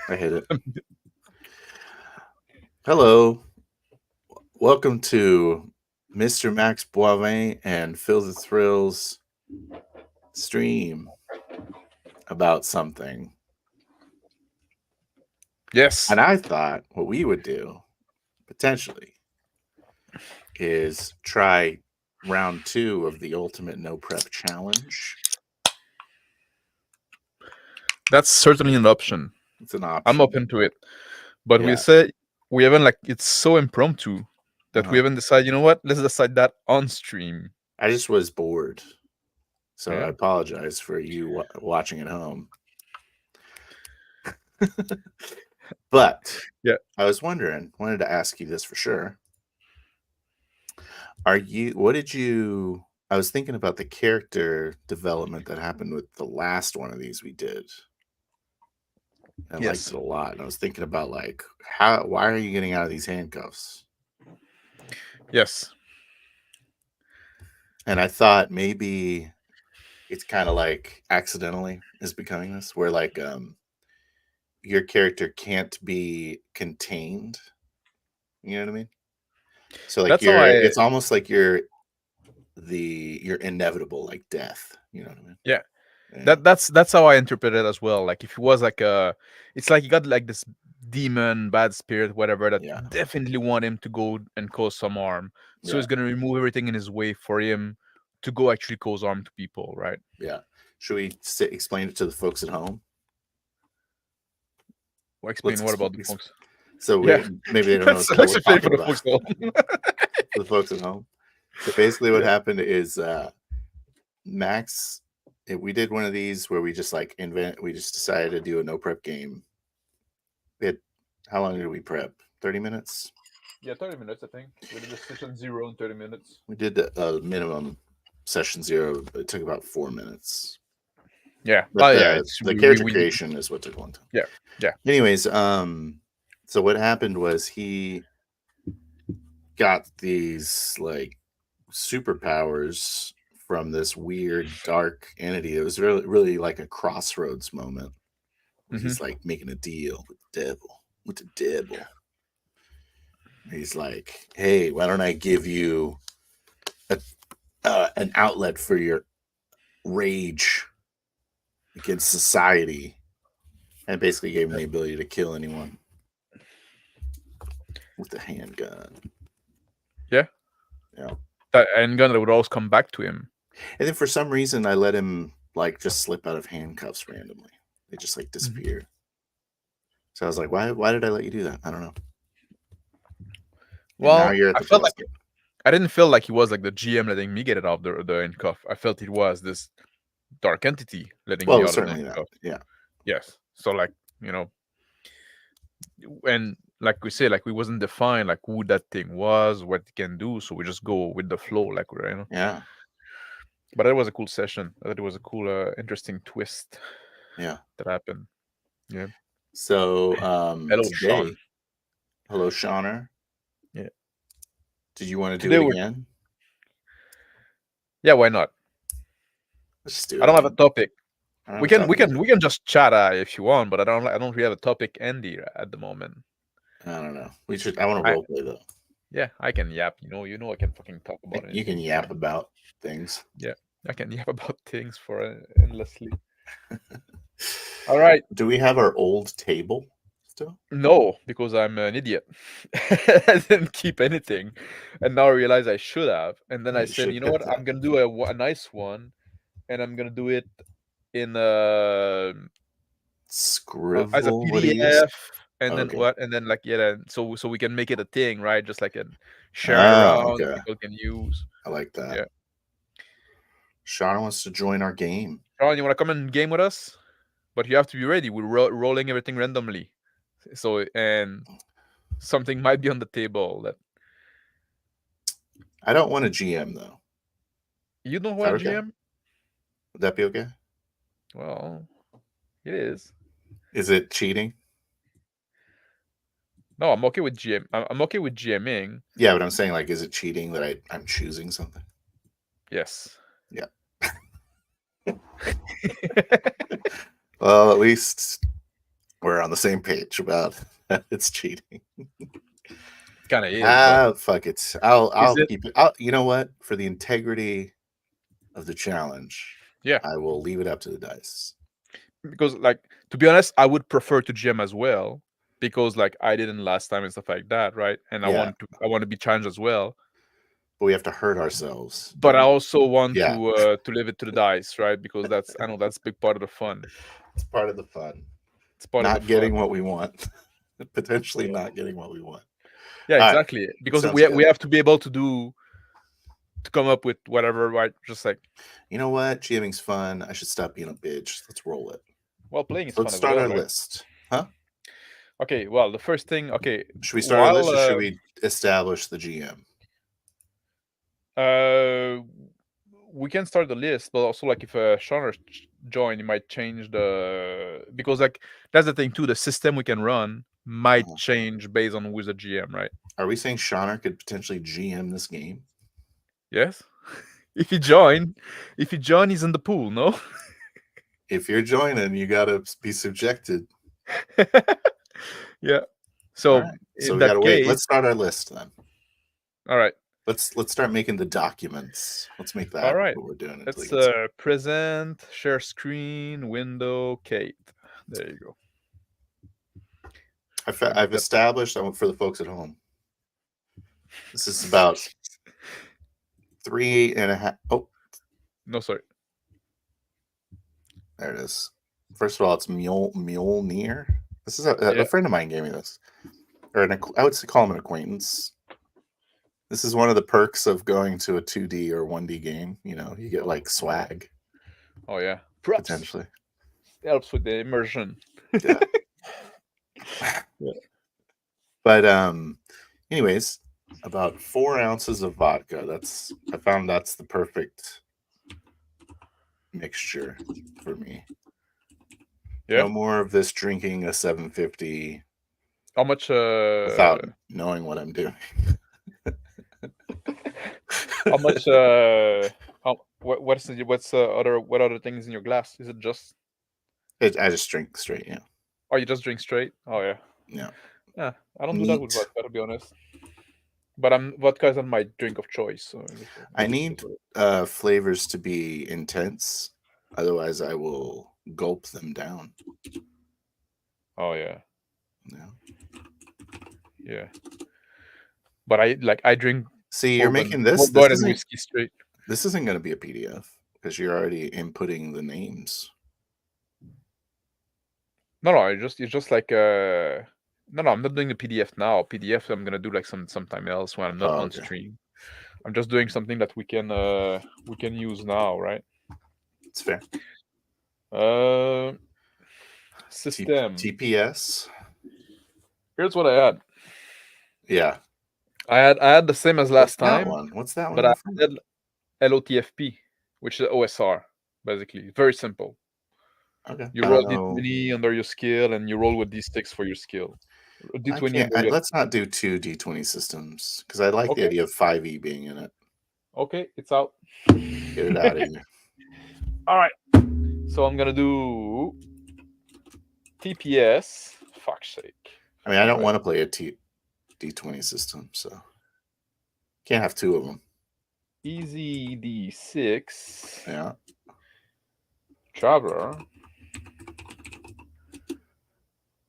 I hit it. Hello. Welcome to Mr. Max Boivin and Phil the Thrills stream about something. Yes. And I thought what we would do, potentially, is try round 2 of the Ultimate No Prep Challenge. That's certainly an option. It's an I'm option. open to it. But we Yeah. say we haven't it's so impromptu that we Uh-huh. haven't decided, you know what? Let's decide that on stream. I just was bored. So I Yeah. apologize for you watching at home. But Yeah. I was wanted to ask you this for sure. I was thinking about the character development that happened with the last one of these we did. I liked it Yes. a lot. And I was thinking about why are you getting out of these handcuffs? Yes. And I thought maybe it's kind of like accidentally is becoming this, where your character can't be contained. You know what I mean? So That's how I it's almost like you're inevitable, like death. You know what I mean? yeah. Yeah. That's how I interpret it as well. Like if it was it's like you got like this demon, bad spirit, whatever, that Yeah. definitely want him to go and cause some harm. So Yeah. he's gonna remove everything in his way for him to go actually cause harm to people, right? Yeah. Should we explain it to the folks at home? Or Let's explain what about the folks? so Yeah. maybe they don't know what Let's we're explain for talking the about. folks at home. The folks at home. So basically, what Yeah. happened is Max. We did one of these where we just we just decided to do a no prep game. How long did we prep? 30 minutes. Yeah, 30 minutes, I think. We did the session 0 in 30 minutes. We did a minimum session 0. It took about 4 minutes. Yeah. But Yeah. the character creation is what took one time. Yeah. Yeah. Anyways, so what happened was he got these superpowers from this weird dark entity. It was really like a crossroads moment. He's like making a deal with the devil. He's like, hey, why don't I give you an outlet for your rage against society, and basically gave him the ability to kill anyone with a handgun. Yeah. Yeah. That handgun that would always come back to him. And then for some reason, I let him just slip out of handcuffs randomly. They just disappear. Mm-hmm. So I was like, why did I let you do that? I don't know. Well, and now you're at the I didn't feel like he was like the GM letting me get it off the handcuff. I felt it was this dark entity letting me out of the handcuff. Yeah. Yes. So and like we say, we wasn't defined who that thing was, what it can do. So we just go with the flow, Yeah. But it was a cool session. I thought it was a cool, interesting twist. Yeah. That happened. Yeah. So hello, today, Sean. Hello, Shauner. Yeah. Did you want to do it again? Yeah, why not? Let's just do it. I don't have a topic. We can just chat if you want, but I don't really have a topic handy at the moment. I don't know. I want to roleplay though. Yeah, I can yap. You know, I can fucking talk about it. You can yap about things. Yeah, I can yap about things for endlessly. All right. Do we have our old table still? No, because I'm an idiot. I didn't keep anything, and now I realize I should have. And then I said, you know what? I'm gonna do a nice one, and I'm gonna do it in Scribble as a PDF, and then what? And then so we can make it a thing, right? Just like a share around, people can use. I like that. Yeah. Sean wants to join our game. Sean, you want to come and game with us? But you have to be ready. We're rolling everything randomly. So, and something might be on the table that I don't want a GM though. You don't want a GM? Would that be okay? Well, it is. Is it cheating? No, I'm okay with GM. I'm okay with GMing. Yeah, but I'm saying is it cheating that I'm choosing something? Yes. Yeah. Well, at least we're on the same page about it's cheating. Kind of is. Fuck it. I'll it- keep it. You know what? For the integrity of the challenge, Yeah. I will leave it up to the dice. Because, like, to be honest, I would prefer to GM as well, because like I didn't last time and stuff like that, right? And Yeah. I want to be challenged as well. But we have to hurt ourselves. But I also want Yeah. to leave it to the dice, right? Because I know that's a big part of the fun. It's part of the fun. It's part Not of the getting fun. what we want. Potentially not getting what we want. Yeah, All exactly. right. Because Sounds we good. have to be able to come up with whatever, right? Just like, you know what? GMing's fun. I should stop being a bitch. Let's roll it. well, playing is Let's fun start as well, our right? list. Huh? Okay, well, the first thing, okay. Should we start our list or should we establish the GM? We can start the list, but also like if Shaner join, it might change because like that's the thing too. The system we can run might change based on who's the GM, right? Are we saying Shaner could potentially GM this game? Yes. If you join, he's in the pool. No. If you're joining, you gotta be subjected. Yeah. So right. So we gotta wait. Let's start our list then. All right. Let's start making the documents. Let's make that all right. what we're doing. Let's present, share screen, window, Kate. There you go. I've established. I went for the folks at home. This is about 3.5. Oh, no, sorry. There it is. First of all, it's Mjolnir. This is a friend of mine gave me this, or I would call him an acquaintance. This is one of the perks of going to a 2D or 1D game. You know, you get like swag. Oh yeah, potentially. It helps with the immersion. Yeah. But anyways, about 4 ounces of vodka. I found that's the perfect mixture for me. Yeah. No more of this drinking a 750. How much? Without knowing what I'm doing. How much? What other things in your glass? Is it just? I just drink straight. Yeah. Oh, you just drink straight? Oh yeah. Yeah. Yeah, I don't do that with vodka, to be honest. But vodka isn't my drink of choice. So I need flavors to be intense, otherwise I will gulp them down. Oh yeah. Yeah. Yeah. But I drink. See, you're making this. This isn't whiskey straight. This isn't going to be a PDF because you're already inputting the names. No, it's just like No, I'm not doing the PDF now. PDF I'm gonna do like sometime else when I'm not on stream. I'm just doing something that we can use now, right? It's fair. System TPS. Here's what I had. Yeah. I had the same as last time. What's that one? But I had LOTFP, which is OSR, basically. Very simple. Okay. You roll D20 under your skill, and you roll with D6 for your skill. D20. Let's not do 2 D20 systems because I like the idea of 5e being in it. Okay, it's out. Get it out of here. All right. So I'm gonna do TPS. Fuck's sake. I mean, I don't want to play a D20 system, so can't have 2 of them. Easy D6. Yeah. Traveler.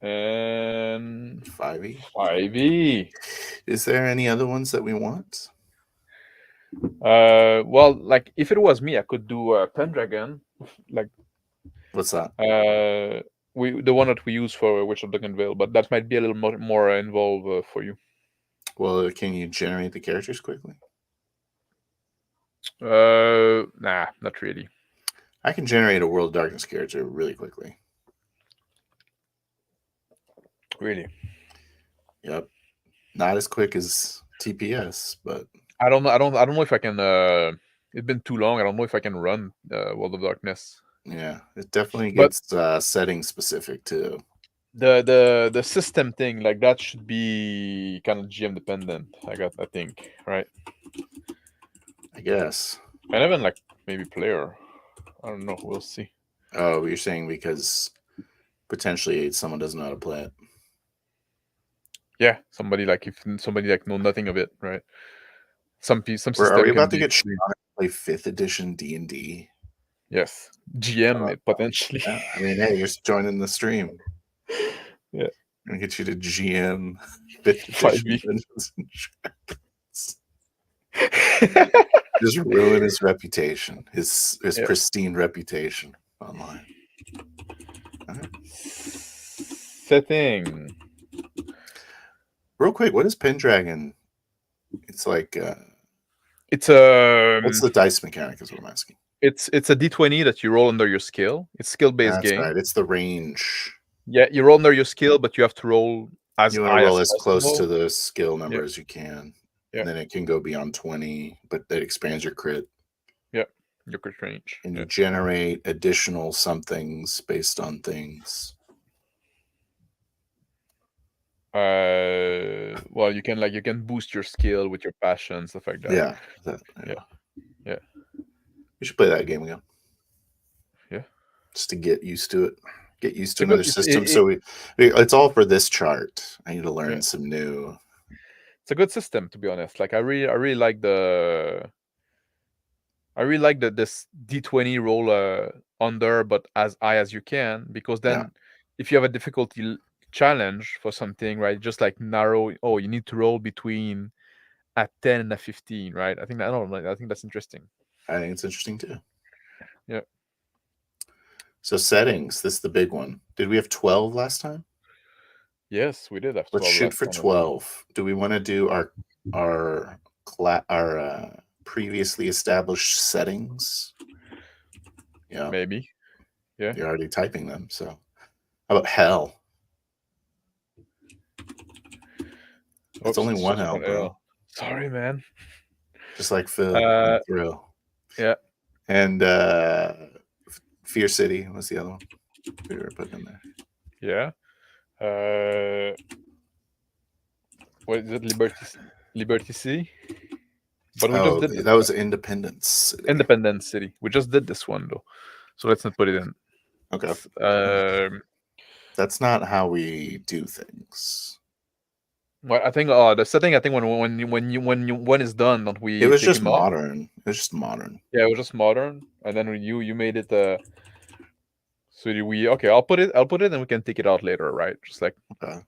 And 5e. 5e. Is there any other ones that we want? Well, like if it was me, I could do Pendragon. Like, what's that? The one that we use for Witch of Duncanvale, but that might be a little more involved for you. Well, can you generate the characters quickly? Nah, not really. I can generate a World of Darkness character really quickly. Really? Yep. Not as quick as TPS, but I don't know if I can. It's been too long. I don't know if I can run World of Darkness. Yeah, it definitely gets setting specific too. The system thing, like that, should be kind of GM dependent. I think, right? I guess. And even like maybe player. I don't know. We'll see. Oh, you're saying because Potentially, someone doesn't know how to play it. Yeah, somebody like know nothing of it, right? Some Are we system can about to be get shot extreme. to play 5th edition D&D? Yes, GM it potentially. Yeah, I mean, hey, you're joining the stream. Yeah. I'm gonna get you to GM 5th edition 5e. Dungeons and Dragons. Just ruin his reputation, his Yeah. pristine reputation online. Alright. Setting. Real quick, what is Pendragon? It's like It's what's the dice mechanic is what I'm asking. it's a D20 that you roll under your skill. It's skill-based That's game. right. It's the range. Yeah, you roll under your skill, but you have to roll as You want to high roll as as close to possible. the skill number Yeah. as you can. Yeah. And then it can go beyond 20, but that expands your crit. Yeah, your crit range. And Yeah. you generate additional somethings based on things. Well, you can boost your skill with your passion, stuff like that. Yeah. Yeah. We should play that game again. Yeah. Just to get used to it. Get used to It's a another good- system. So it's all for this chart. I need to learn Yeah. some new. It's a good system, to be honest. Like I really like this D20 roll under, but as high as you can, because then if you have a difficulty challenge for something, right, just like narrow. Oh, you need to roll between a 10 and a 15, right? I think that's interesting. I think it's interesting too. Yeah. So settings, this is the big one. Did we have 12 last time? Yes, we did have 12. Let's shoot for 12. Do we want to do our previously established settings? Yeah. Maybe. Yeah. You're already typing them. So how about hell? It's only one hell, bro. Sorry, man. Just like Phil. Thrill. Yeah. And Fear City. What's the other one we were putting in there? Yeah. What is it? Liberty City? But we just did that was Independence City. Independence City. We just did this one though, so let's not put it in. Okay. That's not how we do things. Well, I think the setting. I think when it's done, don't we? It was just modern. It was just modern. Yeah, it was just modern, and then you made it. So we okay? I'll put it, and we can take it out later, right? Just like okay.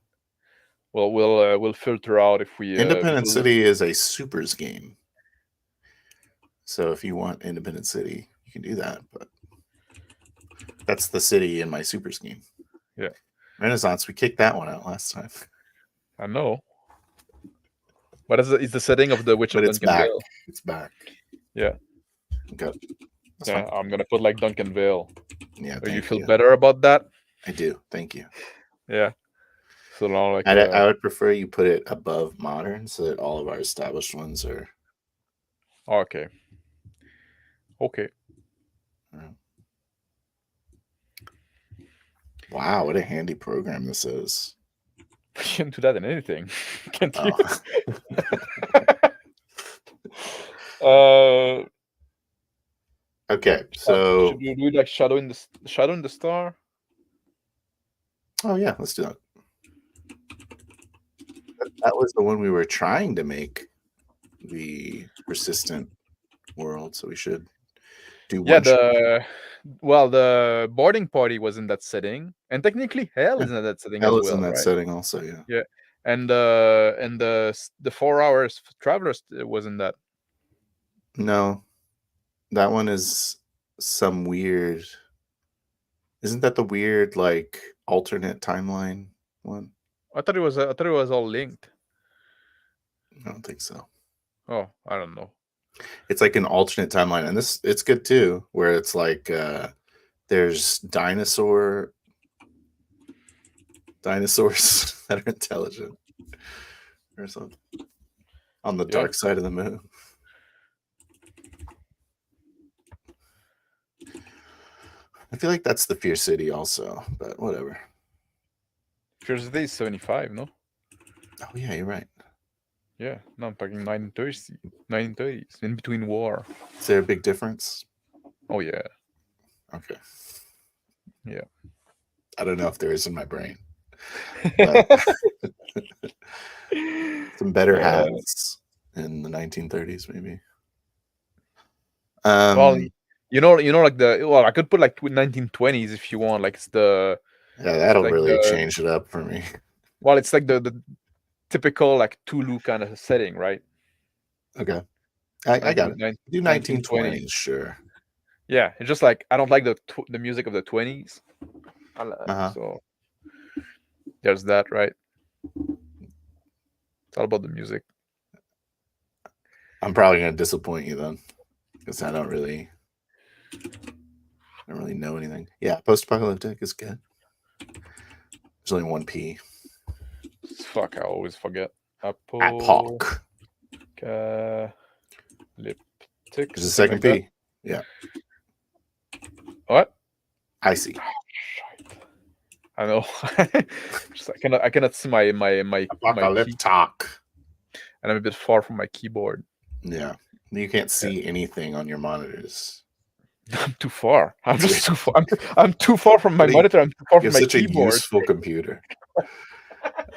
Well, we'll filter out if we. Independence City is a supers game. So if you want Independence City, you can do that. But that's the city in my supers game. Yeah. Renaissance, we kicked that one out last time. I know. But it's the setting of the Witch of Duncanvale. It's back. Yeah. Okay. Yeah, I'm gonna put like Duncanvale. Yeah. Do you feel better about that? I do. Thank you. Yeah. So now, like, I would prefer you put it above modern so that all of our established ones are. Okay. Okay. Wow, what a handy program this is. We can do that in anything. Can't you? Okay, so should we do like Shadow in the Star? Oh yeah, let's do that. That was the one we were trying to make the persistent world, so we should do one. Yeah, the boarding party was in that setting, and technically hell is in that setting hell as well. Is in that right? setting also, yeah. Yeah, and the 4 hours travelers was in that. No, that one is some weird. Isn't that the weird like alternate timeline one? I thought it was all linked. I don't think so. Oh, I don't know. It's like an alternate timeline, and it's good too, where it's like there's dinosaurs that are intelligent or something on the dark side of the moon. I feel like that's the Fear City also, but whatever. Fear City is 75, no? Oh yeah, you're right. Yeah, no, I'm talking 1930s, in between war. Is there a big difference? Oh yeah. Okay. Yeah. I don't know if there is in my brain. But some better hats in the 1930s, maybe. Well, like I could put like 1920s if you want. Like it's the yeah, that'll like really the change it up for me. well, it's like the typical like Tulu kind of setting, right? Okay, I got it. Do 1920s. 1920s, sure. Yeah, it's just like I don't like the music of the 20s. Uh-huh. So there's that, right? It's all about the music. I'm probably gonna disappoint you then, because I don't really know anything. Yeah, post-apocalyptic is good. There's only one P. Fuck, I always forget. Apoc. Apocalyptic. There's a second like P. Yeah. What? I see. Shit. I know. Just, I cannot see my Apocalyptic. And I'm a bit far from my keyboard. Yeah. You can't see anything on your monitors. I'm too far. I'm just too far. I'm too far from my monitor. I'm too far from my such keyboard. a useful computer.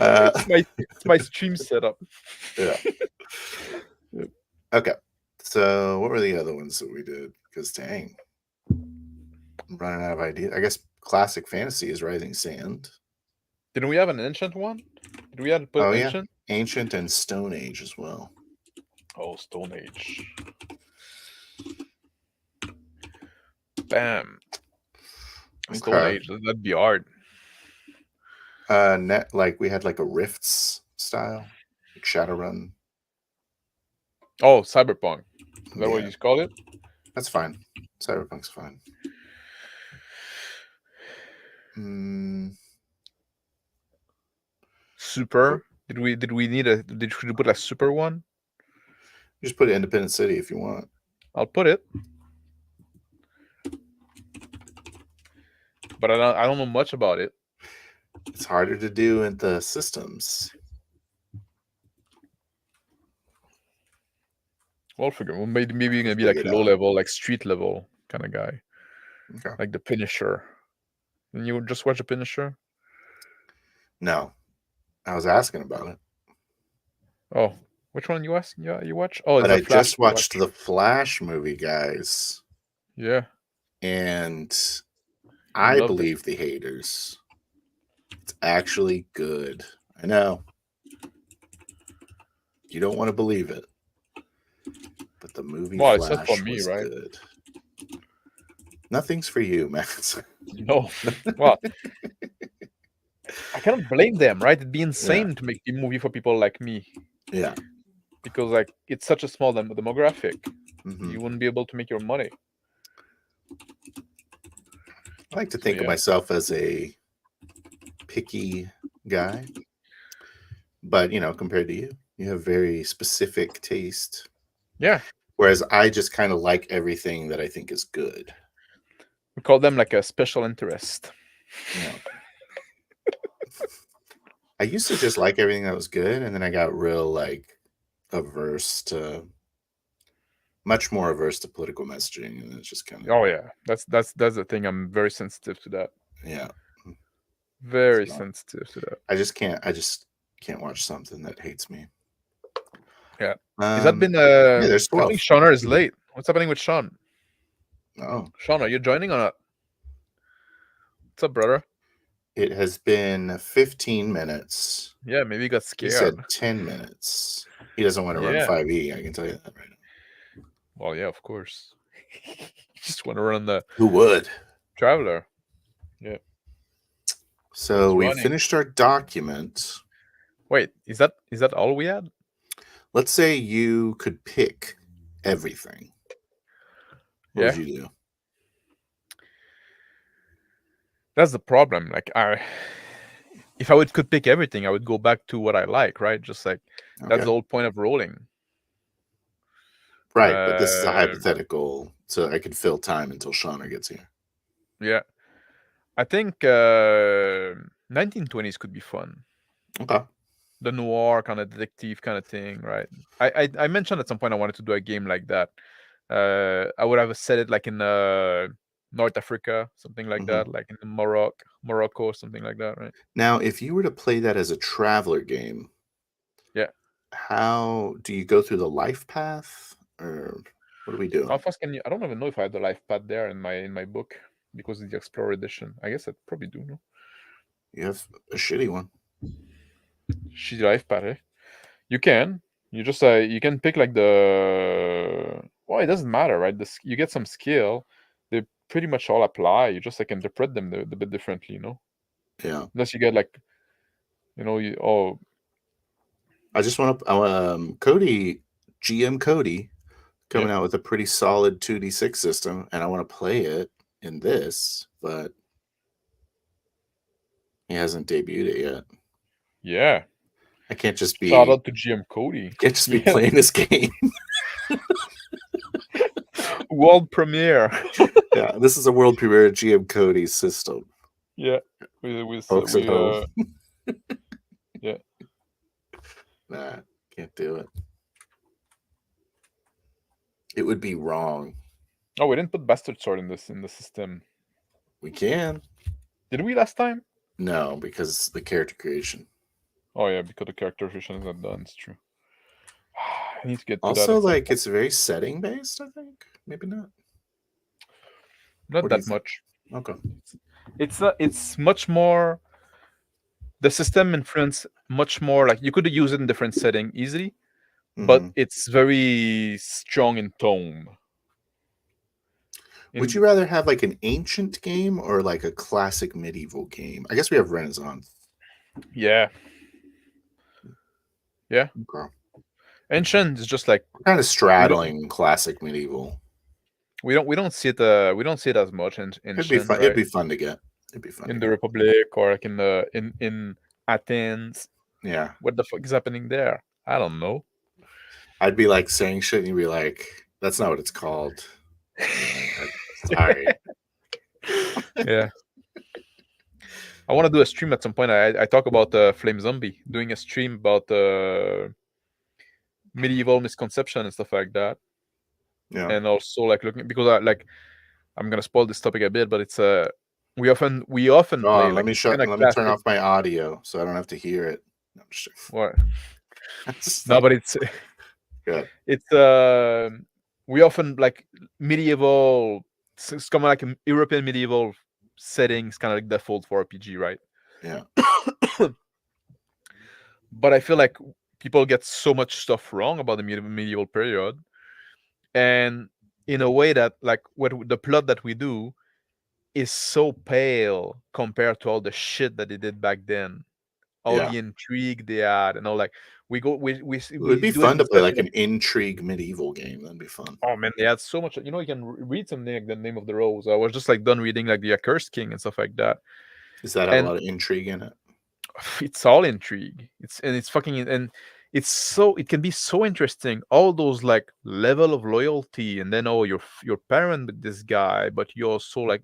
It's my stream setup. Yeah. Okay. So what were the other ones that we did? Because dang, I'm running out of ideas. I guess classic fantasy is Rising Sand. Didn't we have an ancient one? Did we have to put ancient? Yeah. Ancient and Stone Age as well. Oh, Stone Age. Bam. Okay. Stone Age. That'd be hard. Like we had like a Rifts style, like Shadowrun. Oh, Cyberpunk. Is that what you call it? That's fine. Cyberpunk's fine. Super. Did we put like super one? Just put Independent City if you want. I'll put it. But I don't know much about it. It's harder to do in the systems. Well, figure. Maybe you're gonna be like low level, like street level kind of guy. Okay. Like the Punisher. And you just watch the Punisher? No, I was asking about it. Oh, which one you watch? Yeah, you watch? Oh, but I just watched the Flash movie, guys. Yeah, and I believe the haters. It's actually good. I know. You don't want to believe it. But the movie Flash it's not for me, was right? good. Nothing's for you, Max. No. Well, I cannot blame them, right? It'd be insane to make a movie for people like me. Yeah. Because like it's such a small demographic. Mm-hmm. You wouldn't be able to make your money. I like to think of myself as a picky guy. But, compared to you, you have very specific taste. Yeah. Whereas I just kind of like everything that I think is good. We call them like a special interest. Yeah. I used to just like everything that was good, and then I got real much more averse to political messaging, and it's just kind of. Oh yeah, that's the thing. I'm very sensitive to that. Yeah. Very sensitive to that. I just can't watch something that hates me. Yeah. Has that been there's 12. I think Shauner is late. What's happening with Sean? Oh. Sean, are you joining or not? What's up, brother? It has been 15 minutes. Yeah, maybe he got scared. He said 10 minutes. He doesn't want to run 5e, I can tell you that right now. Well, yeah, of course. Just want to run the Who would? Traveler. Yeah. So we finished our document. Wait, is that all we had? Let's say you could pick everything. What would you do? That's the problem. Like if I could pick everything, I would go back to what I like, right? Just like that's the whole point of rolling. Right, but this is a hypothetical, so I could fill time until Shauner gets here. Yeah. I think 1920s could be fun. Okay. The noir kind of detective kind of thing, right? I mentioned at some point I wanted to do a game like that. I would have set it like in North Africa, something like that, like in Morocco, or something like that, right? Now, if you were to play that as a traveler game, Yeah. how do you go through the life path, or what are we doing? How fast can you? I don't even know if I have the life pad there in my book because it's the Explorer edition. I guess I probably do. No, You have a shitty one. shitty life pad. Eh? You can. You just you can pick like the. Well, it doesn't matter, right? You get some skill. They pretty much all apply. You just like interpret them a bit differently, you know. Yeah. Unless you get like, you I just want to Cody, GM Cody, coming out with a pretty solid 2d6 system, and I want to play it in this, but he hasn't debuted it yet. Yeah. I can't just be Shout out to GM Cody. Can't just be playing this game. World premiere. Yeah, this is a world premiere of GM Cody's system. Yeah. With folks at home. Yeah. Nah, can't do it. It would be wrong. Oh, we didn't put Bastard Sword in the system. We can. Did we last time? No, because the character creation. Oh yeah, because the character creation is not done. It's true. I need to get to also that like it's very setting based. I think maybe not. Not that much. Okay. It's much more. The system influence much more. Like you could use it in different setting easily, but it's very strong in tone. Would you rather have like an ancient game or like a classic medieval game? I guess we have Renaissance. Yeah. Yeah. Okay. Ancient is just like kind of straddling classic medieval. We don't see it. We don't see it as much in It'd be fun. Right? It'd be fun to get. It'd be fun in the Republic or like in Athens. Yeah. What the fuck is happening there? I don't know. I'd be like saying shit, and you'd be like, "That's not what it's called." Sorry. Yeah. I want to do a stream at some point. I talk about Flame Zombie, doing a stream about medieval misconception and stuff like that. Yeah. And also like looking because I'm gonna spoil this topic a bit, but it's we often play. Let me turn off my audio so I don't have to hear it. No, sure. What? No, but it's good. It's we often like medieval. It's kind of like an European medieval settings, kind of like default for RPG, right? Yeah. But I feel like people get so much stuff wrong about the medieval period, and in a way that like what the plot that we do is so pale compared to all the shit that they did back then, all the intrigue they had, and all like it would be fun to play like an intrigue medieval game. That'd be fun. Oh man, they had so much. You can read something like the Name of the Rose. I was just like done reading like the Accursed King and stuff like that. Does that have a lot of intrigue in it? It's all intrigue. It's fucking and it can be so interesting. All those like level of loyalty, and then your parent with this guy, but you're also like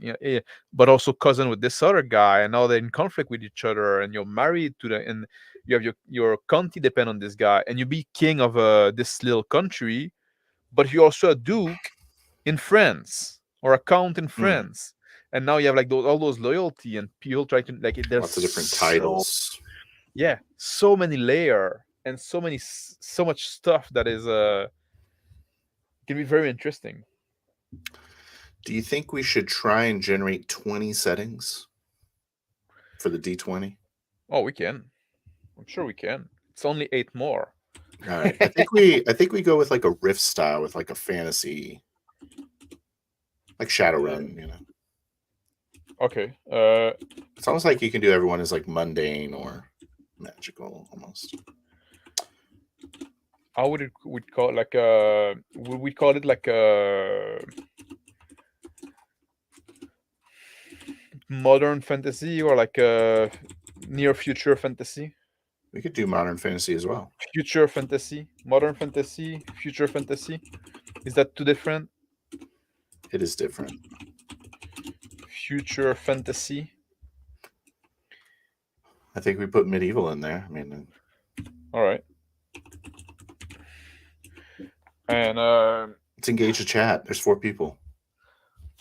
but also cousin with this other guy, and now they're in conflict with each other, and you're married to and you have your county depend on this guy, and you be king of this little country, but you're also a duke in France or a count in France. And now you have like all those loyalty, and people try to like there's lots of different titles. Yeah, so many layer and so much stuff that is can be very interesting. Do you think we should try and generate 20 settings for the D20? Oh, we can. I'm sure we can. It's only 8 more. All right. I think we go with like a Rift style with like a fantasy, like Shadowrun, Okay. It's almost like you can do everyone as like mundane or magical almost. How would we call it? Like would we call it like modern fantasy or like near future fantasy? We could do modern fantasy as well. Future fantasy, modern fantasy, future fantasy. Is that too different? It is different. Future fantasy. I think we put medieval in there. I mean, all right. And let's engage the chat. There's 4 people.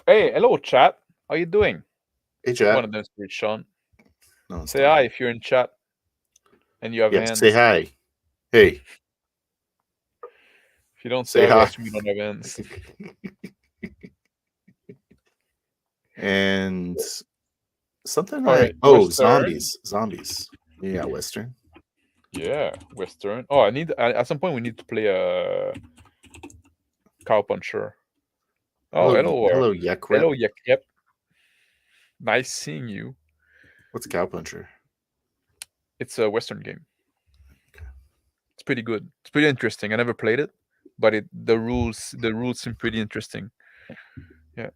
Hey, hello, chat. How you doing? Hey, One chat. of them is Sean. No, it's Say not. hi if you're in chat and you have Yeah, hands. say hi. Hey, If you don't say say hi, I hi. assume you don't have hands. And something All I right, oh, Western. zombies. Yeah, Western. Yeah, Western. Oh, I need at some point we need to play a cow puncher. Oh, Hello, Yek Rep. hello, yep. Nice seeing you. What's Cowpuncher? It's a Western game. It's pretty good. It's pretty interesting. I never played it, but the rules seem pretty interesting. Yeah,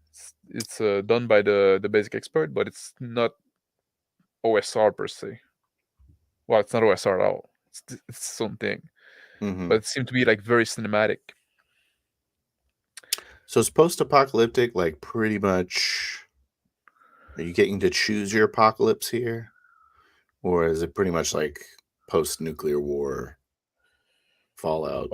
it's done by the basic expert, but it's not OSR per se. Well, it's not OSR at all. It's its own thing, Mm-hmm. but it seemed to be like very cinematic. So it's post-apocalyptic, like pretty much. Are you getting to choose your apocalypse here, or is it pretty much like post-nuclear war Fallout?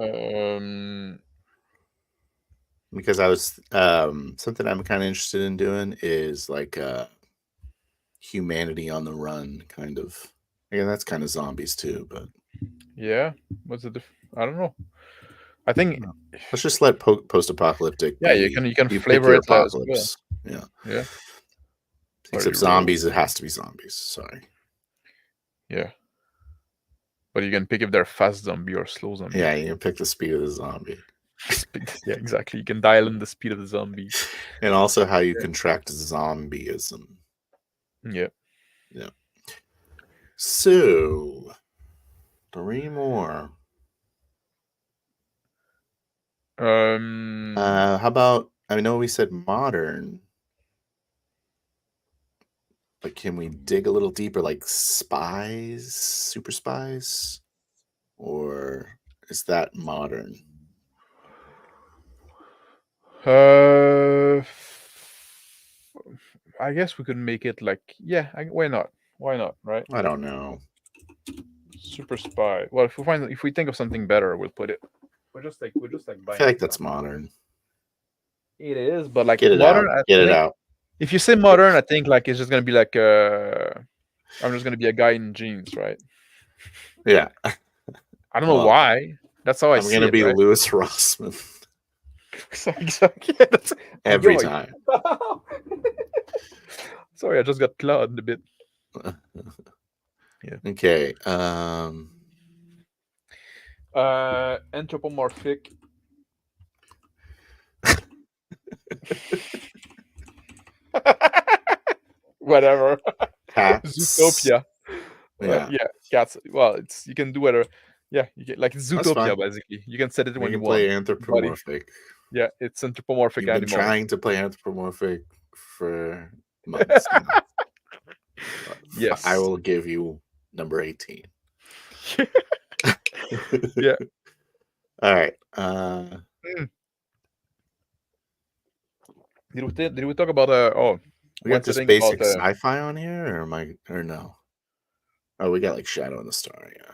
Because I was something I'm kind of interested in doing is like humanity on the run, kind of. Yeah, that's kind of zombies too, but Yeah, what's the I don't know. I think let's just let post-apocalyptic yeah, be. you can You pick flavor your it as well. apocalypse. Yeah. Yeah. Except Party roll. zombies, it has to be zombies. Sorry. Yeah. But you can pick if they're fast zombie or slow zombie. Yeah, you pick the speed of the zombie. Yeah, exactly. You can dial in the speed of the zombie. And also how you contract zombieism. Yeah. Yeah. So 3 more. How about I know we said modern. But can we dig a little deeper, like spies, super spies? Or is that modern? I guess we could make it like why not? Why not, right? I don't know. Super spy. Well, if we think of something better, we'll put it. We're just like I buying feel like that's modern. It is, but like Get it modern, out. Get I it think out. if you say modern, I think like it's just gonna be like I'm just gonna be a guy in jeans, right? Yeah. I don't know Well, why. That's how I I'm see gonna it, be right? Lewis Rossman Exactly. Yeah, that's every yo. time. Sorry, I just got clawed a bit. Yeah. Okay. Anthropomorphic. Whatever. Cats. Zootopia. Yeah. Yeah, cats. Well, it's you can do whatever. Yeah, you get like it's That's Zootopia fine. basically. You can set it You when you can want, play buddy. anthropomorphic. Yeah, it's anthropomorphic You've been animals. trying to play anthropomorphic for months now. Yes. I will give you number 18. Yeah. All right. Did we talk about We one got just setting about basic sci-fi on here, or no? Oh, we got like Shadow in the Star. Yeah.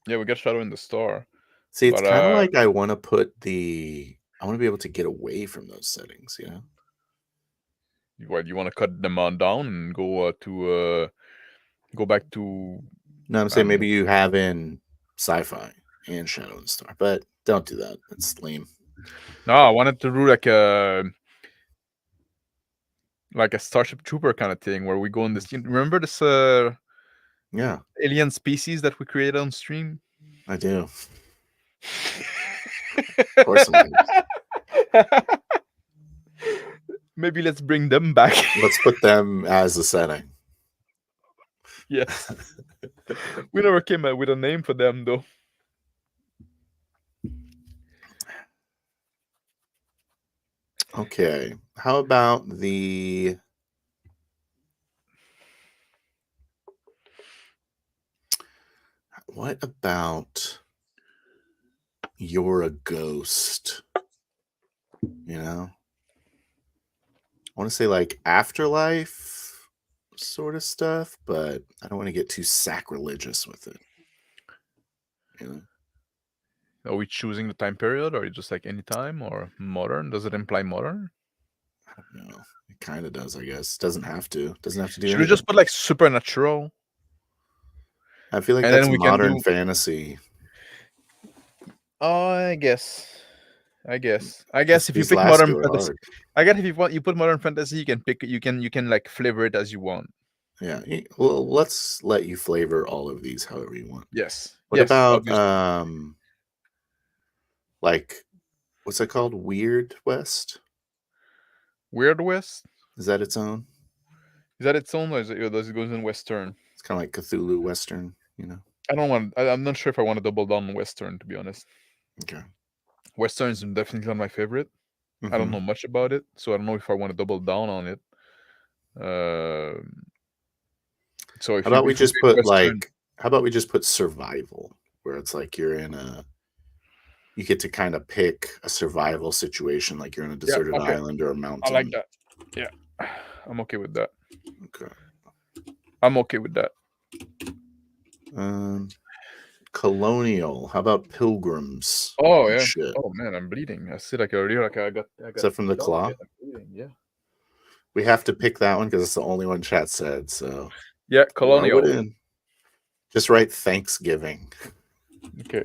yeah, we got Shadow in the Star. See, it's But kind of like I want to put I want to be able to get away from those settings. You know. what you want to cut them on down and go back to No, I'm I saying don't maybe know. you have in sci-fi and Shadow in the Star, but don't do that. It's lame. No, I wanted to do like a Starship Trooper kind of thing where we go in this. Remember this Yeah, alien species that we created on stream? I do. Of course, I'm gonna. Maybe let's bring them back. Let's put them as the setting. Yes. We never came up with a name for them though. Okay. How about the what about You're a Ghost? You know? I want to say like afterlife sort of stuff, but I don't want to get too sacrilegious with it. You know? Are we choosing the time period or just like any time or modern? Does it imply modern? I don't know. It kind of does, I guess. Doesn't have to. Doesn't have to do Should we anything. just put like supernatural? I feel like and that's then we can modern do- fantasy. Oh, I guess if you These pick last modern two are fantasy, hard. I guess if you put modern fantasy, you can pick you can like flavor it as you want. Yeah. Well, let's let you flavor all of these however you want. Yes. What yes, about obviously. like what's that called? Weird West? Weird West? Is that its own? Is that its own, or does it go in Western? It's kind of like Cthulhu Western, you know? I don't want. I'm not sure if I want to double down on Western, to be honest. Okay. Western is definitely not my favorite. I don't know much about it, so I don't know if I want to double down on it. So if How about we just put Western, how about we just put survival, where it's like you get to kind of pick a survival situation, like you're in a deserted okay. island or a mountain. I like that. Yeah, I'm okay with that. Okay. I'm okay with that. Colonial. How about pilgrims? Oh yeah. Shit. Oh man, I'm bleeding. I see like earlier, like I got. Is that from the claw? I'm bleeding, yeah. We have to pick that one because it's the only one chat said. So yeah, colonial. Just write Thanksgiving. Okay.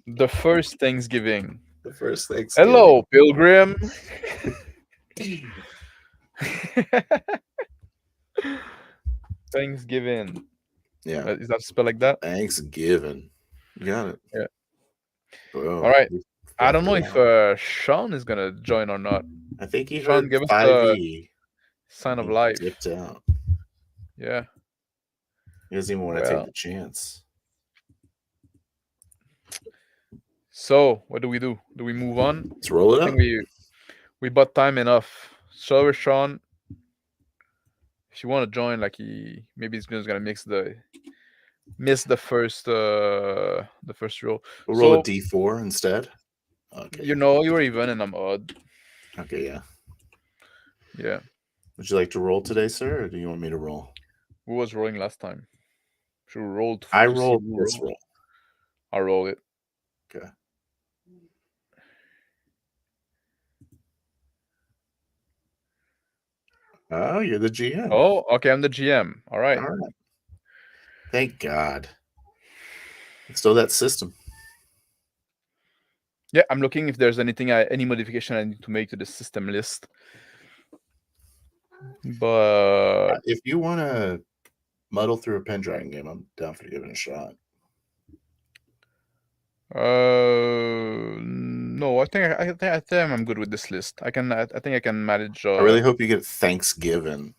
The first Thanksgiving. The first Thanksgiving. Hello, pilgrim. Thanksgiving. Yeah. Is that spelled like that? Thanksgiving. You got it. Yeah. Bro, all right. I don't know if Sean is gonna join or not. I think he Sean, heard give us 5e. Sign of life. Dipped out. Yeah. He doesn't even want to take the chance. So what do we do? Do we move on? Let's roll it up. We bought time enough. So Sean, if you want to join, like maybe he's just gonna miss the first roll. We'll roll a d4 instead. Okay. You're even and I'm odd. Okay, yeah. Yeah. Would you like to roll today, sir, or do you want me to roll? Who was rolling last time? Should we roll? I rolled this roll. I'll roll it. Okay. Oh, you're the GM. Oh, okay. I'm the GM. All right. Thank God. Still that system. Yeah, I'm looking if there's any modification I need to make to the system list. But if you want to muddle through a Pendragon game, I'm down for giving it a shot. No, I think I'm good with this list. I think I can manage. I really hope you get Thanksgiving.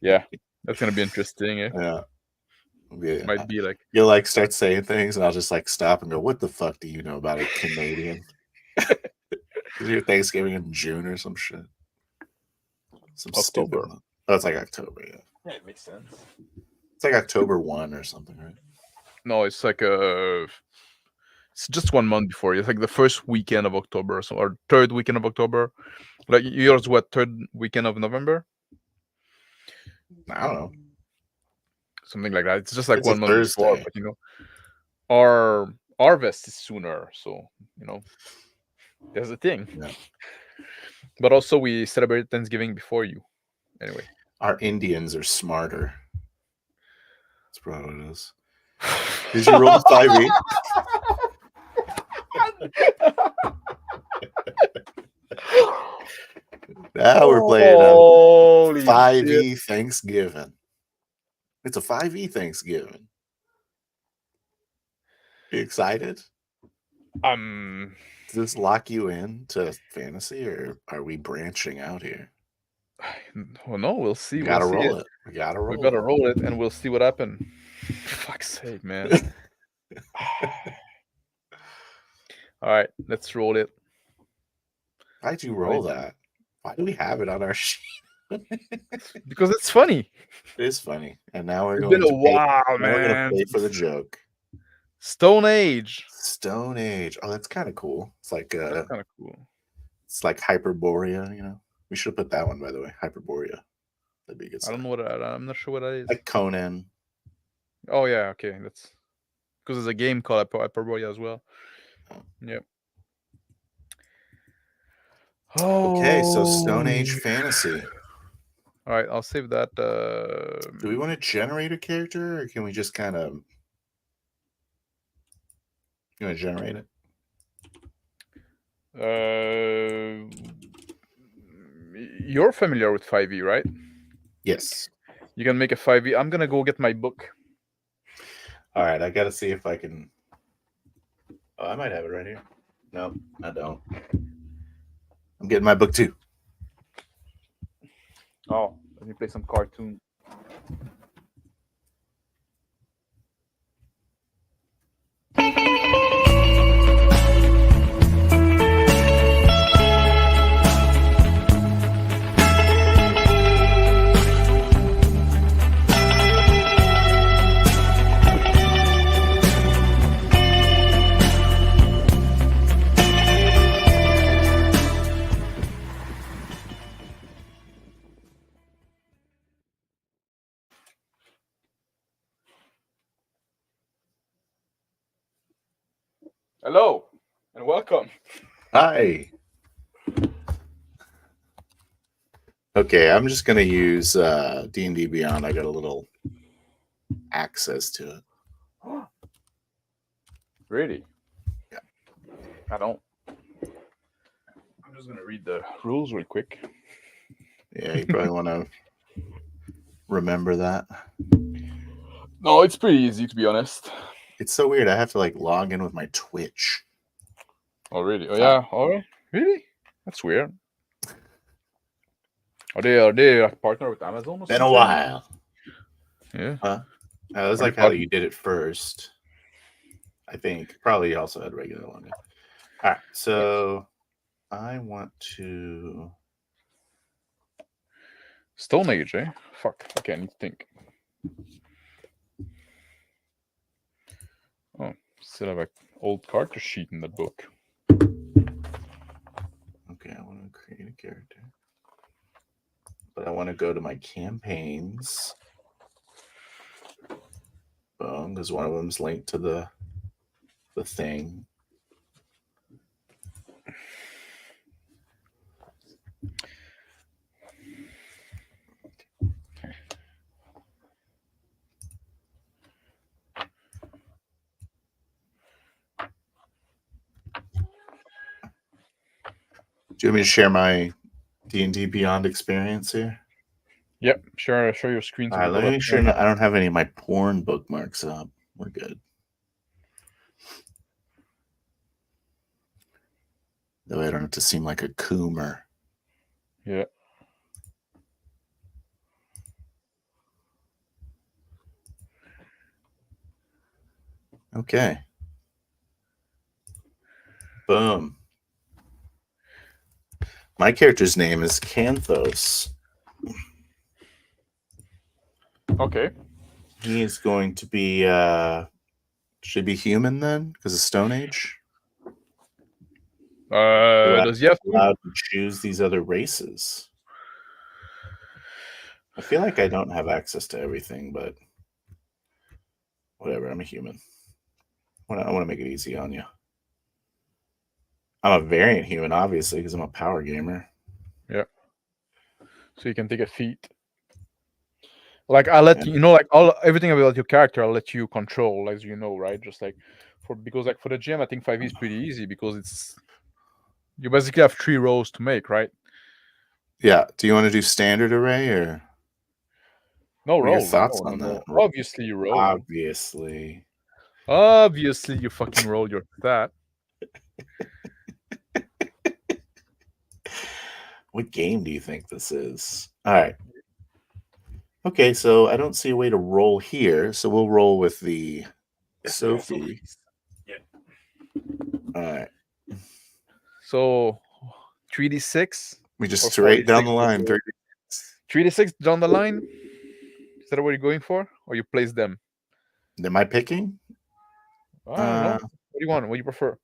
Yeah, that's gonna be interesting. Yeah. Might be like you'll like start saying things, and I'll just like stop and go, "What the fuck do you know about a Canadian?" Is your Thanksgiving in June or some shit? Some October. Oh, it's like October. Yeah. Yeah, it makes sense. It's like October 1 or something, right? No, it's like it's just 1 month before. It's like the first weekend of October, or third weekend of October. Like yours, what, third weekend of November? I don't know. Something like that. It's just like it's 1 month before, but our harvest is sooner, so there's a thing. Yeah. But also we celebrate Thanksgiving before you. Anyway. Our Indians are smarter. That's probably what it is. Did you roll the 5e? Now we're playing 5e Thanksgiving. It's a 5e Thanksgiving. You excited? Does this lock you in to fantasy, or are we branching out here? Well, no, we'll see. We gotta roll it. We gotta roll it, and we'll see what happens. Fuck's sake, man. All right, let's roll it. Why'd you roll that? Why do we have it on our sheet? Because it's funny. It is funny. And now we're It's going been a to while, man. We're going to pay for the joke. Stone Age. Stone Age. Oh, that's kind of cool. It's like that's kind of cool. It's like Hyperborea, We should have put that one, by the way. Hyperborea. That'd be good stuff. I don't know what I'm not sure what that is. Like Conan. Oh yeah, okay. That's because there's a game called Hyperborea as well. Oh. Yep. Okay, so Stone Age Oh. fantasy. All right, I'll save that. Do we want to generate a character, or can we just kind of? You want to generate it? You're familiar with 5e, right? Yes. You can make a 5e. I'm gonna go get my book. All right, I got to see if I can. Oh, I might have it right here. No, I don't. I'm getting my book too. Oh, let me play some cartoon. Hello and welcome. Hi. Okay, I'm just gonna use D&D Beyond. I got a little access to it. Really? Yeah. I don't. I'm just gonna read the rules real quick. Yeah, you probably want to remember that. No, it's pretty easy to be honest. It's so weird. I have to like log in with my Twitch. Oh really? Oh yeah. All right. Really? That's weird. Are they like partner with Amazon or Been something? a while. Yeah. Huh? I was Are like they how part- you did it first. I think probably also had regular login. All right, so I want to. Stone Age, eh? Fuck. Okay, I need to think. Oh, still have an old character sheet in that book. Okay, I want to create a character, but I want to go to my campaigns. Boom, because one of them's linked to the thing. Do you want me to share my D&D Beyond experience here? Yep, sure. Show your screen. All right, let me make sure I don't have any of my porn bookmarks up. We're good. That way I don't have to seem like a coomer. Yeah. Okay. Boom. My character's name is Canthos. Okay. He is going to be should be human then, because of Stone Age. Does he have allowed to choose these other races? I feel like I don't have access to everything, but whatever. I'm a human. I want to make it easy on you. I'm a variant human, obviously, because I'm a power gamer. Yeah. So you can take a feat. Like I'll let you know, like everything about your character, I'll let you control, as you know, right? Just like because like for the GM, I think 5e is pretty easy because it's you basically have 3 rows to make, right? Yeah. Do you want to do standard array or no roll? Your thoughts on that? Obviously, you roll. Obviously. Obviously, you fucking roll your stat. What game do you think this is? All right. Okay, so I don't see a way to roll here, so we'll roll with the Sophie. Yeah. All right. So 3d6. We just straight down the line. 3d6 down the line. Is that what you're going for, or you place them? Am I picking? I don't know. What do you want? What do you prefer?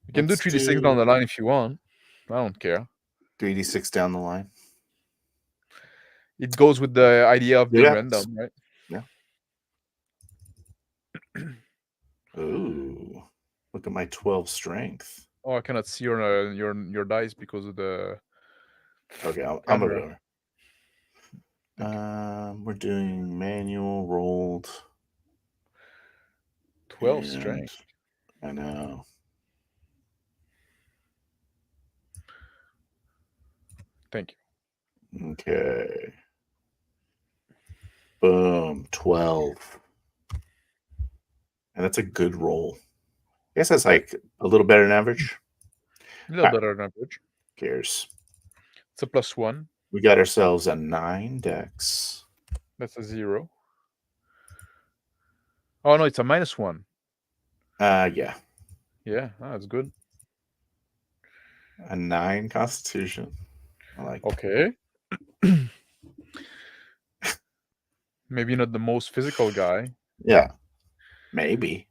You can do Let's 3d6 down the line if you want. I don't care. 3d6 down the line. It goes with the idea of being random, right? Yeah. Ooh, look at my 12 strength. Oh, I cannot see your dice because of the Okay, I'll move it camera. over. Thank We're doing manual rolled. 12 and strength. I know. Thank you. Okay. Boom, 12. And that's a good roll. I guess that's like a little better than average. A little Alright. better than average. Cares. It's a +1. We got ourselves a 9 dex. That's a 0. Oh no, it's a -1. Yeah. Yeah, that's good. A 9 constitution. I like it. Okay. Maybe not the most physical guy. Yeah. Maybe.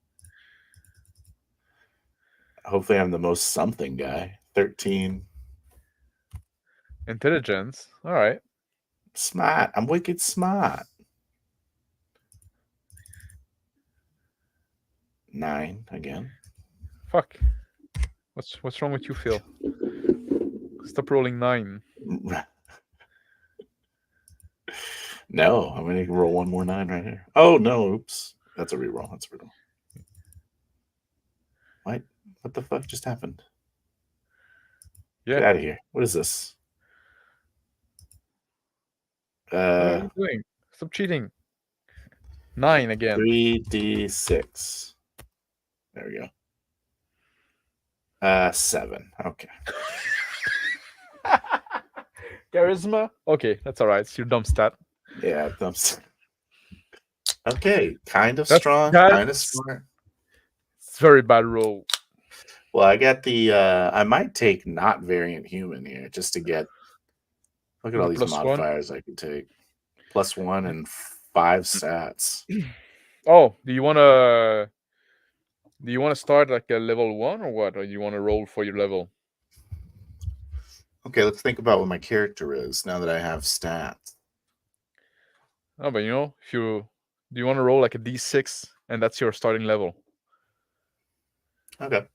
Hopefully I'm the most something guy. 13. Intelligence. All right. Smart. I'm wicked smart. 9 again. Fuck. What's wrong with you, Phil? Stop rolling 9. No, I'm gonna roll one more 9 right here. Oh no, oops. That's a reroll. That's a reroll. What the fuck just happened? Yeah. Get out of here. What is this? What are you doing? Stop cheating. 9 again. 3d6. There we go. 7. Okay. Charisma. Okay, that's all right. It's your dumb stat. Yeah, thumbs. Okay, kind of That's- strong, that's- kind of smart. It's very bad roll. Well, I got the. I might take not variant human here just to get. Look at all these +1. modifiers I can take. +1 and 5 stats. Oh, do you wanna start like a level 1 or what? Or you wanna roll for your level? Okay, let's think about what my character is now that I have stats. Oh, but if you do you want to roll like a d6 and that's your starting level? Okay.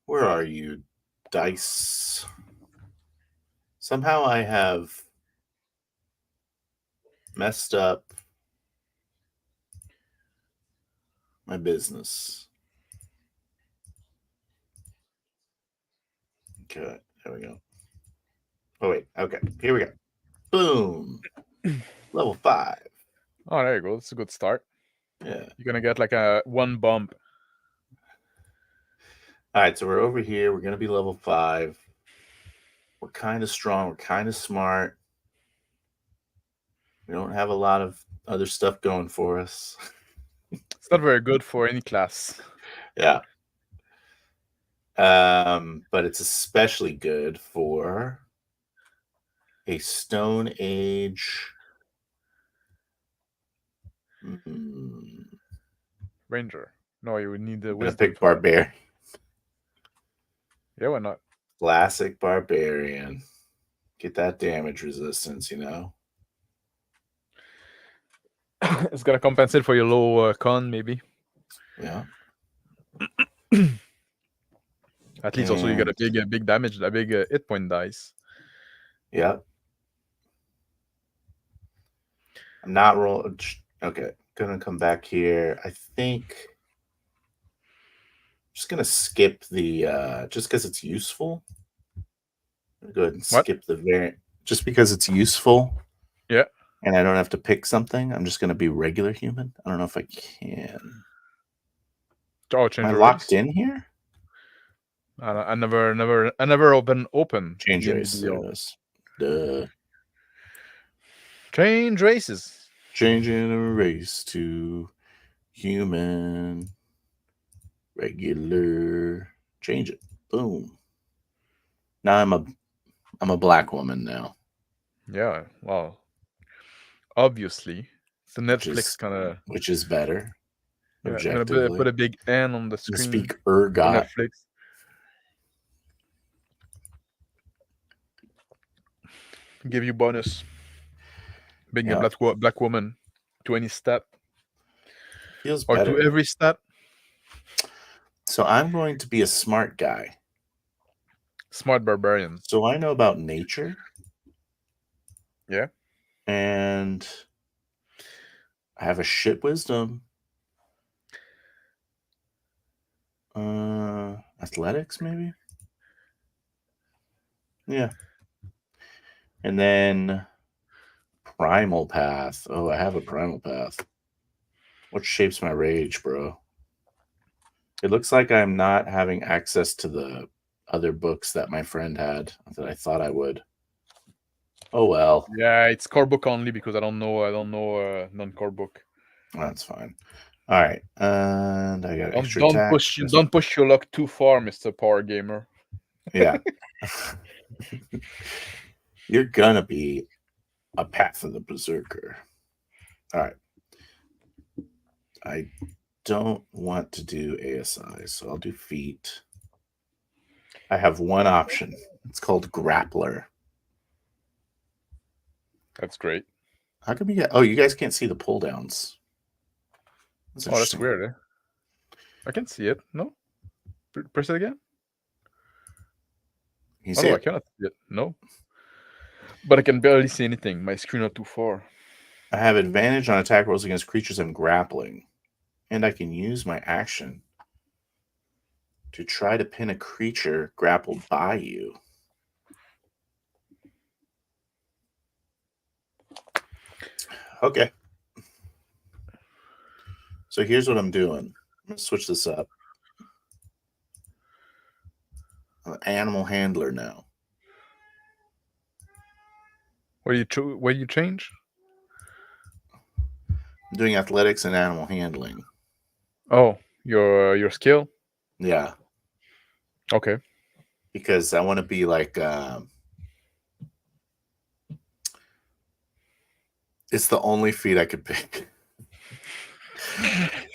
Where are you, dice? Somehow I have messed up my business. Okay, there we go. Oh, wait. Okay, here we go. Boom. Level 5. Oh, there you go. That's a good start. Yeah. You're gonna get like a 1 bump. All right, so we're over here. We're going to be level 5. We're kind of strong. We're kind of smart. We don't have a lot of other stuff going for us. It's not very good for any class. Yeah. But it's especially good for a Stone Age Ranger. No, you would need the I'm gonna wisdom. pick Barbarian. Yeah, why not? Classic Barbarian. Get that damage resistance, It's gonna compensate for your low con, maybe. Yeah. At least also you get a big damage, a big hit point dice. Yep. I'm not rolling. Okay, gonna come back here. I think I'm just gonna skip the just because it's useful. Go ahead and skip the variant just because it's useful. Yeah. And I don't have to pick something. I'm just gonna be regular human. I don't know if I can. Oh, change Am I race. locked in here? I never open. Change D&D race. There it is. Duh. Change races. Changing a race to human. Regular. Change it. Boom. Now I'm a black woman now. Yeah, well, obviously, it's the Netflix kind of. Which is better. Yeah, I'm Objectively. gonna put a big N on the screen. Speak ergot. Netflix. Give you bonus. Being a black woman to any step. Feels Or better. to every stat? So I'm going to be a smart guy. Smart barbarian. So I know about nature. Yeah. And I have a shit wisdom. Athletics, maybe? Yeah. And then primal path. Oh, I have a primal path. What shapes my rage, bro? It looks like I'm not having access to the other books that my friend had that I thought I would. Oh well. Yeah, it's core book only because I don't know non-core book. That's fine. All right. And I got extra Don't attack. push your luck too far, Mr. Power Gamer. Yeah. You're gonna be a Path of the Berserker. All right. I don't want to do ASI, so I'll do feet. I have one option. It's called Grappler. That's great. How come you get? Oh, you guys can't see the pull downs. That's Oh, that's interesting. weird. Eh? I can see it. No, press it again. Can you Oh see no, I it? cannot see it. No, but I can barely see anything. My screen not too far. I have advantage on attack rolls against creatures I'm grappling, and I can use my action to try to pin a creature grappled by you. Okay. So here's what I'm doing. I'm going to switch this up. I'm an animal handler now. What do you change? I'm doing athletics and animal handling. Oh, your skill. Yeah. Okay. Because I want to be like it's the only feat I could pick.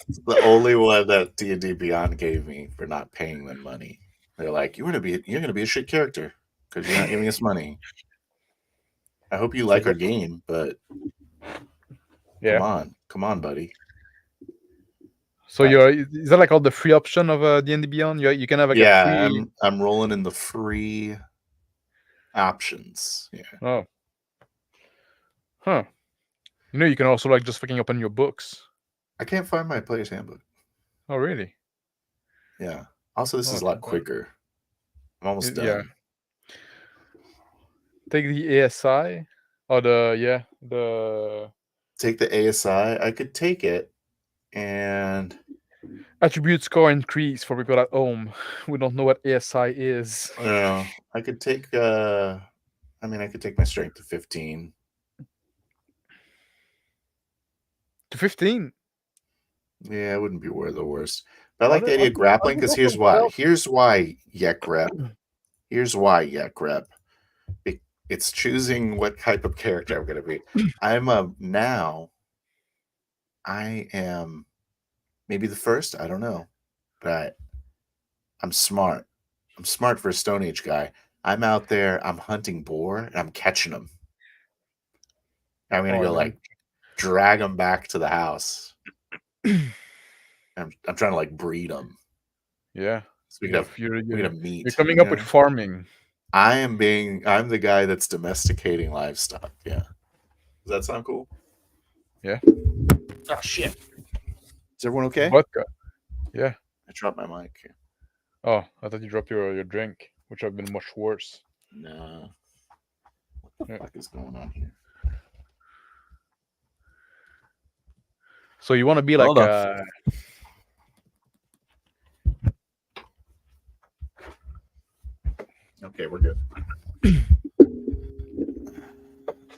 It's the only one that D&D Beyond gave me for not paying them money. They're like, you're gonna be a shit character because you're not giving us money. I hope you like our game, but Yeah. come on, buddy. So is that like all the free option of D&D Beyond? You can have like a free. I'm rolling in the free options. Yeah. Oh. Huh. You know, you can also like just fucking open your books. I can't find my player's handbook. Oh, really? Yeah. Also, this is a lot quicker. I'm almost done. Yeah. Take the ASI or the take the ASI. I could take it and attribute score increase for people at home. We don't know what ASI is. I could take I could take my strength to 15. To 15? Yeah, it wouldn't be the worst. But I like the idea of grappling because here's why. Here's why, Yekrep. Here's why, Yekrep. It's choosing what type of character I'm going to be. I am maybe the first. I don't know. But I'm smart. I'm smart for a Stone Age guy. I'm out there. I'm hunting boar and I'm catching them. I'm going to go drag them back to the house. I'm trying to breed them. Yeah. Speaking of meat, you're coming up with farming. I'm the guy that's domesticating livestock. Yeah. Does that sound cool? Yeah. Oh shit. Is everyone okay? Vodka. Yeah. I dropped my mic. Oh, I thought you dropped your drink, which would have been much worse. No. What the fuck is going on here? So you want to be like Okay, we're good.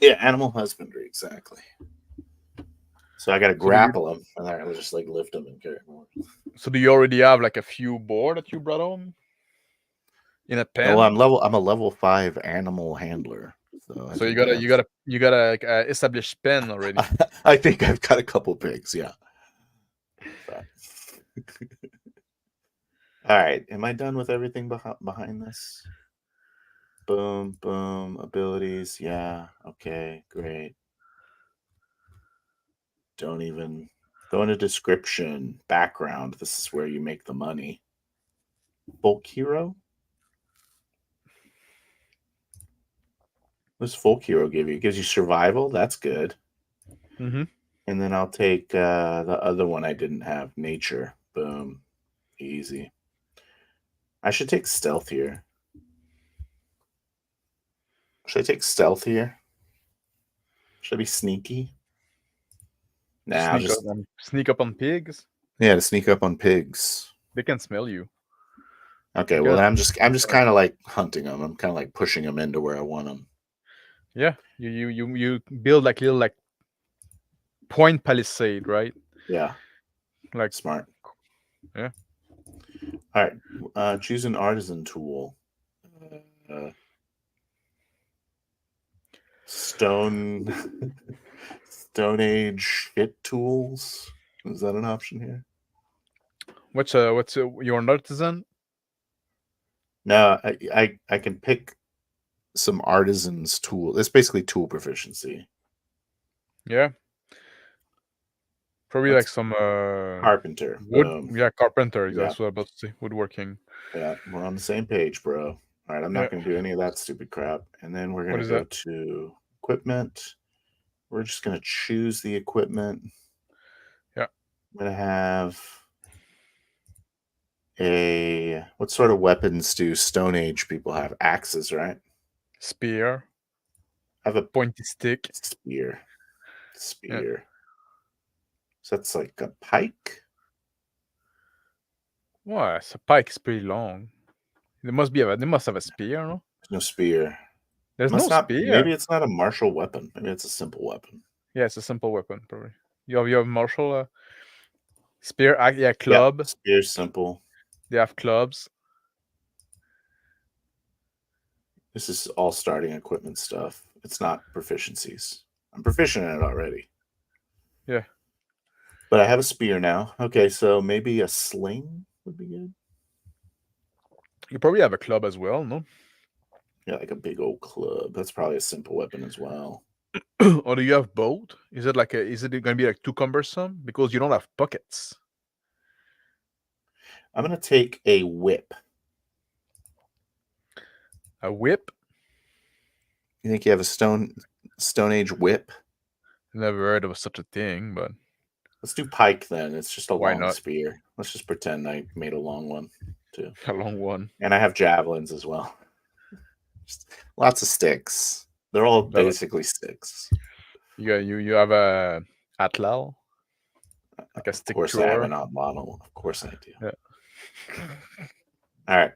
Yeah, animal husbandry, exactly. So I got to grapple them, and I just lift them and carry them. So do you already have a few boar that you brought home in a pen? Well, I'm a level 5 animal handler. So you gotta establish pen already. I think I've got a couple pigs. Yeah. All right. Am I done with everything behind this? Boom, boom. Abilities. Yeah. Okay. Great. Don't even Go into description, background. This is where you make the money. Folk hero? What does folk hero give you? It gives you survival. That's good. Mm-hmm. And then I'll take the other one I didn't have, nature. Boom. Easy. I should take stealth here. Should I take stealth here? Should I be sneaky? Nah, I'll just Sneak up on pigs. to sneak up on pigs. They can smell you. Okay, well then I'm just kind of like hunting them. I'm kind of like pushing them into where I want them. Yeah, you build like little like point palisade, right? Yeah, Like smart. Yeah. All right, choose an artisan tool. Stone Age shit tools. Is that an option here? What's you're an artisan? No, I can pick some artisans tool. It's basically tool proficiency. Yeah. Probably like some carpenter. Wood. Yeah, carpenter. Yeah. That's what I was about to say. Woodworking. Yeah, we're on the same page, bro. All right, I'm not going to do any of that stupid crap. And then we're going to go to equipment. We're just going to choose the equipment. Yeah. I'm going to have what sort of weapons do Stone Age people have? Axes, right? Spear. I have a pointy stick. Spear. Yeah. So that's like a pike? Well, a pike is pretty long. They must have a spear, no? There's no spear. There's no spear. Maybe it's not a martial weapon. Maybe it's a simple weapon. Yeah, it's a simple weapon, probably. You have martial spear. Yeah, club. Yeah, spear's simple. They have clubs. This is all starting equipment stuff. It's not proficiencies. I'm proficient in it already. Yeah. But I have a spear now. Okay, so maybe a sling would be good. You probably have a club as well, no? Yeah, like a big old club. That's probably a simple weapon as well. Or do you have both? Is it going to be like too cumbersome because you don't have pockets? I'm going to take a whip. A whip? You think you have a Stone Age whip? Never heard of such a thing, but let's do pike then. It's just a long spear. Let's just pretend I made a long one too. A long one. And I have javelins as well. Just lots of sticks. They're all basically sticks. You have a Atlal? Like a stick. Of course, I have an odd model. Of course, I do. Yeah. All right.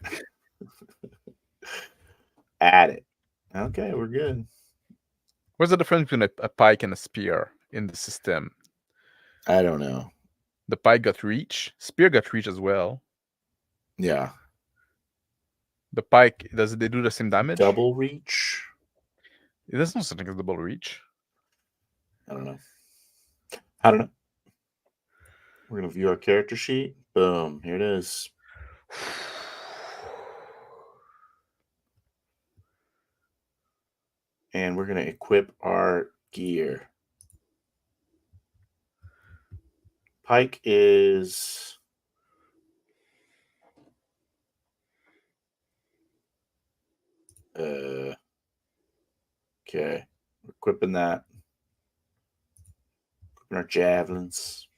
Add it. Okay, we're good. What's the difference between a pike and a spear in the system? I don't know. The pike got reach. Spear got reach as well. Yeah. The pike, they do the same damage? Double reach? There's no such thing as double reach. I don't know. I don't know. We're going to view our character sheet. Boom. Here it is. And we're going to equip our gear. Pike is... okay. We're equipping that. Equipping our javelins.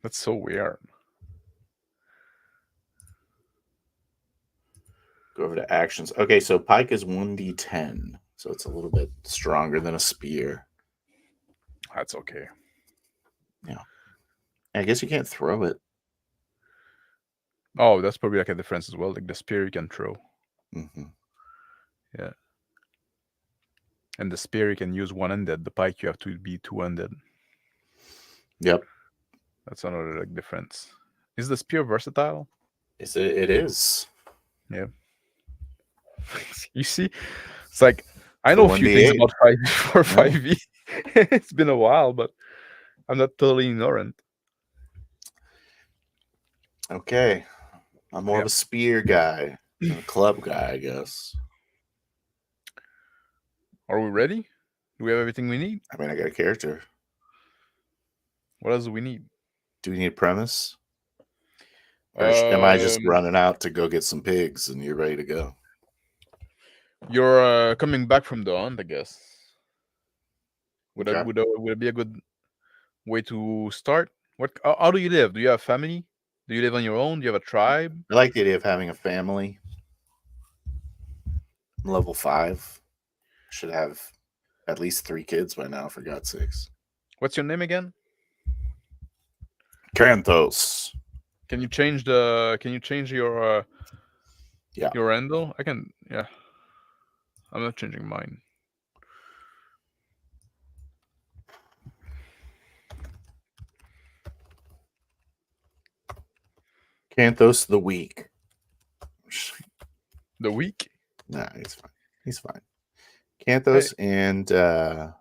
That's so weird. Go over to actions. Okay, so pike is 1d10. So it's a little bit stronger than a spear. That's okay. Yeah. I guess you can't throw it. Oh, that's probably like a difference as well. Like the spear you can throw. Mm-hmm. Yeah. And the spear you can use one-handed. The pike you have to be two-handed. Yep. That's another like difference. Is the spear versatile? It is. Yeah. You see, it's like I know a few things about 5e. It's been a while, but I'm not totally ignorant. Okay. I'm more of a spear guy, a club guy, I guess. Are we ready? Do we have everything we need? I mean, I got a character. What else do we need? Do we need a premise? Or am I just running out to go get some pigs and you're ready to go? You're coming back from the hunt, I guess. Would Okay. it be a good way to start? How do you live? Do you have family? Do you live on your own? Do you have a tribe? I like the idea of having a family. I'm level 5. Should have at least 3 kids by now, for God's sakes. What's your name again? Canthos. Can you change your Yeah. your handle? I can. Yeah. I'm not changing mine. Canthos the weak. The week? Nah, he's fine. He's fine. Canthos and yeah.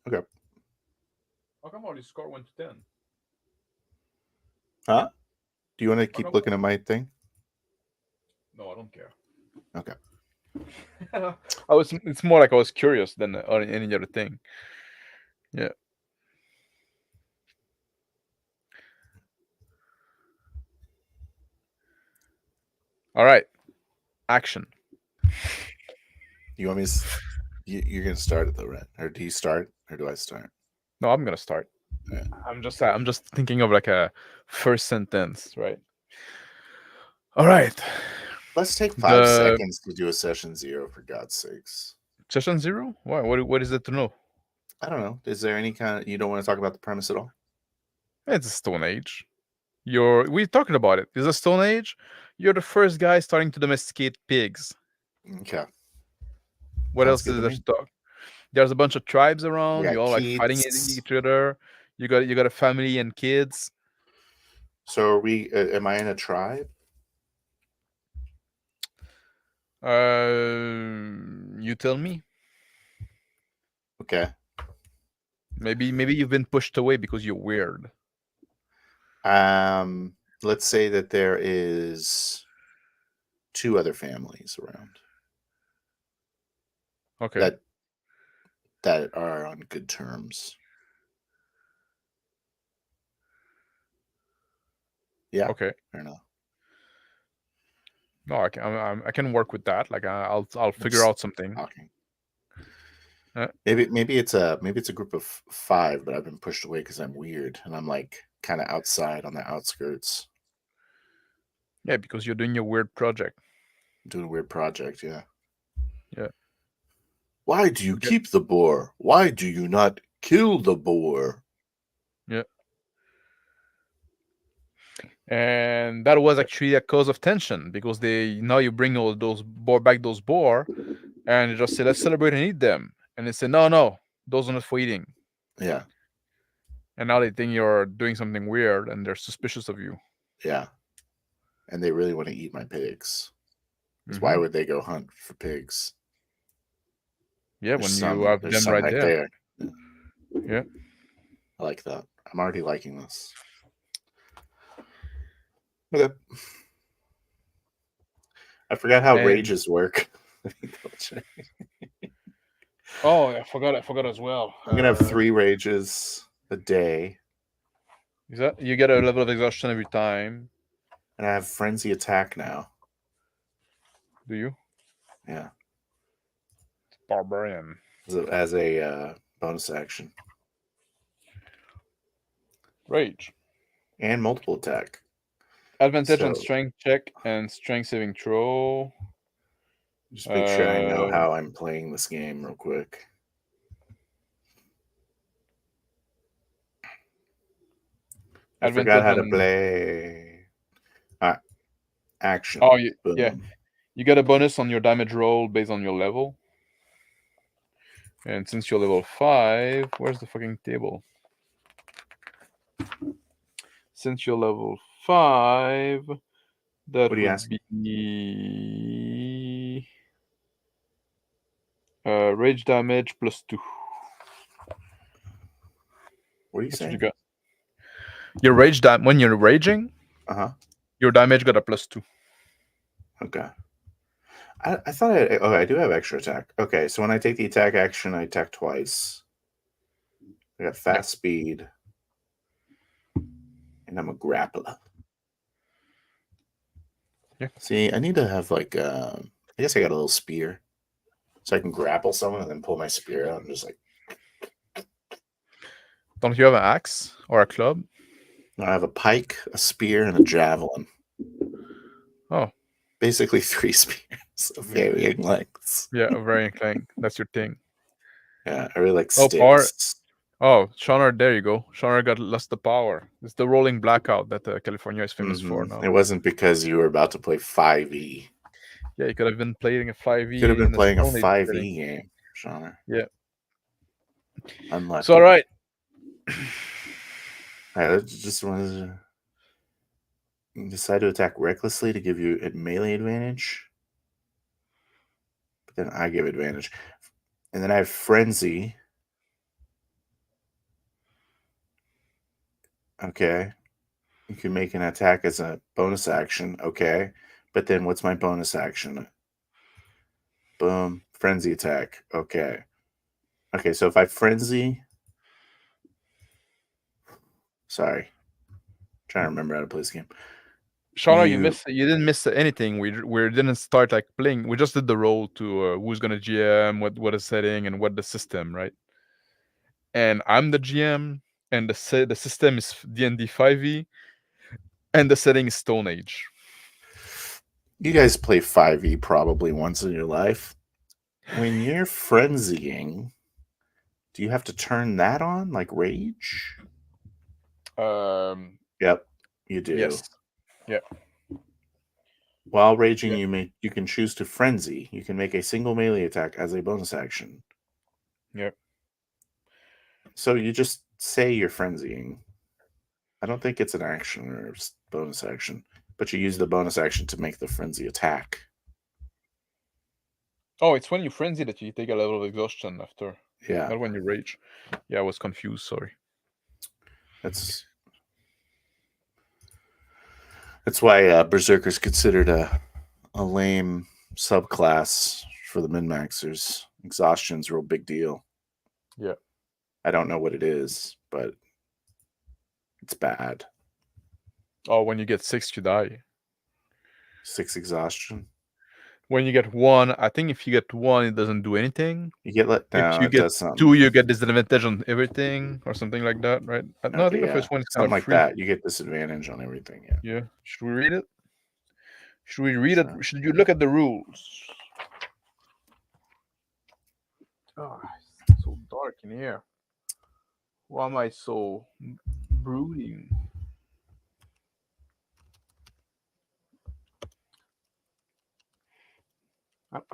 Okay. How come all these score 1 to 10? Huh? Do you want to keep looking at my thing? No, I don't care. Okay. It's more like I was curious than any other thing. Yeah. All right. Action. You want me to? You're gonna start it though, right? Or do you start, or do I start? No, I'm gonna start. Yeah. I'm just thinking of like a first sentence, right? All right. Let's take 5 seconds to do a session 0, for God's sakes. Session 0? Why? What is it to know? I don't know. Is there any kind of, you don't want to talk about the premise at all? It's a Stone Age. We're talking about it. It's a Stone Age. You're the first guy starting to domesticate pigs. Okay. What else is there to talk? There's a bunch of tribes around. You're all like fighting each other. You got a family and kids. So are we? Am I in a tribe? You tell me. Okay. Maybe you've been pushed away because you're weird. Let's say that there is 2 other families around. Okay. That are on good terms. Yeah. Okay. Fair enough. No, I can work with that. Like I'll figure out something. Talking. Maybe it's a group of 5, but I've been pushed away because I'm weird and I'm like kind of outside on the outskirts. Yeah, because you're doing your weird project. I'm doing a weird project, yeah. Yeah. Why do you keep the boar? Why do you not kill the boar? Yeah. And that was actually a cause of tension because now you bring all those boar, and you just say, let's celebrate and eat them. And they say, no, those are not for eating. Yeah. And now they think you're doing something weird and they're suspicious of you. Yeah. And they really want to eat my pigs. Because why would they go hunt for pigs? Yeah, when you have them right there. Yeah. I like that. I'm already liking this. Okay. I forgot how rages work. Oh, I forgot as well. I'm gonna have 3 rages a day. Is that you get a level of exhaustion every time? And I have frenzy attack now. Do you? Yeah. Barbarian. As a bonus action. Rage. And multiple attack. Advantage on strength check and strength saving throw. Just make sure I know how I'm playing this game real quick. I forgot how to play. Action. Oh, yeah. You get a bonus on your damage roll based on your level. And since you're level 5, where's the fucking table? Since you're level 5, that would be rage damage +2. What are you saying? You got? Your rage when you're raging, your damage got a +2. Okay. I thought I do have extra attack. Okay, so when I take the attack action, I attack twice. I got fast speed, and I'm a grappler. Yeah. See, I need to have like I guess I got a little spear, so I can grapple someone and then pull my spear out and just like. Don't you have an axe or a club? I have a pike, a spear, and a javelin. Oh. Basically 3 spears of varying lengths. Yeah, a varying thing. That's your thing. Yeah, I really like Oh, power. sticks. Oh, Shonar, there you go. Shonar got lost the power. It's the rolling blackout that California is famous for now. It wasn't because you were about to play 5e. Yeah, you could have been playing a 5e. Could have been playing a Stone Age 5e setting. game, Shonar. Yeah. Unlucky. So, all right. I just wanted to decide to attack recklessly to give you a melee advantage. But then I give advantage. And then I have Frenzy. Okay. You can make an attack as a bonus action. Okay. But then what's my bonus action? Boom. Frenzy attack. Okay. Okay, so if I Frenzy... Sorry. I'm trying to remember how to play this game. Shauna, you didn't miss anything. We didn't start like playing. We just did the role to who's gonna GM, what is setting, and what the system, right? And I'm the GM, and the system is D&D 5e, and the setting is Stone Age. You guys play 5e probably once in your life. When you're frenzying, do you have to turn that on, like rage? Yep, you do. Yes. Yep. While raging, you can choose to frenzy. You can make a single melee attack as a bonus action. Yep. So you just say you're frenzying. I don't think it's an action or bonus action, but you use the bonus action to make the frenzy attack. Oh, it's when you frenzy that you take a level of exhaustion after. Yeah. Not when you rage. Yeah, I was confused. Sorry. That's why Berserker's considered a lame subclass for the min-maxers. Exhaustion's a real big deal. Yeah. I don't know what it is, but it's bad. Oh, when you get 6, you die. 6 exhaustion? When you get 1, I think if you get 1, it doesn't do anything. You get let down. If you get 2, you get disadvantage on everything or something like that, right? No, I think the first one is kind something of like free. that. You get disadvantage on everything. Yeah. Yeah. Should we read it? Should we read it? Should you look at the rules? Oh, it's so dark in here. Why am I so brooding?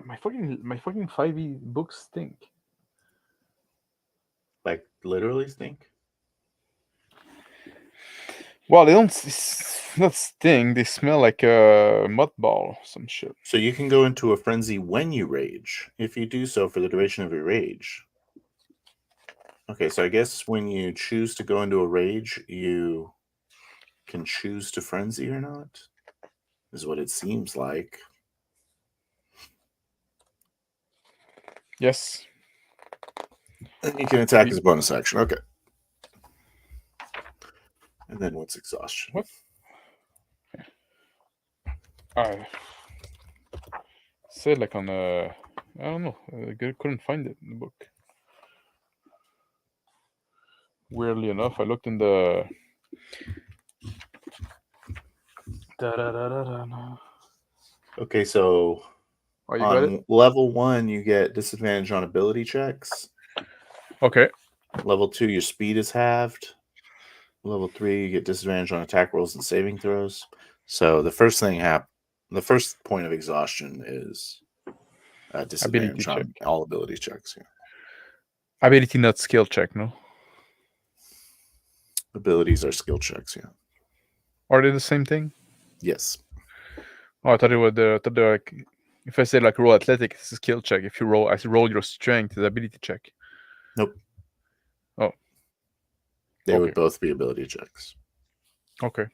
My fucking 5e books stink. Like literally stink? Well, they don't not stink. They smell like a mothball, some shit. So you can go into a frenzy when you rage, if you do so for the duration of your rage. Okay, so I guess when you choose to go into a rage, you can choose to frenzy or not, is what it seems like. Yes. And you can attack as a bonus action. Okay. And then what's exhaustion? What? I said like on I don't know. I couldn't find it in the book. Weirdly enough, I looked in the. Okay, so on level 1, you get disadvantage on ability checks. Okay. Level 2, your speed is halved. Level 3, you get disadvantage on attack rolls and saving throws. So the first point of exhaustion is disadvantage on all ability checks. Yeah. Ability, not skill check, no? Abilities are skill checks, yeah. Are they the same thing? Yes. Oh, I thought it was like, if I say like roll athletic, it's a skill check. If you roll, roll your strength, it's ability check. Nope. Oh. They would both be ability checks. Okay.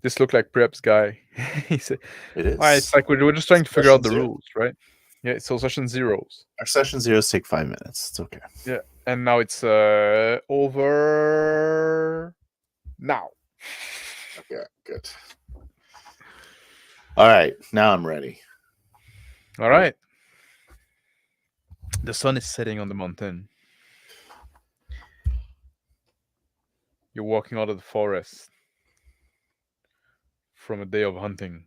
This looked like Preps guy. He said, It is. it's like we're just trying to figure out the Session 0. rules, right? Yeah, so session 0s. Our session 0s take 5 minutes. It's okay. Yeah, and now it's over now. Okay, good. All right, now I'm ready. All right. The sun is setting on the mountain. You're walking out of the forest from a day of hunting,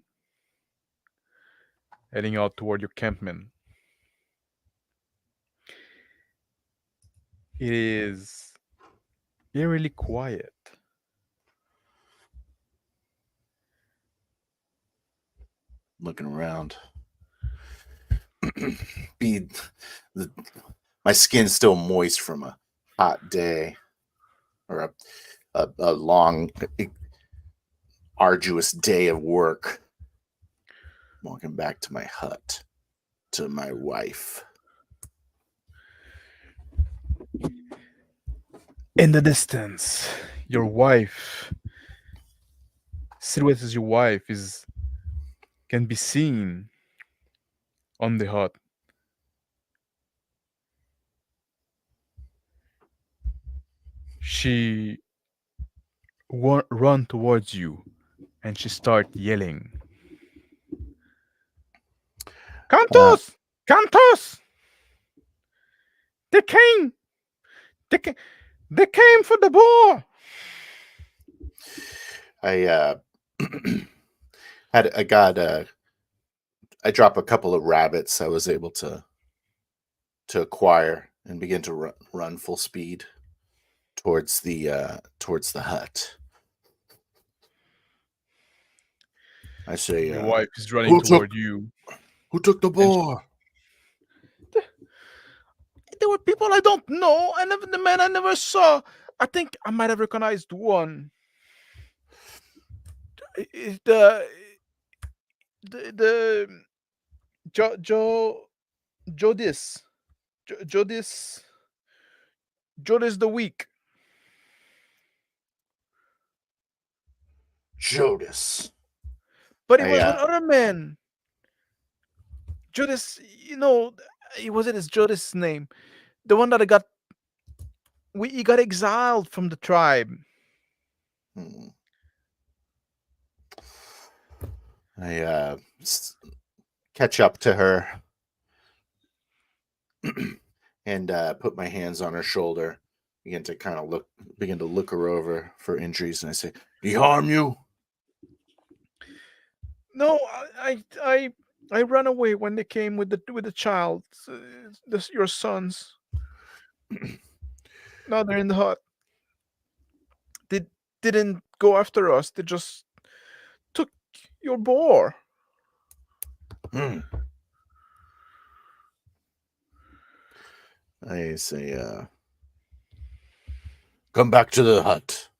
heading out toward your campment. It is eerily quiet. Looking around. My skin's still moist from a hot day or a long, arduous day of work. Walking back to my hut, to my wife. In the distance, your wife, silhouette as your wife, can be seen on the hut. She run towards you, and she start yelling, "Cantos! Cantos! They came! They came for the boar!" I dropped a couple of rabbits I was able to acquire and begin to run full speed towards the hut. I say, Your wife is running toward you. Who took the boar? There were people I don't know. The man I never saw. I think I might have recognized one. The Jodis the Weak. Jodis. But it was another man. Jodis, it wasn't his Jodis' name. The one that he got exiled from the tribe. I catch up to her and put my hands on her shoulder, begin to look her over for injuries, and I say, "He harm you?" No, I ran away when they came with the child. Your sons. Now they're in the hut. They didn't go after us. They just took your boar. I say, "Come back to the hut."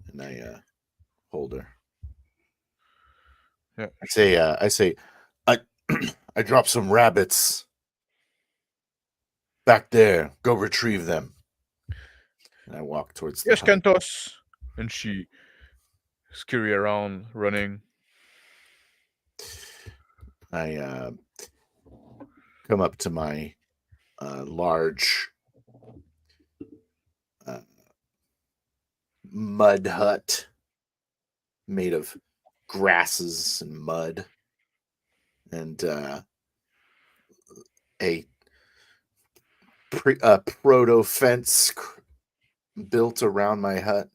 And I hold her. Yeah. I say, I dropped some rabbits back there. Go retrieve them. And I walk towards the Yes, hut. Cantos. And she scurry around, running. I come up to my large mud hut made of grasses and mud, and a proto fence built around my hut.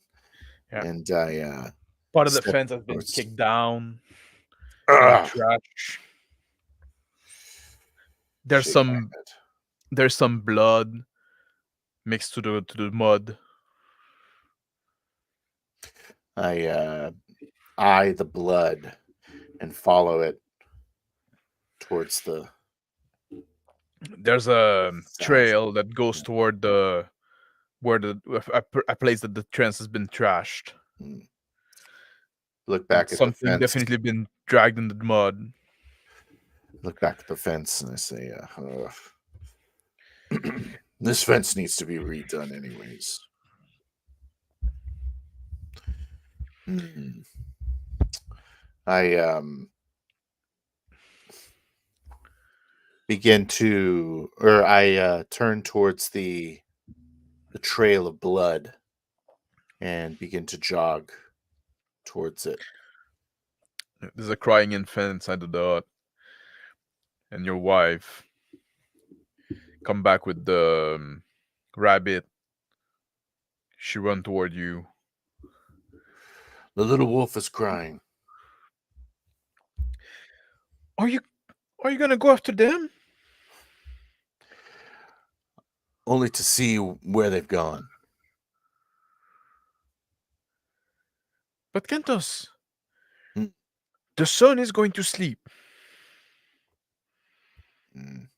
Yeah. And I part of the fence has been kicked down. Trash. There's some blood mixed to the mud. I eye the blood and follow it towards the. There's a trail that goes toward a place that the fence has been trashed. Look back at something the fence. Definitely been dragged in the mud. Look back at the fence and I say, this fence needs to be redone anyways. Hmm. I turn towards the trail of blood and begin to jog towards it. There's a crying infant inside the dot, and your wife come back with the rabbit. She run toward you. The little wolf is crying. Are you gonna go after them? Only to see where they've gone. But Kentos, Hmm. the sun is going to sleep. Mm.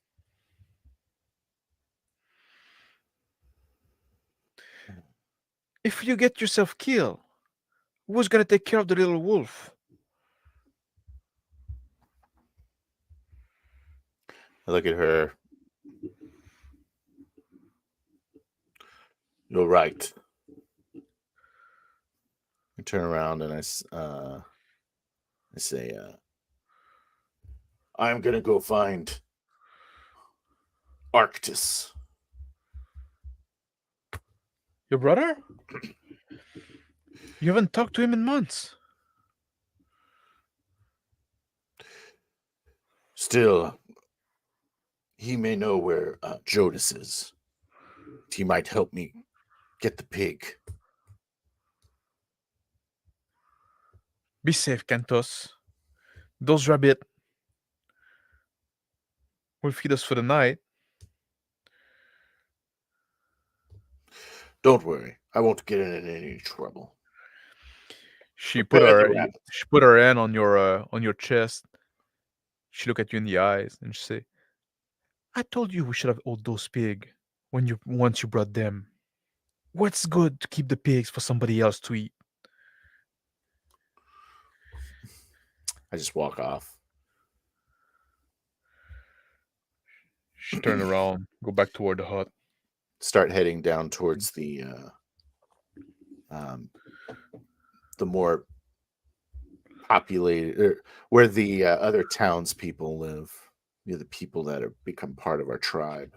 If you get yourself killed, who's gonna take care of the little wolf? I look at her. You're right. I turn around and I say, I'm gonna go find Arctis. Your brother? You haven't talked to him in months. Still, he may know where Jonas is. He might help me get the pig. Be safe, Kentos. Those rabbit will feed us for the night. Don't worry, I won't get in any trouble. She Prepare the rabbit. put her hand on your chest. She look at you in the eyes and she say, "I told you we should have owed those pig once you brought them. What's good to keep the pigs for somebody else to eat?" I just walk off. She turn around, go back toward the hut. Start heading down towards the more populated, where the other townspeople live. The people that have become part of our tribe.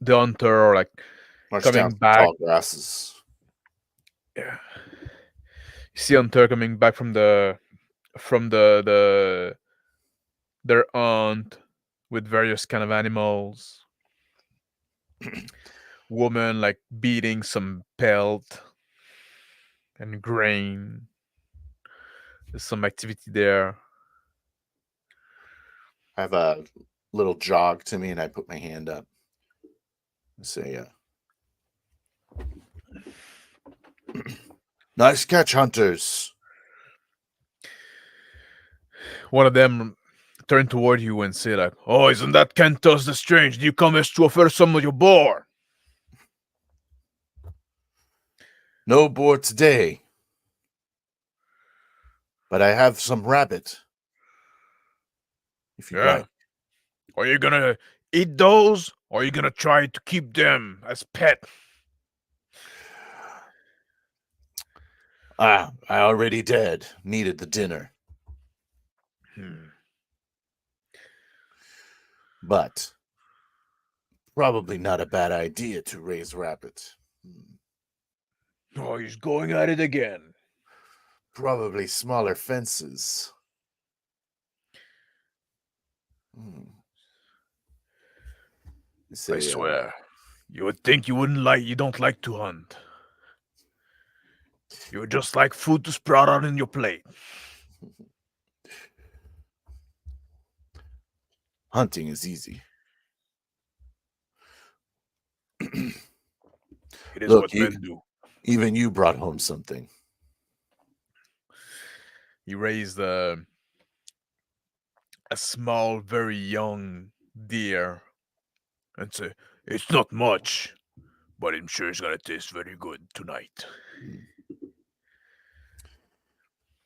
The hunter like March coming down back. tall grasses. Yeah. You see hunter coming back from their hunt with various kind of animals. Woman like beating some pelt and grain. There's some activity there. I have a little jog to me, and I put my hand up and say, "Nice catch, hunters." One of them turn toward you and say like, "Oh, isn't that Kentos the Strange? Do you come as to offer some of your boar?" No boar today, but I have some rabbit. If you like. Are you gonna eat those, or are you gonna try to keep them as pet? I already did. Needed the dinner. But probably not a bad idea to raise rabbit. Oh, he's going at it again. Probably smaller fences. I swear, you would think you don't like to hunt. You would just like food to sprout out in your plate. Hunting is easy. It is Look, what men do. Even you brought home something. He raised a small, very young deer and say, "It's not much, but I'm sure it's gonna taste very good tonight."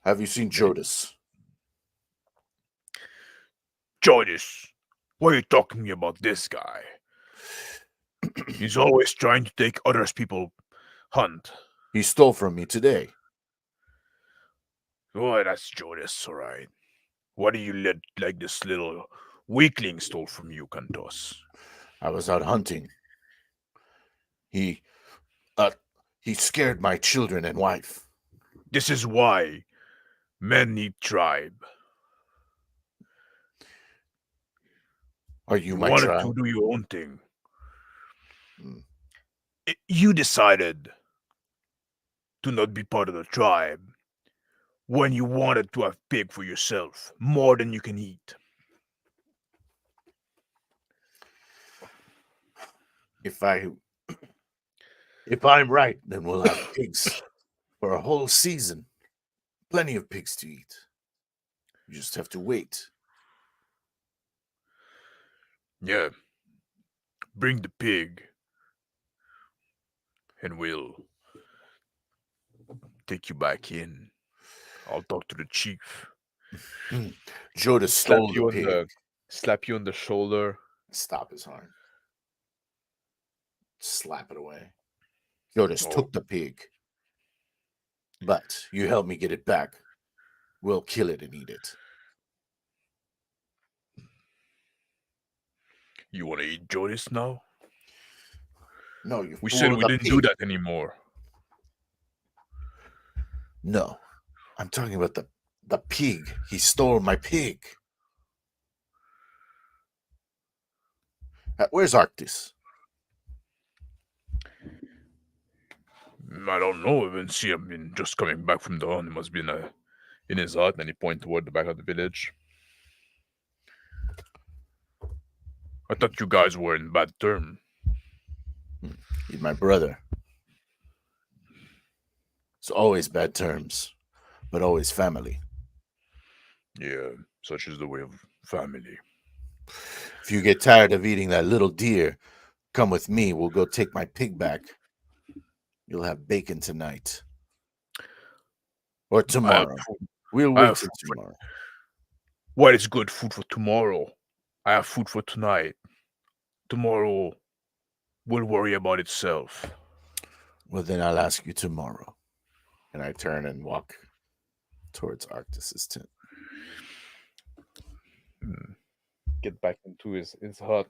Have you seen Jonas? Jonas, why are you talking about this guy? He's always trying to take others people hunt. He stole from me today. Oh, that's Jonas, all right. Why do you let like this little weakling stole from you, Kantos? I was out hunting. He uh he scared my children and wife. This is why men need tribe. Are you You my wanted tribe? to do your own thing. Mm. You decided to not be part of the tribe when you wanted to have pig for yourself, more than you can eat. If I'm right, then we'll have pigs for a whole season. Plenty of pigs to eat. You just have to wait. Yeah. Bring the pig, and we'll take you back in. I'll talk to the chief. Jodas stole the pig. Slap you on the shoulder. Stop his arm. Slap it away. Jodas took the pig. But you help me get it back. We'll kill it and eat it. You want to eat Jonas now? No, you We fool said of we the didn't pig. do that anymore. No. I'm talking about the pig. He stole my pig. Where's Arctis? I don't know. I haven't seen him. Been just coming back from the hunt. He must be in his hut, and he pointed toward the back of the village. I thought you guys were in bad terms. He's my brother. It's always bad terms, but always family. Yeah, such is the way of family. If you get tired of eating that little deer, come with me. We'll go take my pig back. You'll have bacon tonight. Or tomorrow. We'll wait till tomorrow. What is good food for tomorrow? I have food for tonight. Tomorrow will worry about itself. Well, then I'll ask you tomorrow. And I turn and walk towards Arctis's tent. Get back into his hut.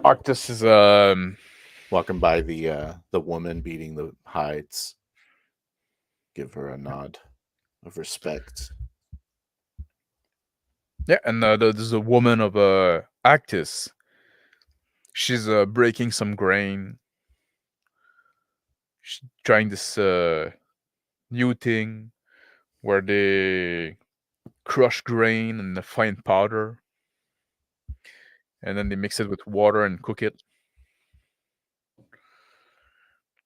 Arctis is walking by the woman beating the hides. Give her a nod of respect. Yeah, and there's a woman of Actis. She's breaking some grain. She's trying this new thing where they crush grain and fine powder, and then they mix it with water and cook it.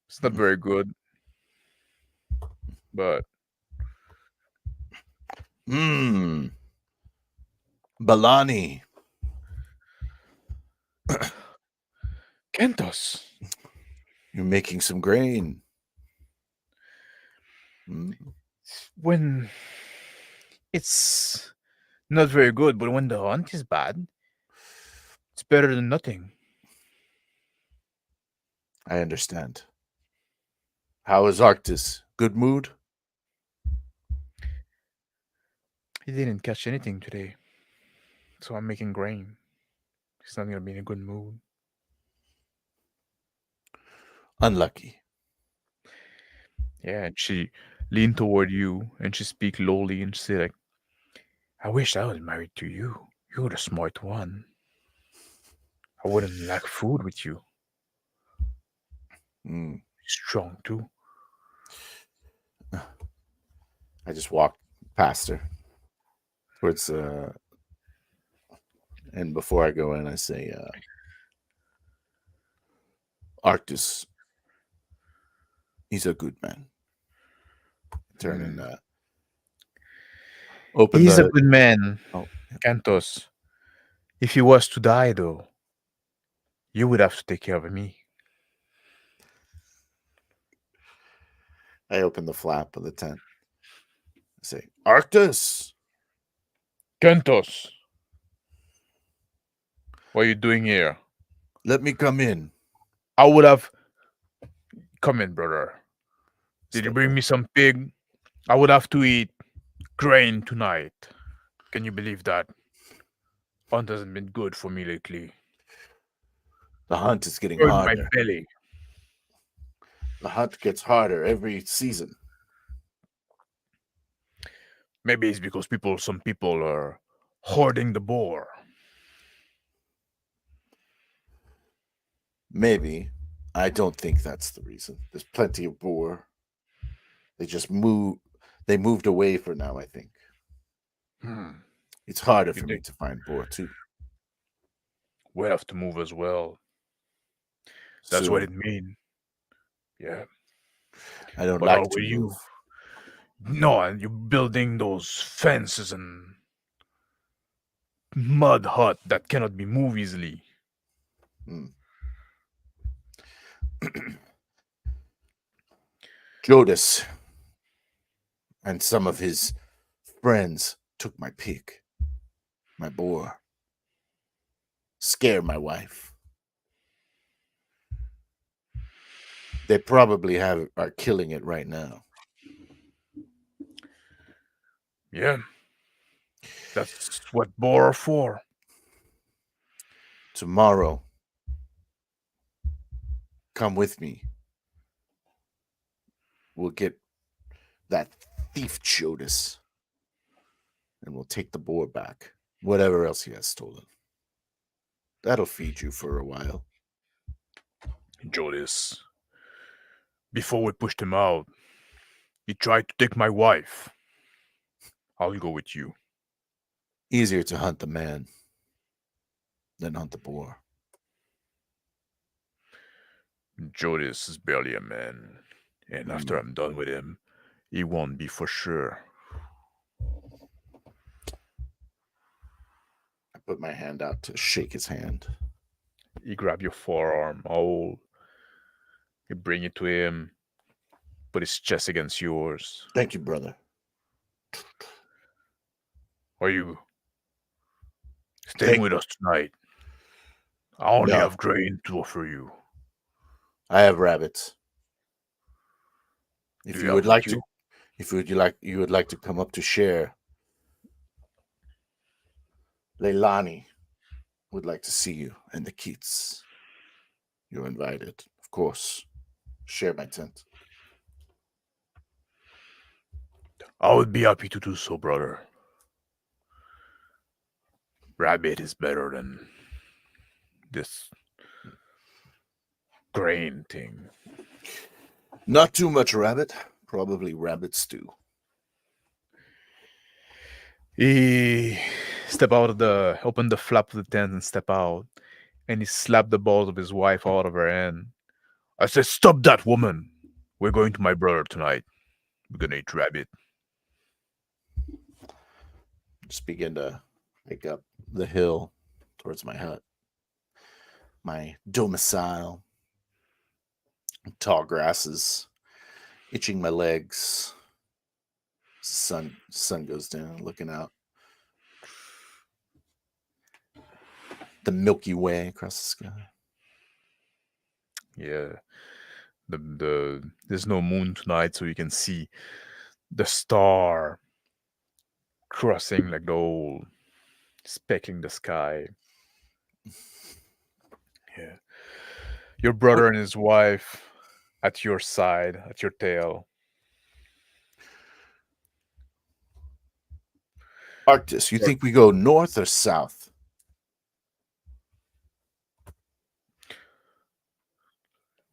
It's not very good, but Balani. Kentos, you're making some grain. When it's not very good, but when the hunt is bad, it's better than nothing. I understand. How is Arctis? Good mood? He didn't catch anything today, so I'm making grain. He's not gonna be in a good mood. Unlucky. Yeah, and she leaned toward you and she speak lowly and she said, like, I wish I was married to you. You're the smart one. I wouldn't lack food with you. Strong too. I just walk past her towards and before I go in, I say, Arctis, he's a good man. Turn and open. He's a good man, Cantos. If he was to die, though, you would have to take care of me. I open the flap of the tent. I say, Arctis! Cantos! What are you doing here? Let me come in. I would have come in, brother. Did you Step bring in. me some pig? I would have to eat grain tonight. Can you believe that? Hunt hasn't been good for me lately. The hunt is getting Burned my harder. belly. The hunt gets harder every season. Maybe it's because some people are hoarding the boar. Maybe. I don't think that's the reason. There's plenty of boar. They moved away for now, I think. It's harder You for me think to find boar too. we have to move as well? That's what Soon. it means. Yeah. I don't But how like to will you? move. No, and you're building those fences and mud hut that cannot be moved easily. Jodas and some of his friends took my pig, my boar, scared my wife. They probably are killing it right now. Yeah. That's what boar are for. Tomorrow, come with me. We'll get that thief Jodas, and we'll take the boar back. Whatever else he has stolen. That'll feed you for a while. Jodas, before we pushed him out, he tried to take my wife. I'll go with you. Easier to hunt the man than hunt the boar. Mm. Jodas is barely a man, and after I'm done with him, he won't be for sure. I put my hand out to shake his hand. You grab your forearm. Oh, you bring it to him. Put his chest against yours. Thank you, brother. Are you staying with us tonight? I only No. have grain to offer you. I have rabbits. Do If you you have would with like you? to, if you would like to come up to share, Leilani would like to see you and the Keats. You're invited, of course. Share my tent. I would be happy to do so, brother. Rabbit is better than this grain thing. Not too much rabbit. Probably rabbit stew. He opened the flap of the tent and step out, and he slapped the balls of his wife out of her hand. I said, "Stop that, woman! We're going to my brother tonight. We're gonna eat rabbit." Just begin to hike up the hill towards my hut, my domicile. Tall grasses, itching my legs. Sun goes down, looking out. The Milky Way across the sky. Yeah, there's no moon tonight, so you can see the star crossing like the whole speckling the sky. Yeah, your brother and his wife at your side, at your tail. Arctis, you think we go north or south?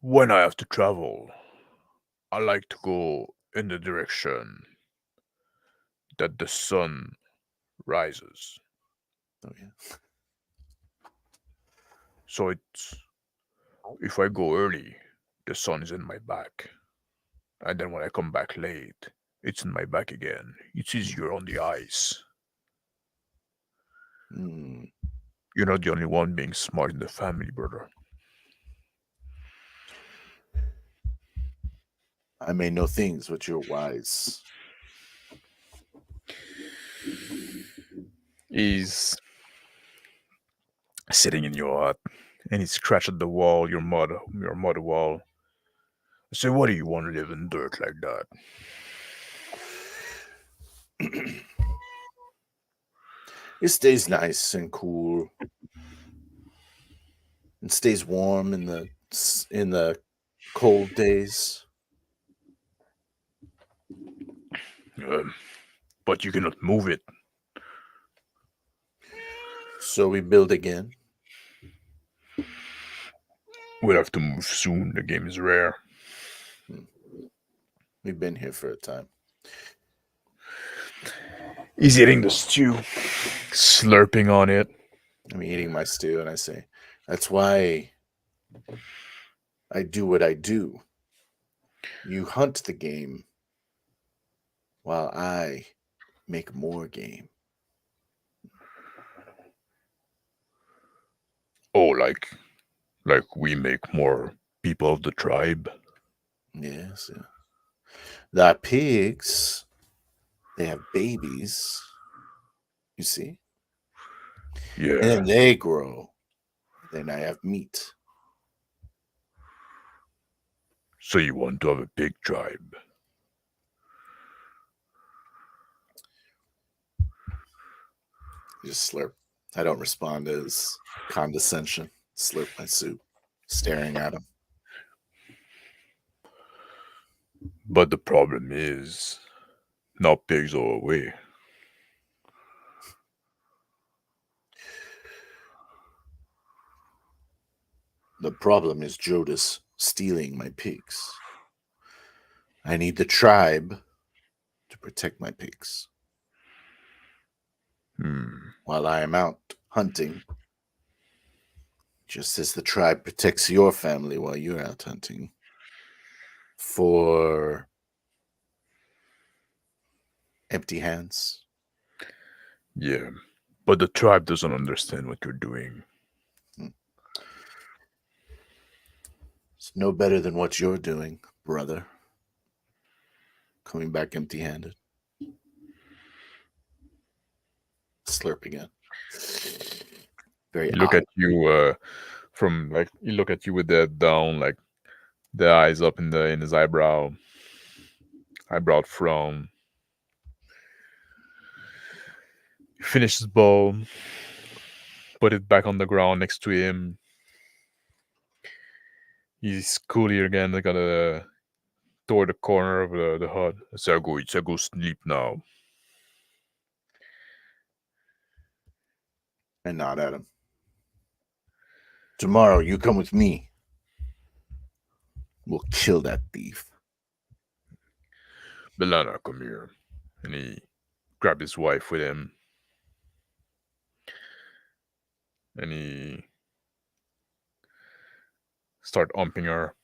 When I have to travel, I like to go in the direction that the sun rises. Oh yeah. So if I go early, the sun is in my back. And then when I come back late, it's in my back again. It's easier on the ice. You're not the only one being smart in the family, brother. I may know things, but you're wise. He's sitting in your hut and he scratched at the wall, your mud wall. I say, what do you want to live in dirt like that? It stays nice and cool. It stays warm in the cold days. But you cannot move it. So we build again. We'll have to move soon. The game is rare. We've been here for a time. He's eating the stew, slurping on it. I'm eating my stew, and I say, that's why I do what I do. You hunt the game while I make more game. Oh, like we make more people of the tribe. Yes. Yeah. The pigs, they have babies. You see? Yeah. And then they grow. Then I have meat. So you want to have a pig tribe? Just slurp. I don't respond to his condescension. Slurp my soup, staring at him. But the problem is, now pigs are away. The problem is Jodas stealing my pigs. I need the tribe to protect my pigs. While I am out hunting, just as the tribe protects your family while you're out hunting for empty hands. Yeah, but the tribe doesn't understand what you're doing. It's no better than what you're doing, brother. Coming back empty-handed. Slurp again. Very Look odd. at you from like you look at you with the head down, like the eyes up in his eyebrow frown. You finish his bowl, put it back on the ground next to him. He's coolly again, like toward the corner of the hut. I say, I go sleep now. I nod at him. Tomorrow, you come with me. We'll kill that thief. Belana, come here. And he grabbed his wife with him. And he start humping her.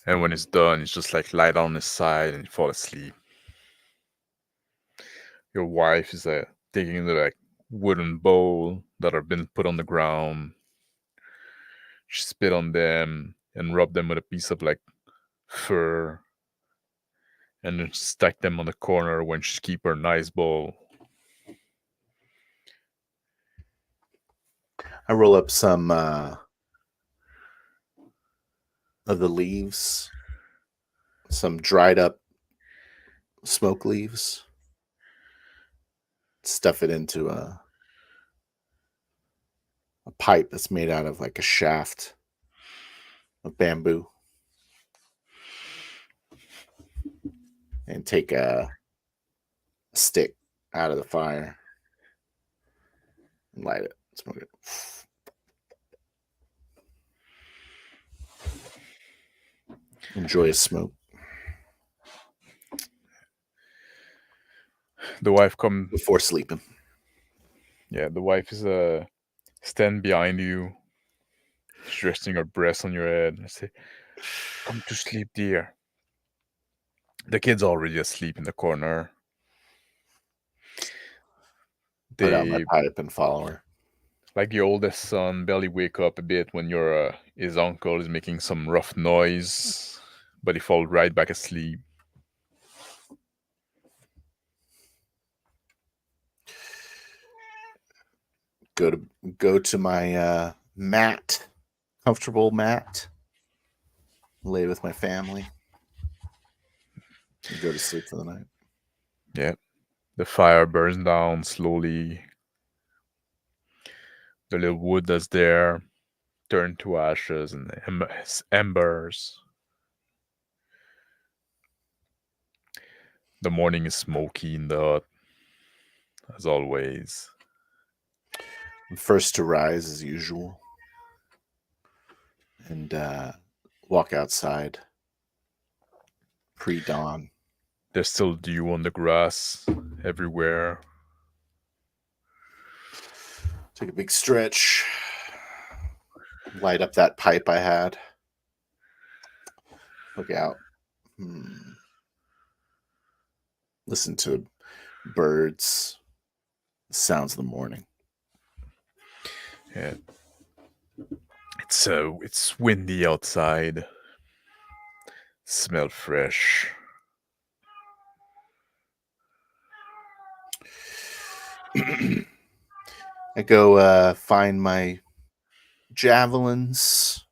And when it's done, he's just like lie down on his side and fall asleep. Your wife is taking the like wooden bowl that have been put on the ground. She spit on them and rub them with a piece of like fur, and then stack them on the corner when she keep her nice bowl. I roll up some of the leaves, some dried up smoke leaves, stuff it into a pipe that's made out of like a shaft of bamboo, and take a stick out of the fire and light it, smoke it. Enjoy a smoke. The wife come before sleeping. Yeah, the wife is stand behind you, she's resting her breast on your head. I say, "Come to sleep, dear." The kid's already asleep in the corner. Put out my pipe and follow her. Like the oldest son barely wake up a bit when his uncle is making some rough noise, but he falls right back asleep. go to my mat, comfortable mat, lay with my family, and go to sleep for the night. Yeah. The fire burns down slowly. The little wood that's there turned to ashes and embers. The morning is smoky in the hut, as always. I'm first to rise as usual, and walk outside pre-dawn. There's still dew on the grass everywhere. Take a big stretch. Light up that pipe I had. Look out. Listen to birds. Sounds of the morning. Yeah. It's windy outside. Smell fresh. I go find my javelins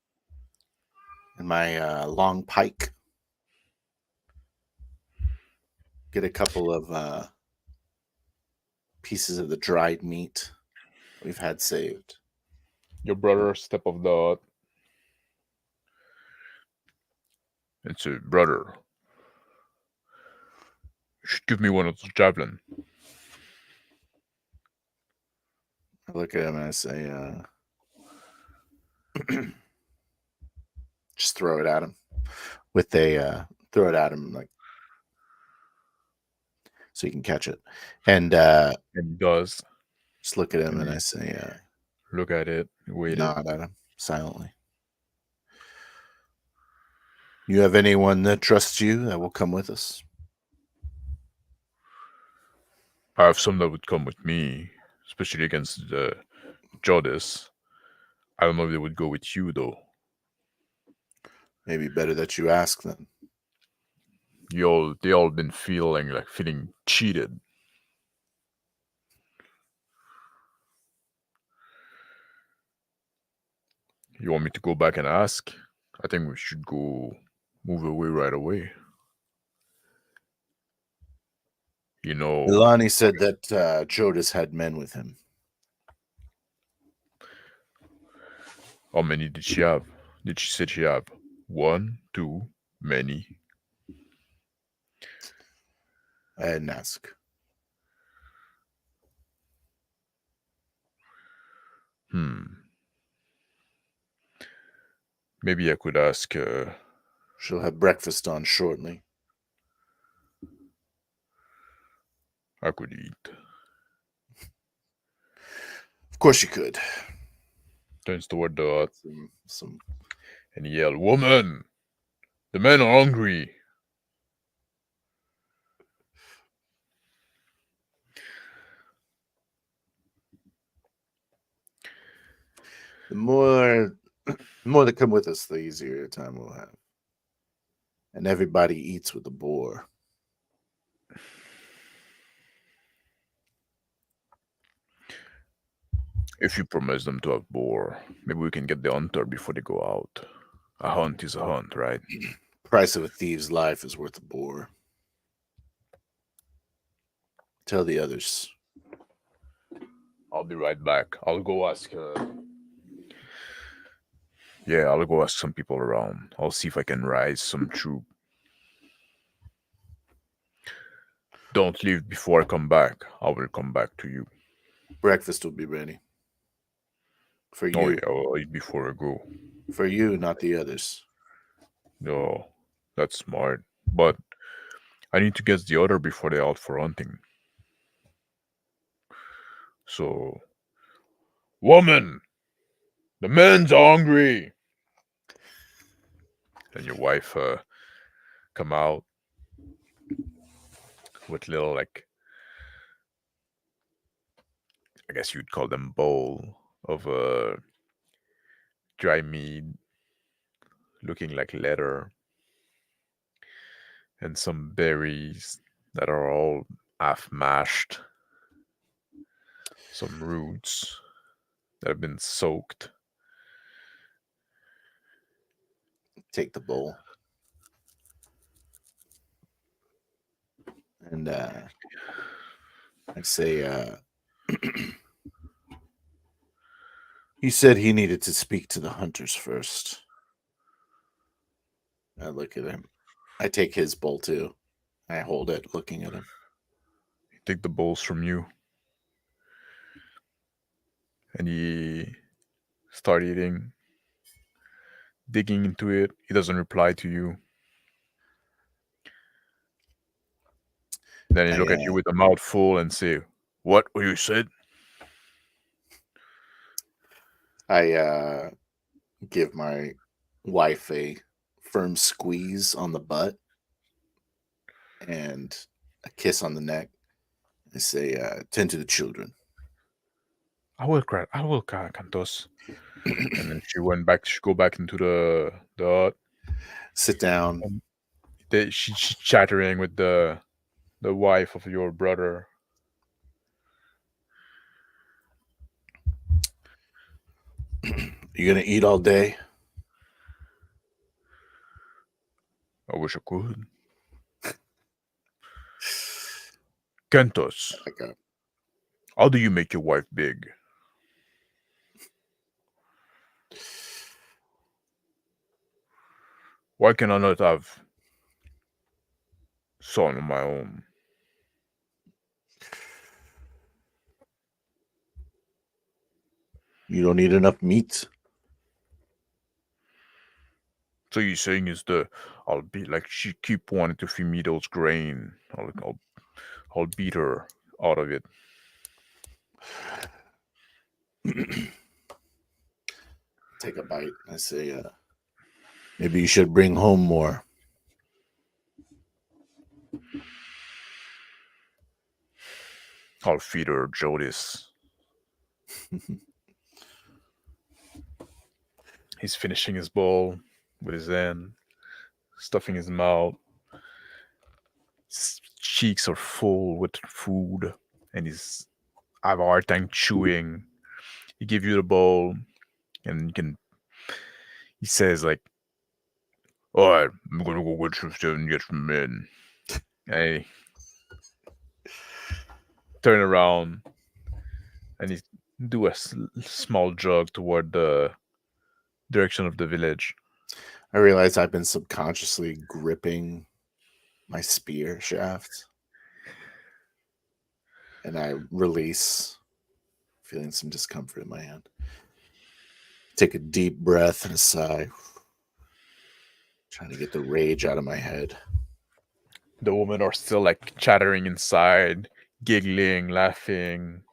and my long pike. Get a couple of pieces of the dried meat we've had saved. Your brother step off the hut. It's a brother. You should give me one of those javelin. I look at him and I say, just throw it at him. Throw it at him like so he can catch it. And he does. Just look at him and I say, look at it, wait. Nod at him silently. You have anyone that trusts you that will come with us? I have some that would come with me, especially against the Jodis. I don't know if they would go with you though. Maybe better that you ask them. They all been feeling cheated. You want me to go back and ask? I think we should go move away right away. You know, Ilani said that Jodis had men with him. How many did she have? Did she say she have? 1, 2, many? I didn't ask. Maybe I could ask. She'll have breakfast on shortly. I could eat. Of course you could. Turns toward the hut and yell, "Woman! The men are hungry!" The more that come with us, the easier time we'll have. And everybody eats with the boar. If you promise them to have boar, maybe we can get the hunter before they go out. A hunt is a hunt, right? Price of a thief's life is worth a boar. Tell the others. I'll be right back. I'll go ask. I'll go ask some people around. I'll see if I can raise some troop. Don't leave before I come back. I will come back to you. Breakfast will be ready. For you. Oh yeah, I'll eat before I go. For you, not the others. No, that's smart. But I need to get the other before they're out for hunting. So, woman, the men's hungry. And your wife come out with little, like, I guess you'd call them bowl of dry meat looking like leather and some berries that are all half mashed, some roots. that have been soaked. Take the bowl. And I'd say, he said he needed to speak to the hunters first. I look at him. I take his bowl too. I hold it, looking at him. Take the bowls from you. And he start eating, digging into it. He doesn't reply to you. Then he look at you with a mouthful and say, "What you said?" I give my wife a firm squeeze on the butt and a kiss on the neck. I say, tend to the children. I will, Cantos. And then she go back into the hut. Sit down. She's chattering with the wife of your brother. You gonna eat all day? I wish I could. Cantos, Okay. how do you make your wife big? Why can I not have son of my own? You don't eat enough meat. So you're saying is I'll be like she keep wanting to feed me those grain. I'll beat her out of it. Take a bite. I say, maybe you should bring home more. I'll feed her Jodis. He's finishing his bowl with his hand, stuffing his mouth. His cheeks are full with food, and he's have a hard time chewing. He give you the bowl, and you can. He says like, "All right, I'm gonna go get some stuff and get some men." Hey, turn around, and he do a small jog toward the direction of the village. I realize I've been subconsciously gripping my spear shaft, and I release, feeling some discomfort in my hand. Take a deep breath and a sigh, trying to get the rage out of my head. The women are still like chattering inside, giggling, laughing.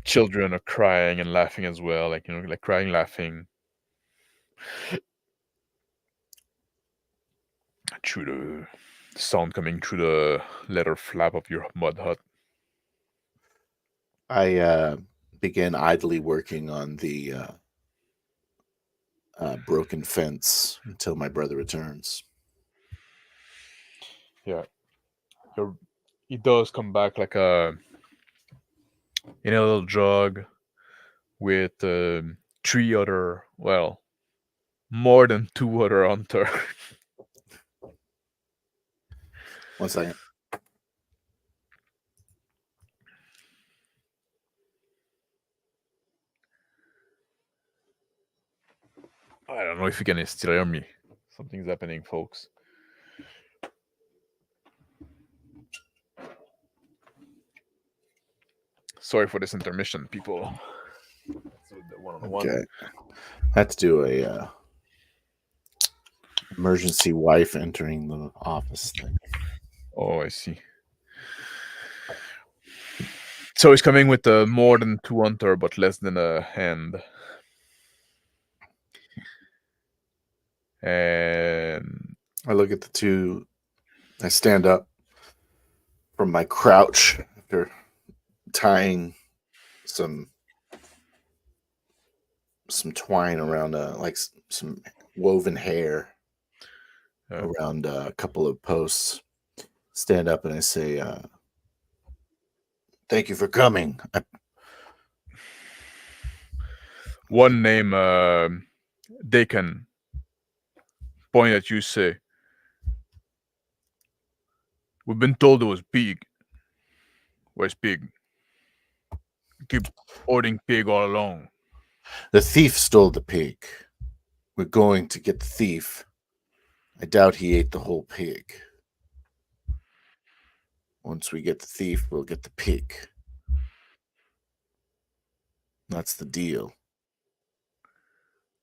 Children are crying and laughing as well, like like crying, laughing. Through the sound coming through the leather flap of your mud hut. I begin idly working on the broken fence until my brother returns. Yeah, he does come back like a in a little jog with 3 other, well, more than 2 other hunters. 1 second. I don't know if you can still hear me. Something's happening, folks. Sorry for this intermission, people. Okay. I had to do a emergency wife entering the office thing. Oh, I see. So he's coming with more than 2 hunter, but less than a hand. And I look at the two. I stand up from my crouch after tying some twine around like some woven hair around a couple of posts. Stand up and I say, thank you for coming. One name, Dakin. Point at you, say. We've been told it was Pig. Where's Pig? Keep ordering Pig all along. The thief stole the pig. We're going to get the thief. I doubt he ate the whole pig. Once we get the thief, we'll get the pig. That's the deal.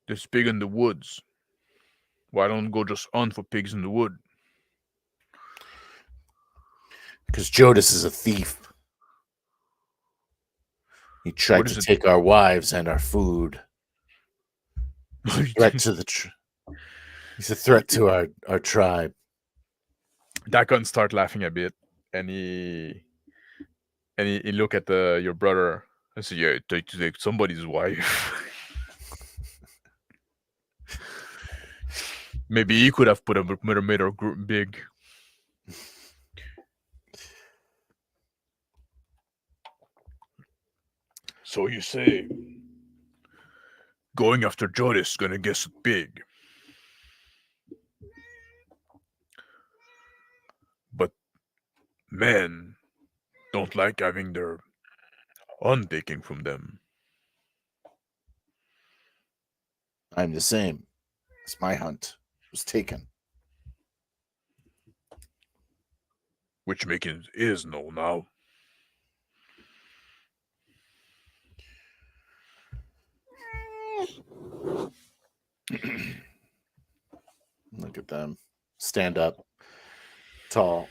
There's pig in the woods. Why don't go just hunt for pigs in the wood? Because Jodis is a thief. He tried What to is it? take our wives and our food. He's a threat to the he's a threat to our tribe. Dakin start laughing a bit, and he look at your brother and say, "Yeah, take to take somebody's wife." Maybe he could have made her big. So you say going after Jodis is gonna get big. But men don't like having their hunt taken from them. I'm the same. It's my hunt. It was taken. Which making is no now. Look at them. Stand up. Tall.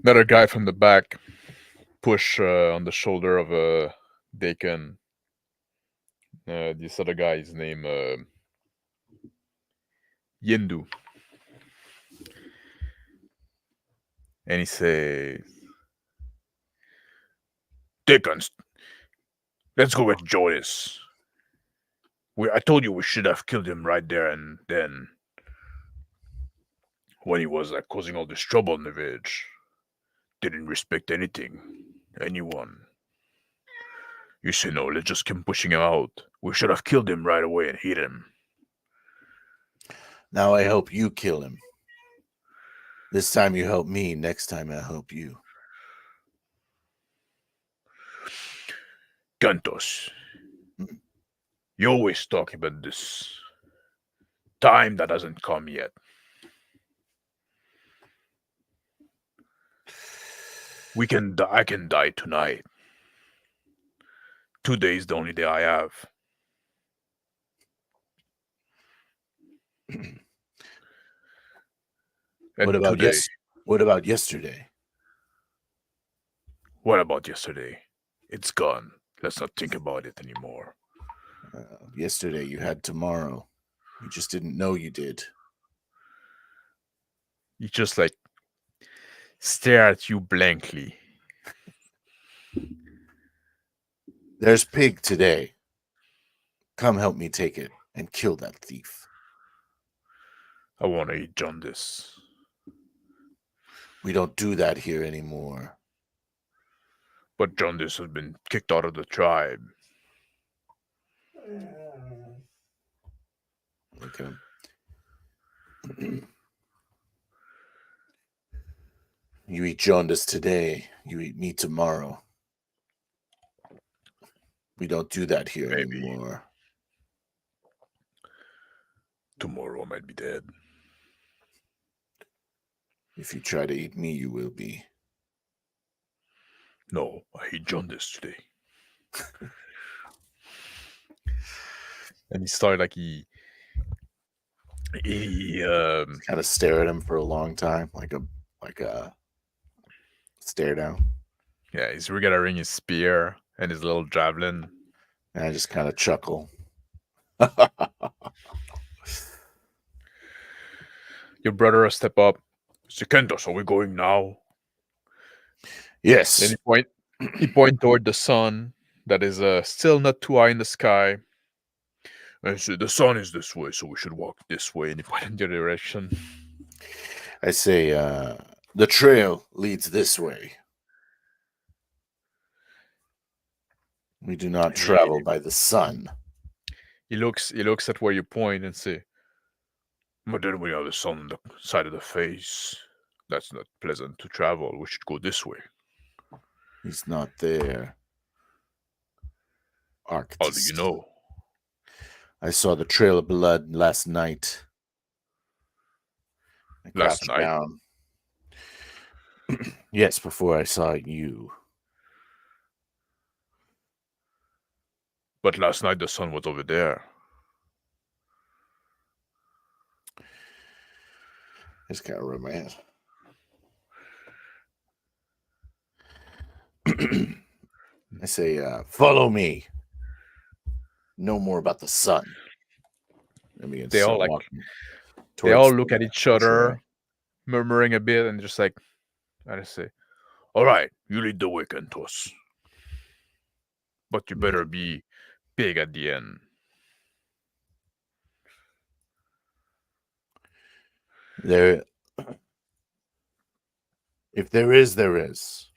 Another guy from the back push on the shoulder of Dakin. This other guy is named Yendu. And he says, Dakin, let's go with Jodis. I told you we should have killed him right there and then when he was causing all this trouble in the village. Didn't respect anyone. You say no, let's just keep pushing him out. We should have killed him right away and hit him. Now I hope you kill him. This time you help me, next time I help you. Cantos, you always talk about this time that hasn't come yet. I can die tonight. Today is the only day I have. What about today? What about yesterday? What about yesterday? It's gone. Let's not think about it anymore. Yesterday you had tomorrow. You just didn't know you did. You just like stare at you blankly. There's pig today. Come help me take it and kill that thief. I want to eat Jaundice. We don't do that here anymore. But Jaundice has been kicked out of the tribe. Look at him. You eat Jaundice today, you eat me tomorrow. We don't do that here anymore. Tomorrow I might be dead. If you try to eat me, you will be. No, I eat Jaundice today. And he started like he kind of stare at him for a long time, like a stare down. Yeah, he's regathering his spear and his little javelin. And I just kind of chuckle. Your brother step up. Sikentos, are we going now? Yes. Then he point toward the sun that is still not too high in the sky. And so the sun is this way, so we should walk this way, and he point in the direction. I say, the trail leads this way. We do not travel by the sun. He looks at where you point and say, "But then we have the sun on the side of the face. That's not pleasant to travel. We should go this way." He's not there. Arctis. How do you know? I saw the trail of blood last night. I Last crouched night? down. Yes, before I saw you. But last night the sun was over there. I just gotta rub my hands. I say, follow me. Know more about the sun. They all look at each other, murmuring a bit, and just like, I say, "All right, you lead the way, Kentos. But you better be big at the end." If there is, there is.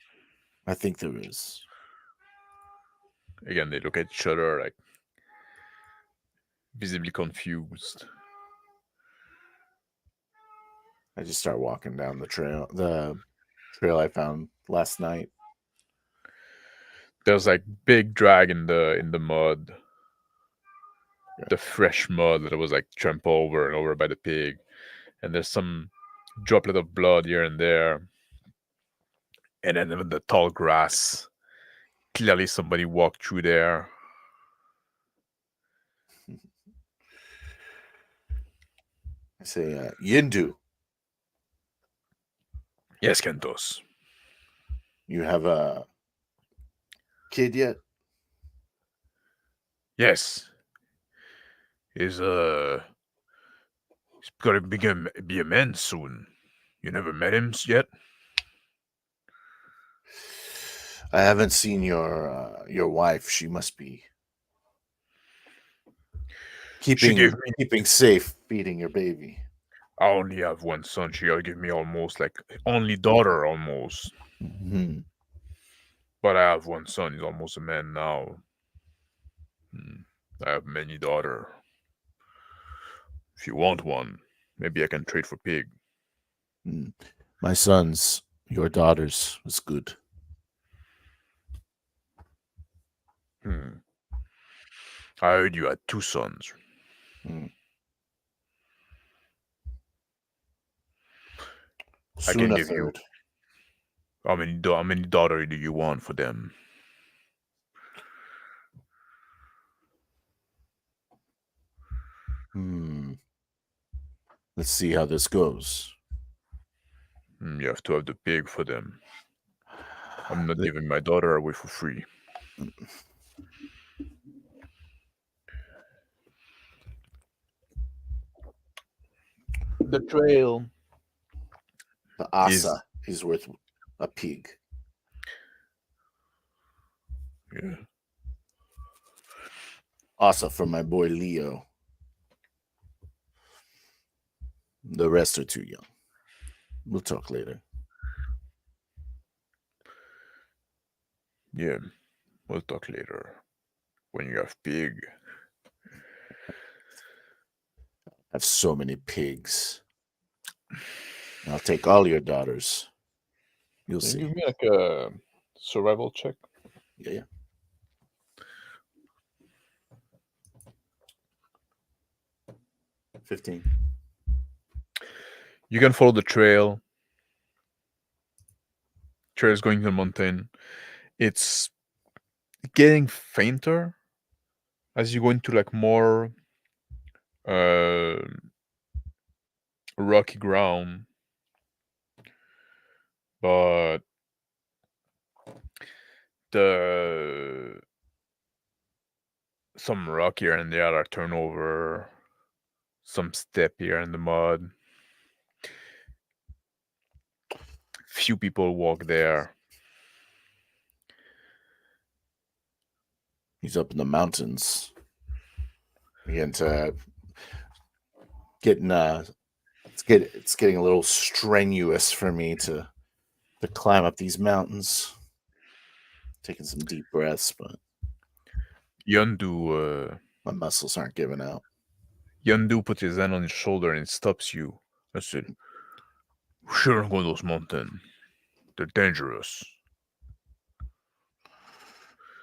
I think there is. Again, they look at each other like visibly confused. I just start walking down the trail I found last night. There's like big drag in the mud. Yeah. The fresh mud that was like trampled over and over by the pig. And there's some droplet of blood here and there. And then the tall grass. Clearly somebody walked through there. I say, Yindu. Yes, Kentos. You have a kid yet? Yes. He's gonna be a man soon. You never met him yet? I haven't seen your wife. She must be keeping safe, feeding your baby. I only have one son. She'll give me almost like only daughter almost. Mm-hmm. But I have one son. He's almost a man now. I have many daughters. If you want one, maybe I can trade for pig. My sons, your daughters was good. I heard you had 2 sons. I can give you. How many daughters do you want for them? Let's see how this goes. You have to have the pig for them. I'm not giving my daughter away for free. The trail. The Asa is worth a pig. Yeah. Asa from my boy Leo. The rest are too young. We'll talk later. Yeah, we'll talk later. When you have pig. I have so many pigs. I'll take all your daughters. You'll see. Give me like a survival check. Yeah. 15. You can follow the trail. Trail is going to the mountain. It's getting fainter as you go into like more rocky ground, but some rock here and there are turned over, some step here in the mud. Few people walk there. He's up in the mountains. Begin to it's getting a little strenuous for me to climb up these mountains. Taking some deep breaths, but Yondu, My muscles aren't giving out. Yondu put his hand on his shoulder and stops you. I said, "We shouldn't go to those mountains. They're dangerous."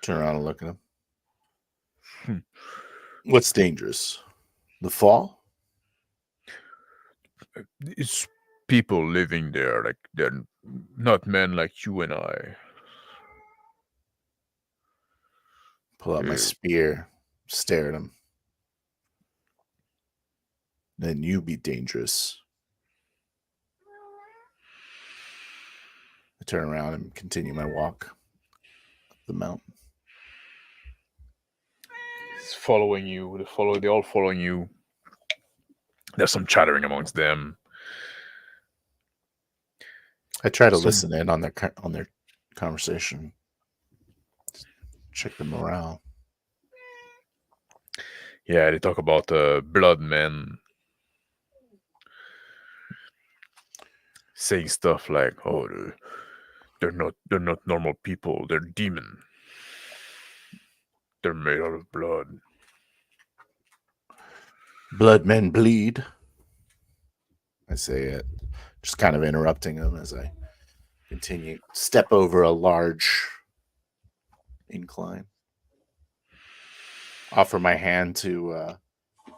Turn around and look at him. Hmm. What's dangerous? The fall? It's people living there, like they're not men like you and I. Pull out my Yeah. spear, stare at him. Then you be dangerous. I turn around and continue my walk up the mountain. He's following you. They're all following you. There's some chattering amongst them. I try to listen in on their conversation. Check the morale. Yeah, they talk about blood men. Saying stuff like, "Oh, they're not normal people. They're demon. They're made out of blood." Blood men bleed. I say it, just kind of interrupting him as I continue. Step over a large incline. Offer my hand to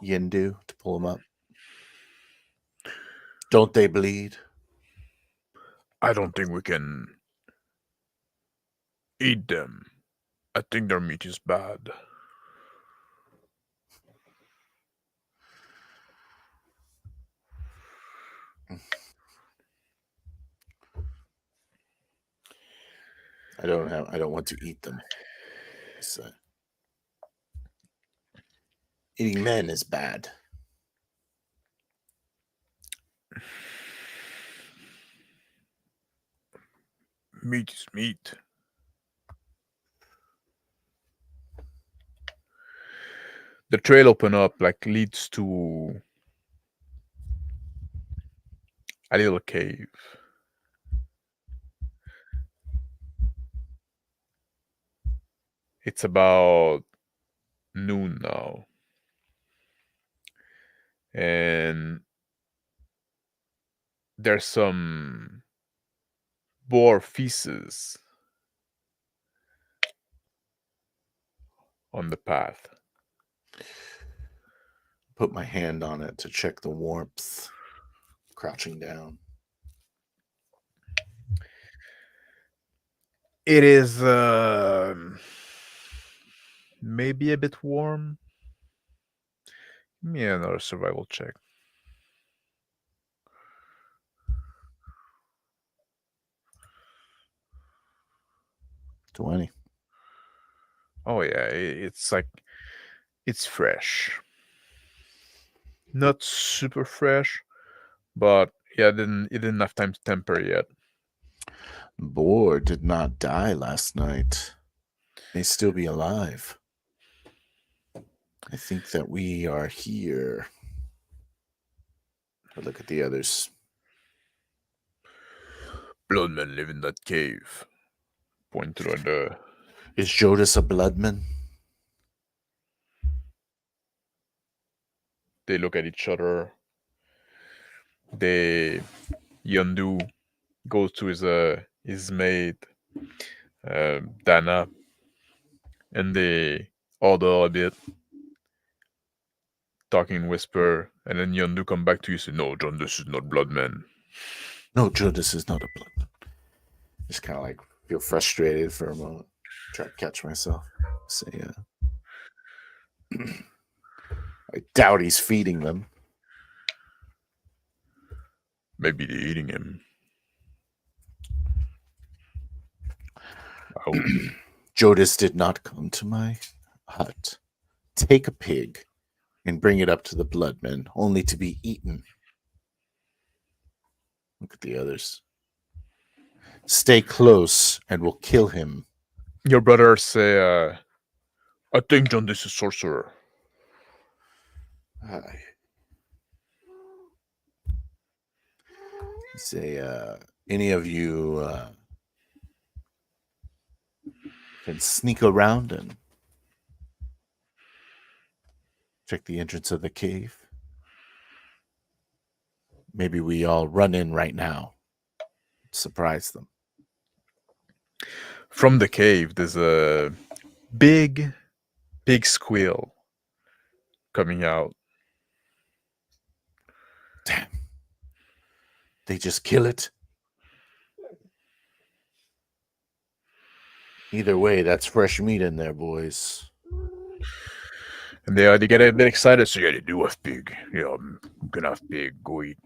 Yondu to pull him up. Don't they bleed? I don't think we can eat them. I think their meat is bad. I don't want to eat them. So, eating men is bad. Meat is meat. The trail open up, like leads to a little cave. It's about noon now. And there's some boar feces on the path. Put my hand on it to check the warmth. Crouching down. It is maybe a bit warm. Give me another survival check. 20. Oh yeah, it's like it's fresh. Not super fresh, but yeah, it didn't have time to temper yet. Boar did not die last night. May still be alive. I think that we are here. I look at the others. Bloodmen live in that cave. Point to the. Is Jodis a bloodman? They look at each other. Yondu goes to his mate, Dana, and they order a bit, talking in whisper, and then Yondu come back to you and say, "No, John, this is not bloodman." No, Jodis is not a bloodman. Just kind of like feel frustrated for a moment. Try to catch myself. Say, I doubt he's feeding them. Maybe they're eating him. Oh. Jodis did not come to my hut, take a pig, and bring it up to the bloodmen, only to be eaten. Look at the others. Stay close, and we'll kill him. Your brothers say, "I think John, this is sorcerer." Say, any of you can sneak around and Check the entrance of the cave. Maybe we all run in right now. Surprise them. From the cave, there's a big squeal coming out. Damn. They just kill it. Either way, that's fresh meat in there, boys. And they get a bit excited. So yeah, they do have pig. Yeah, I'm gonna have pig. Go eat.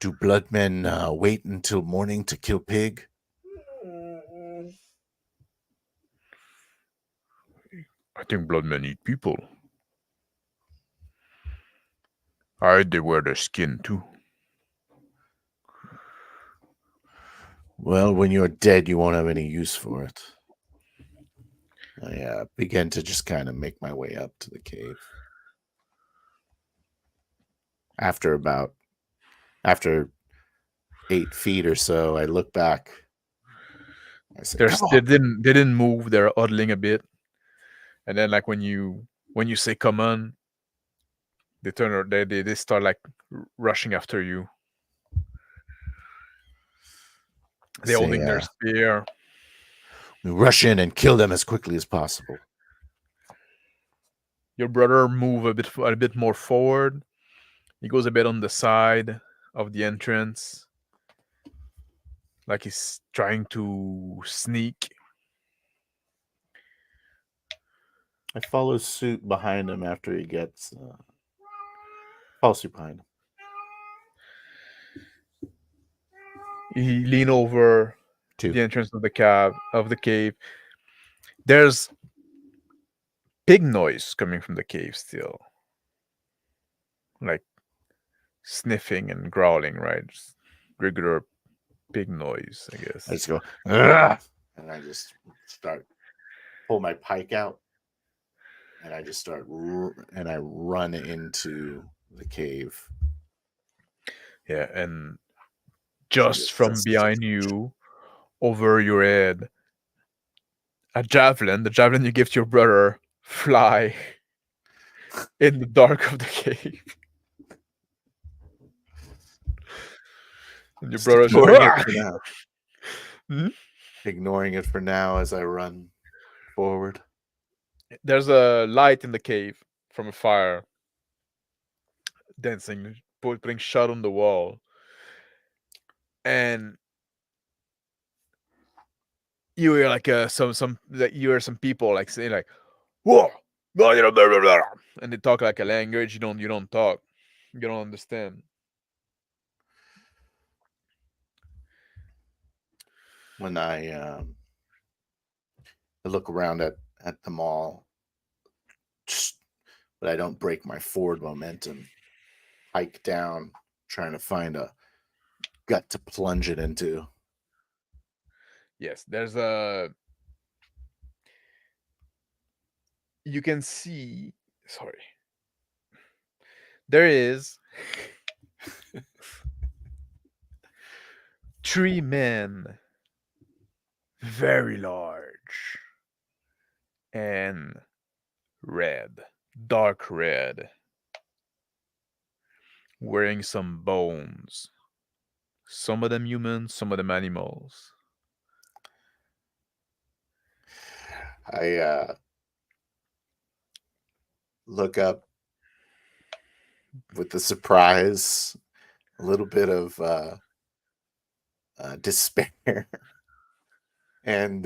Do bloodmen wait until morning to kill pig? I think bloodmen eat people. I heard they wear their skin too. Well, when you're dead, you won't have any use for it. I began to just kind of make my way up to the cave. After 8 feet or so, I look back. I said, They didn't move. They're huddling a bit, and then like when you say "come on," they turn. They start like rushing after you. They're holding their spear. We rush in and kill them as quickly as possible. Your brother move a bit more forward. He goes a bit on the side of the entrance, like he's trying to sneak. I follow suit behind him after he gets. Follow suit behind him. He lean over the entrance of the cave. There's pig noise coming from the cave still, like sniffing and growling, right? Just regular pig noise, I guess. I just go, "Ugh!" And I just pull my pike out, and I just and I run into the cave. Yeah, and just from behind you, over your head, the javelin you give to your brother, fly in the dark of the cave. And your brother's ignoring it for now. Hmm? Ignoring it for now as I run forward. There's a light in the cave from a fire, dancing, putting shut on the wall, and you hear like you hear some people like saying like, "Whoa, blah, blah, blah, blah," and they talk like a language you don't talk, you don't understand. When I look around at them all, but I don't break my forward momentum. Hike down, trying to find a gut to plunge it into. Yes, you can see, sorry, there is 3 men, very large and red, dark red, wearing some bones. Some of them human, some of them animals. I look up with the surprise, a little bit of despair, and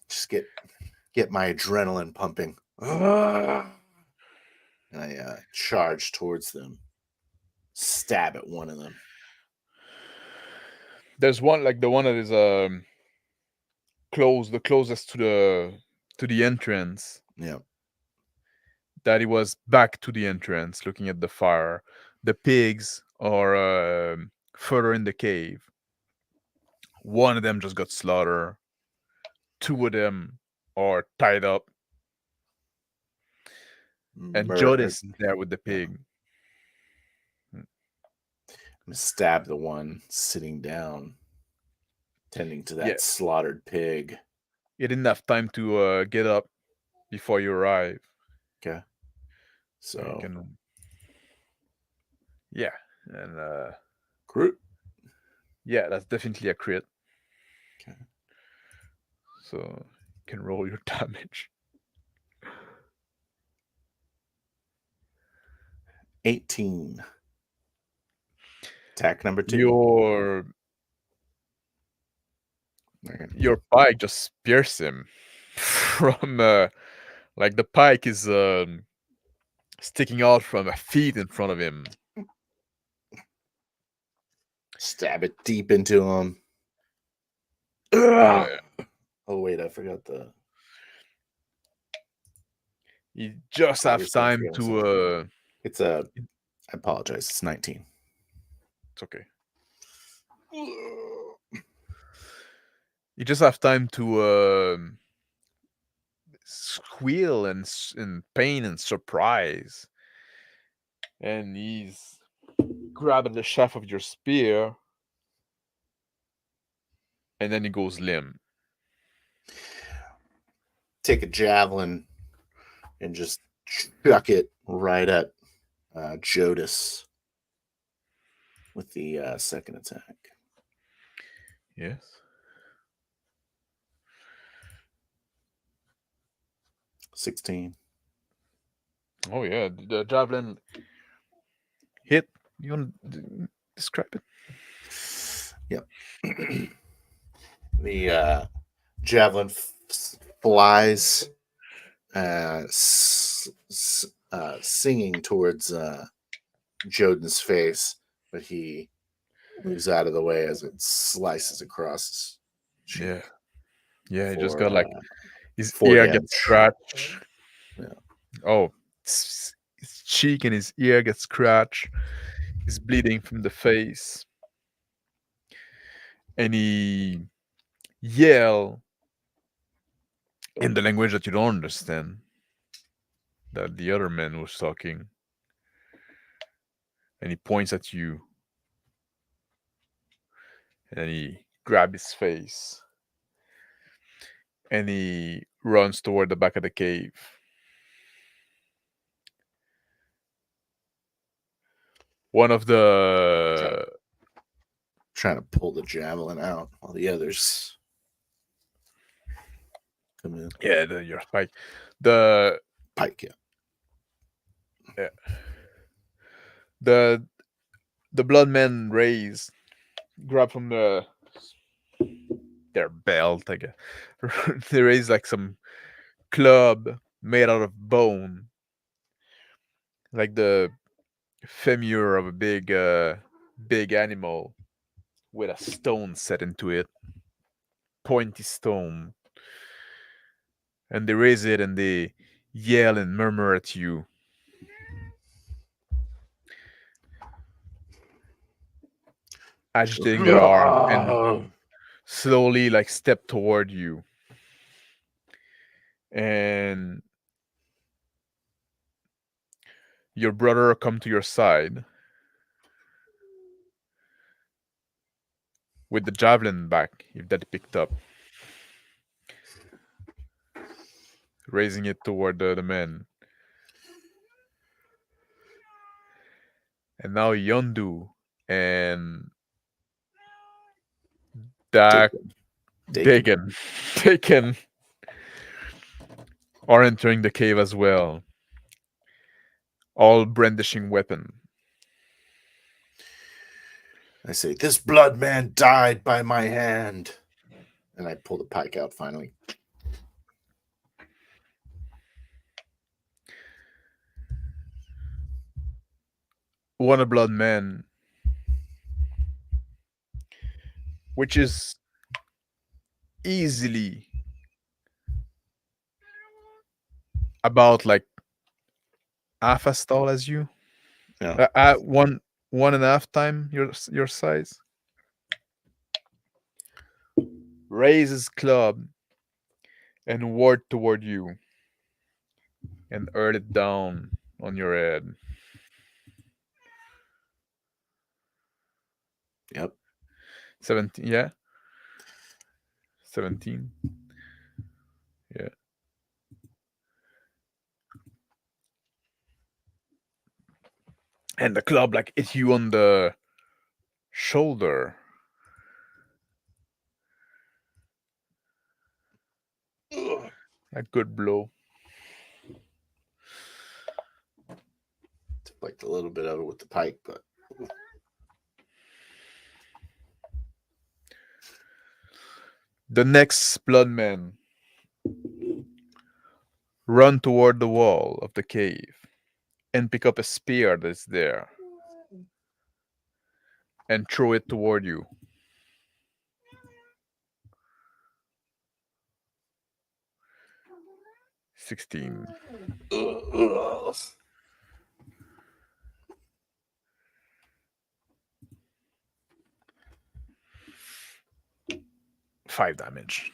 just get my adrenaline pumping. And I charge towards them, stab at one of them. There's one, like the one that is the closest to the entrance. Yeah. That he was back to the entrance, looking at the fire. The pigs are further in the cave. One of them just got slaughtered. 2 of them are tied up. And Judd is there with the pig. I'm gonna stab the one sitting down, tending to that slaughtered pig. He didn't have time to get up before you arrive. Okay. So you So can, yeah, and crit. yeah, that's definitely a crit. Okay. So you can roll your damage. 18. Attack number 2. Your pike just pierces him from like the pike is sticking out from a feet in front of him. Stab it deep into him. Yeah. Oh wait, I forgot the. You just have time to. It's a. I apologize. It's 19. It's okay. You just have time to squeal in pain and surprise, and he's grabbing the shaft of your spear, and then he goes limp. Take a javelin and just chuck it right at Jodis with the second attack. Yes. 16. Oh yeah, the javelin hit. You want to describe it? Yep. The javelin flies, singing towards Joden's face, but he moves out of the way as it slices across his cheek. Yeah. He just got like his ear gets scratched. Yeah. Oh, his cheek and his ear gets scratched. He's bleeding from the face, and he yell in the language that you don't understand, that the other man was talking, and he points at you, and he grabs his face, and he runs toward the back of the cave. One of the trying to pull the javelin out while the others come in. Yeah, your pike. The pike, yeah. The bloodmen raise, grab from their belt, I guess. They raise like some club made out of bone, like the femur of a big animal with a stone set into it, pointy stone. And they raise it and they yell and murmur at you. Agitating their arm and slowly like step toward you. And your brother come to your side with the javelin back, if that picked up, raising it toward the men. And now Yondu and Dagon are entering the cave as well, all brandishing weapon. I say, "This blood man died by my hand," and I pull the pike out finally. One blood man, which is easily about like half as tall as you. Yeah. One and a half time your size. Raises club and ward toward you and hurl it down on your head. Yep. 17, yeah. 17. Yeah. And the club like hit you on the shoulder. A good blow. Took like a little bit of it with the pike, but The next bloodman run toward the wall of the cave and pick up a spear that's there and throw it toward you. 16. 5 damage.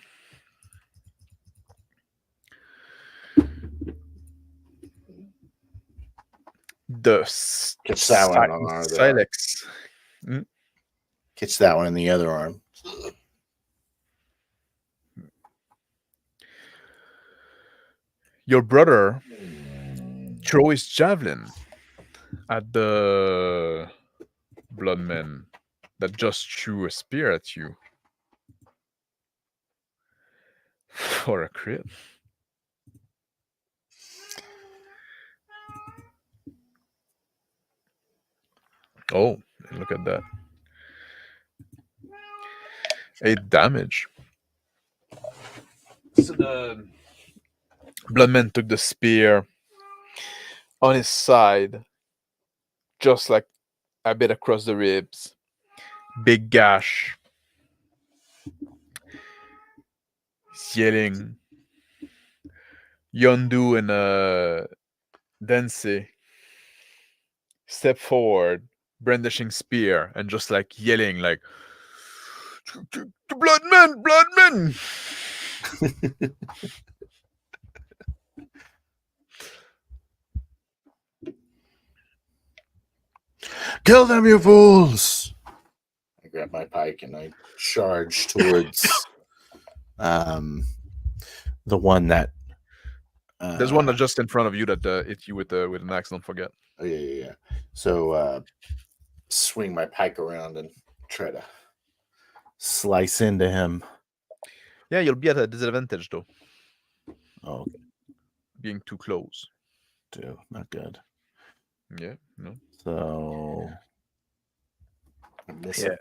The catch that one on our other arm. Silex. Catch that one in the other arm. Your brother throw his javelin at the bloodman that just threw a spear at you for a crit. Oh, look at that. 8 damage. So the bloodman took the spear on his side, just like a bit across the ribs. Big gash. He's yelling. Yondu and Densei step forward, brandishing spear, and just like yelling like, "Bloodman, bloodman!" Kill them, you fools! I grab my pike and I charge towards the one that. There's one that's just in front of you that hit you with an axe. Don't forget. Oh yeah. So swing my pike around and try to slice into him. Yeah, you'll be at a disadvantage though. Oh, okay. Being too close. Dude, not good. Yeah, no. So I miss him.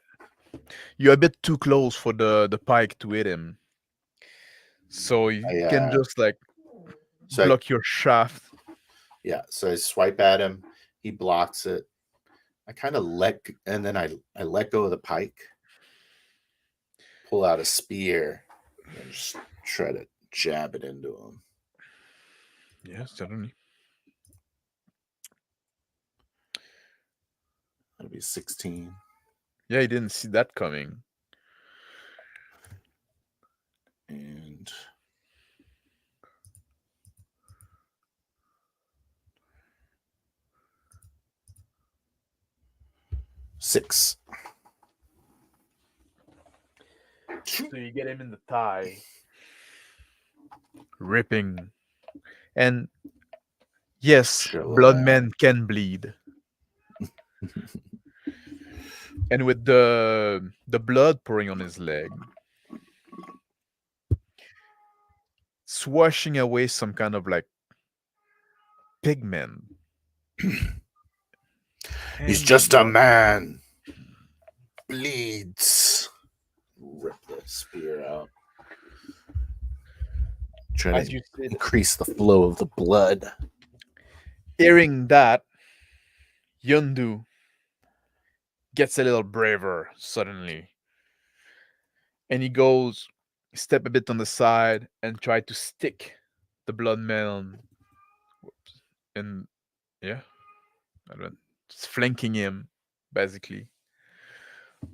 You're a bit too close for the pike to hit him. So you can just like block your shaft. Yeah, so I swipe at him. He blocks it. I kind of and then I let go of the pike, pull out a spear, and just try to jab it into him. Yeah, certainly. That'll be 16. Yeah, he didn't see that coming. And 6. So you get him in the thigh, ripping, and yes, bloodmen can bleed. And with the blood pouring on his leg, swashing away some kind of like pigment. He's just a man. Bleeds. Rip the spear out. Try to increase the flow of the blood. Hearing that, Yondu gets a little braver suddenly. And he goes, step a bit on the side and try to stick the bloodman. And yeah, just flanking him, basically,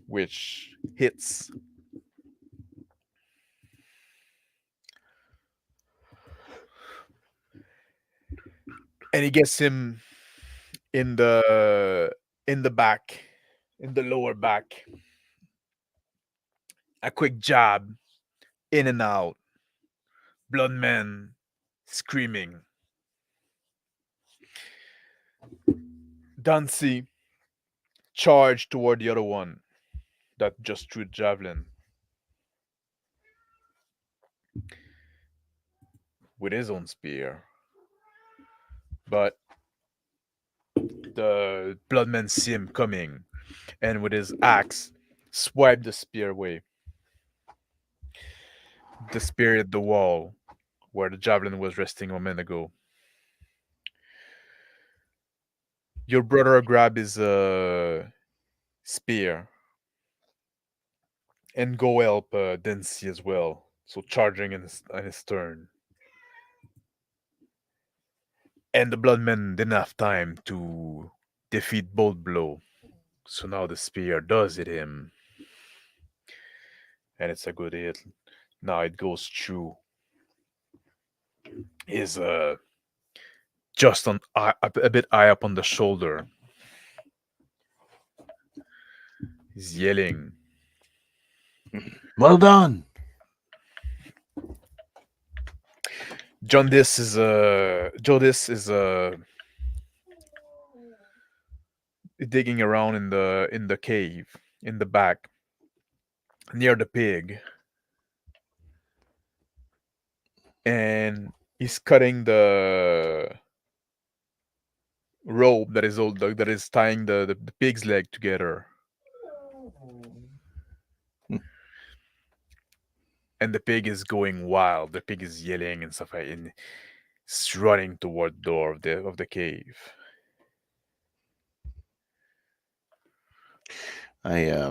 which hits. And he gets him in the back, in the lower back. A quick jab, in and out. Bloodman screaming. Dancy charged toward the other one that just threw the javelin with his own spear. But the Bloodman see him coming, and with his axe, swipe the spear away. The spear hit the wall where the javelin was resting a moment ago. Your brother grab his spear and go help Dancy as well. So charging in his turn. And the Bloodman didn't have time to defeat Bolt Blow. So now the spear does hit him. And it's a good hit. Now it goes through his just on a bit high up on the shoulder. He's yelling. Well done. Jodis is digging around in the cave in the back near the pig, and he's cutting the rope that is tying the pig's leg together. And the pig is going wild. The pig is yelling and stuff, and it's running toward the door of the cave. I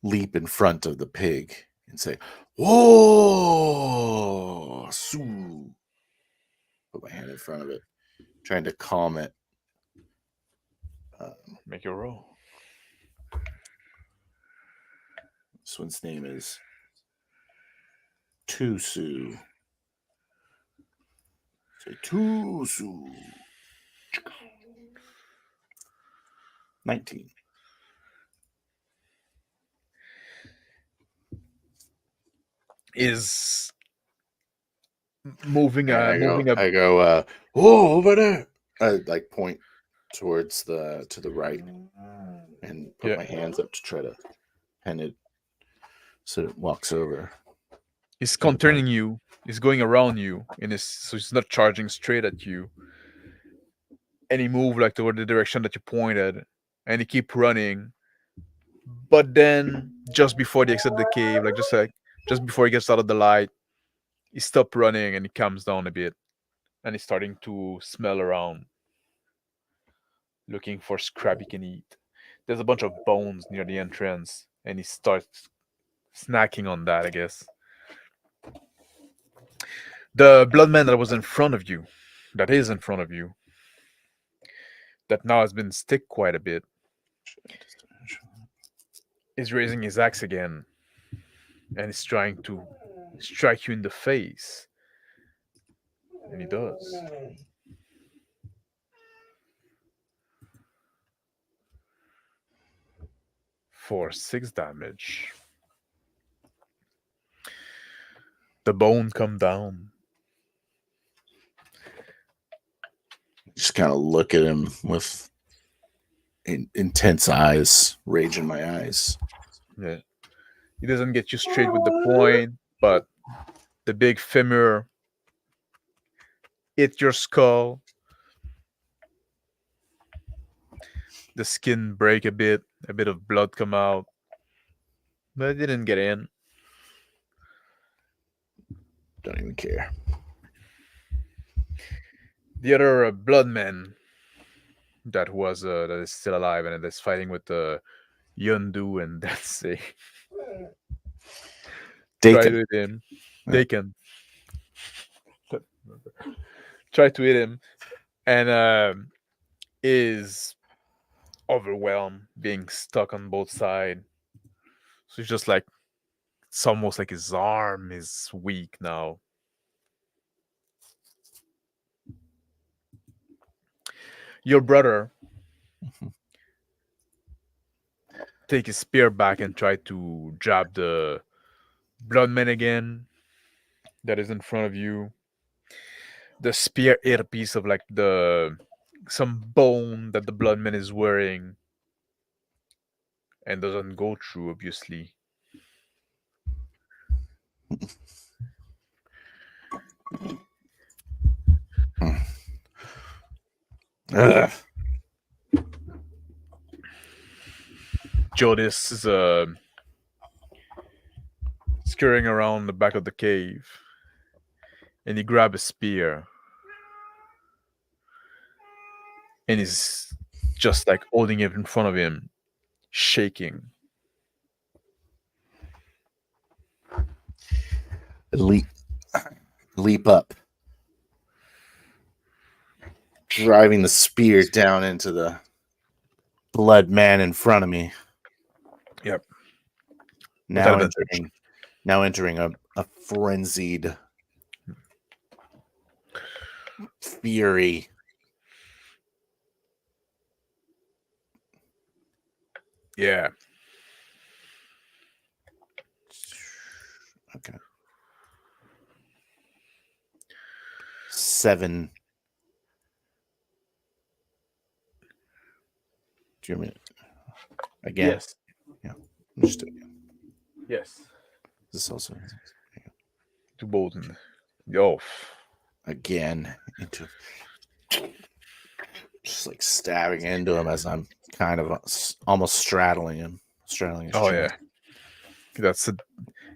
leap in front of the pig and say, "Whoa, Sue!" Put my hand in front of it, trying to calm it. Make your roll. This one's name is Tusu. Say Tusu. 19. Is moving And moving up. I go, oh, over there. I like point towards to the right and put my hands up to try to pin it so it walks over. He's conturning you. He's going around you so he's not charging straight at you. And he moved like toward the direction that you pointed, and he keep running. But then, just before they exit the cave, just before he gets out of the light, he stopped running and he calms down a bit, and he's starting to smell around, looking for scrap he can eat. There's a bunch of bones near the entrance, and he starts snacking on that, I guess. The Bloodman that was in front of you, that is in front of you, that now has been stick quite a bit, is raising his axe again, and is trying to strike you in the face. And he does. For 6 damage. The bone come down. Just kind of look at him with intense eyes, rage in my eyes. Yeah. He doesn't get you straight with the point, but the big femur hit your skull. The skin break a bit of blood come out, but it didn't get in. Don't even care. The other Bloodman that is still alive and is fighting with the Yondu and Dansei. Try to hit him. Daken. Try to hit him, and is overwhelmed, being stuck on both sides. So it's just like, it's almost like his arm is weak now. Your brother take his spear back and try to jab the Bloodman again, that is in front of you. The spear ate a piece of like some bone that the bloodman is wearing, and doesn't go through, obviously. Ugh. Jodis is scurrying around the back of the cave, and he grabs a spear, and he's just like holding it in front of him, shaking. Leap up, driving the spear down into the blood man in front of me. Yep. Now entering a frenzied fury. Yeah. Okay. 7. Do you mean again? Yes. Yeah. Just Yes. this also To Bolton. Yo. again into just like stabbing into him as I'm kind of almost straddling his Oh chest. yeah. That's a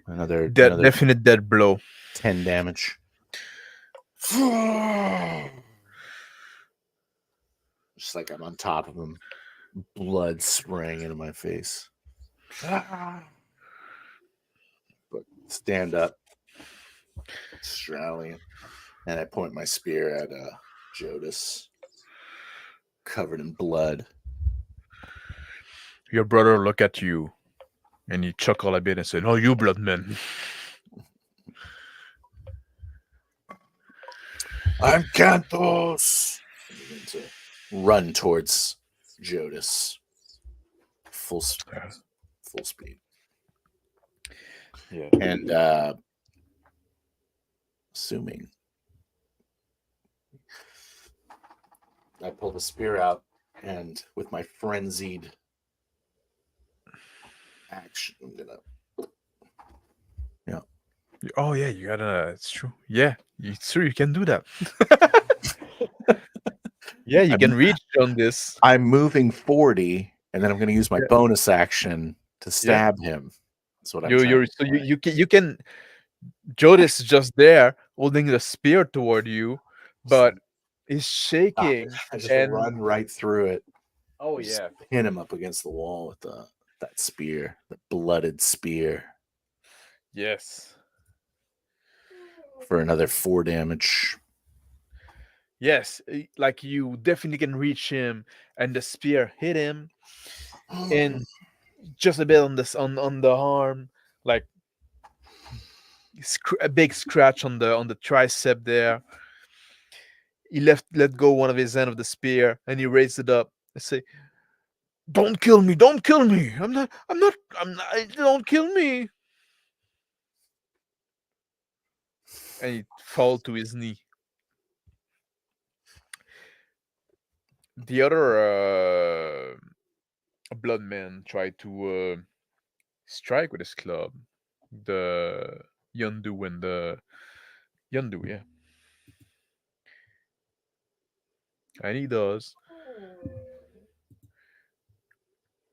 Another definite dead blow. 10 damage. Just like I'm on top of him, blood spraying into my face. But stand up, straddling, and I point my spear at Jodis, covered in blood. Your brother look at you, and he chuckle a bit and say, "No, you bloodman." I'm Cantos. I'm going to run towards Jodis. Full speed. Yeah. And assuming I pull the spear out, and with my frenzied action, I'm gonna. Oh yeah, you gotta. It's true. Yeah, it's true. You can do that. Yeah, you can reach on this. I'm moving 40, and then I'm gonna use my bonus action to stab him. That's what I'm trying. You can. Jodis is just there holding the spear toward you, but he's shaking. I just and run right through it. Oh Just yeah. pin him up against the wall with that spear, the blooded spear, Yes. for another 4 damage. Yes, like you definitely can reach him, and the spear hit him, and just a bit on this on the arm, like a big scratch on the tricep there. He let go one of his end of the spear, and he raised it up and say, "Don't kill me! Don't kill me! I'm not. Don't kill me!" And he fall to his knee. The other bloodman tried to strike with his club. The Yondu and the Yondu, yeah. And he does.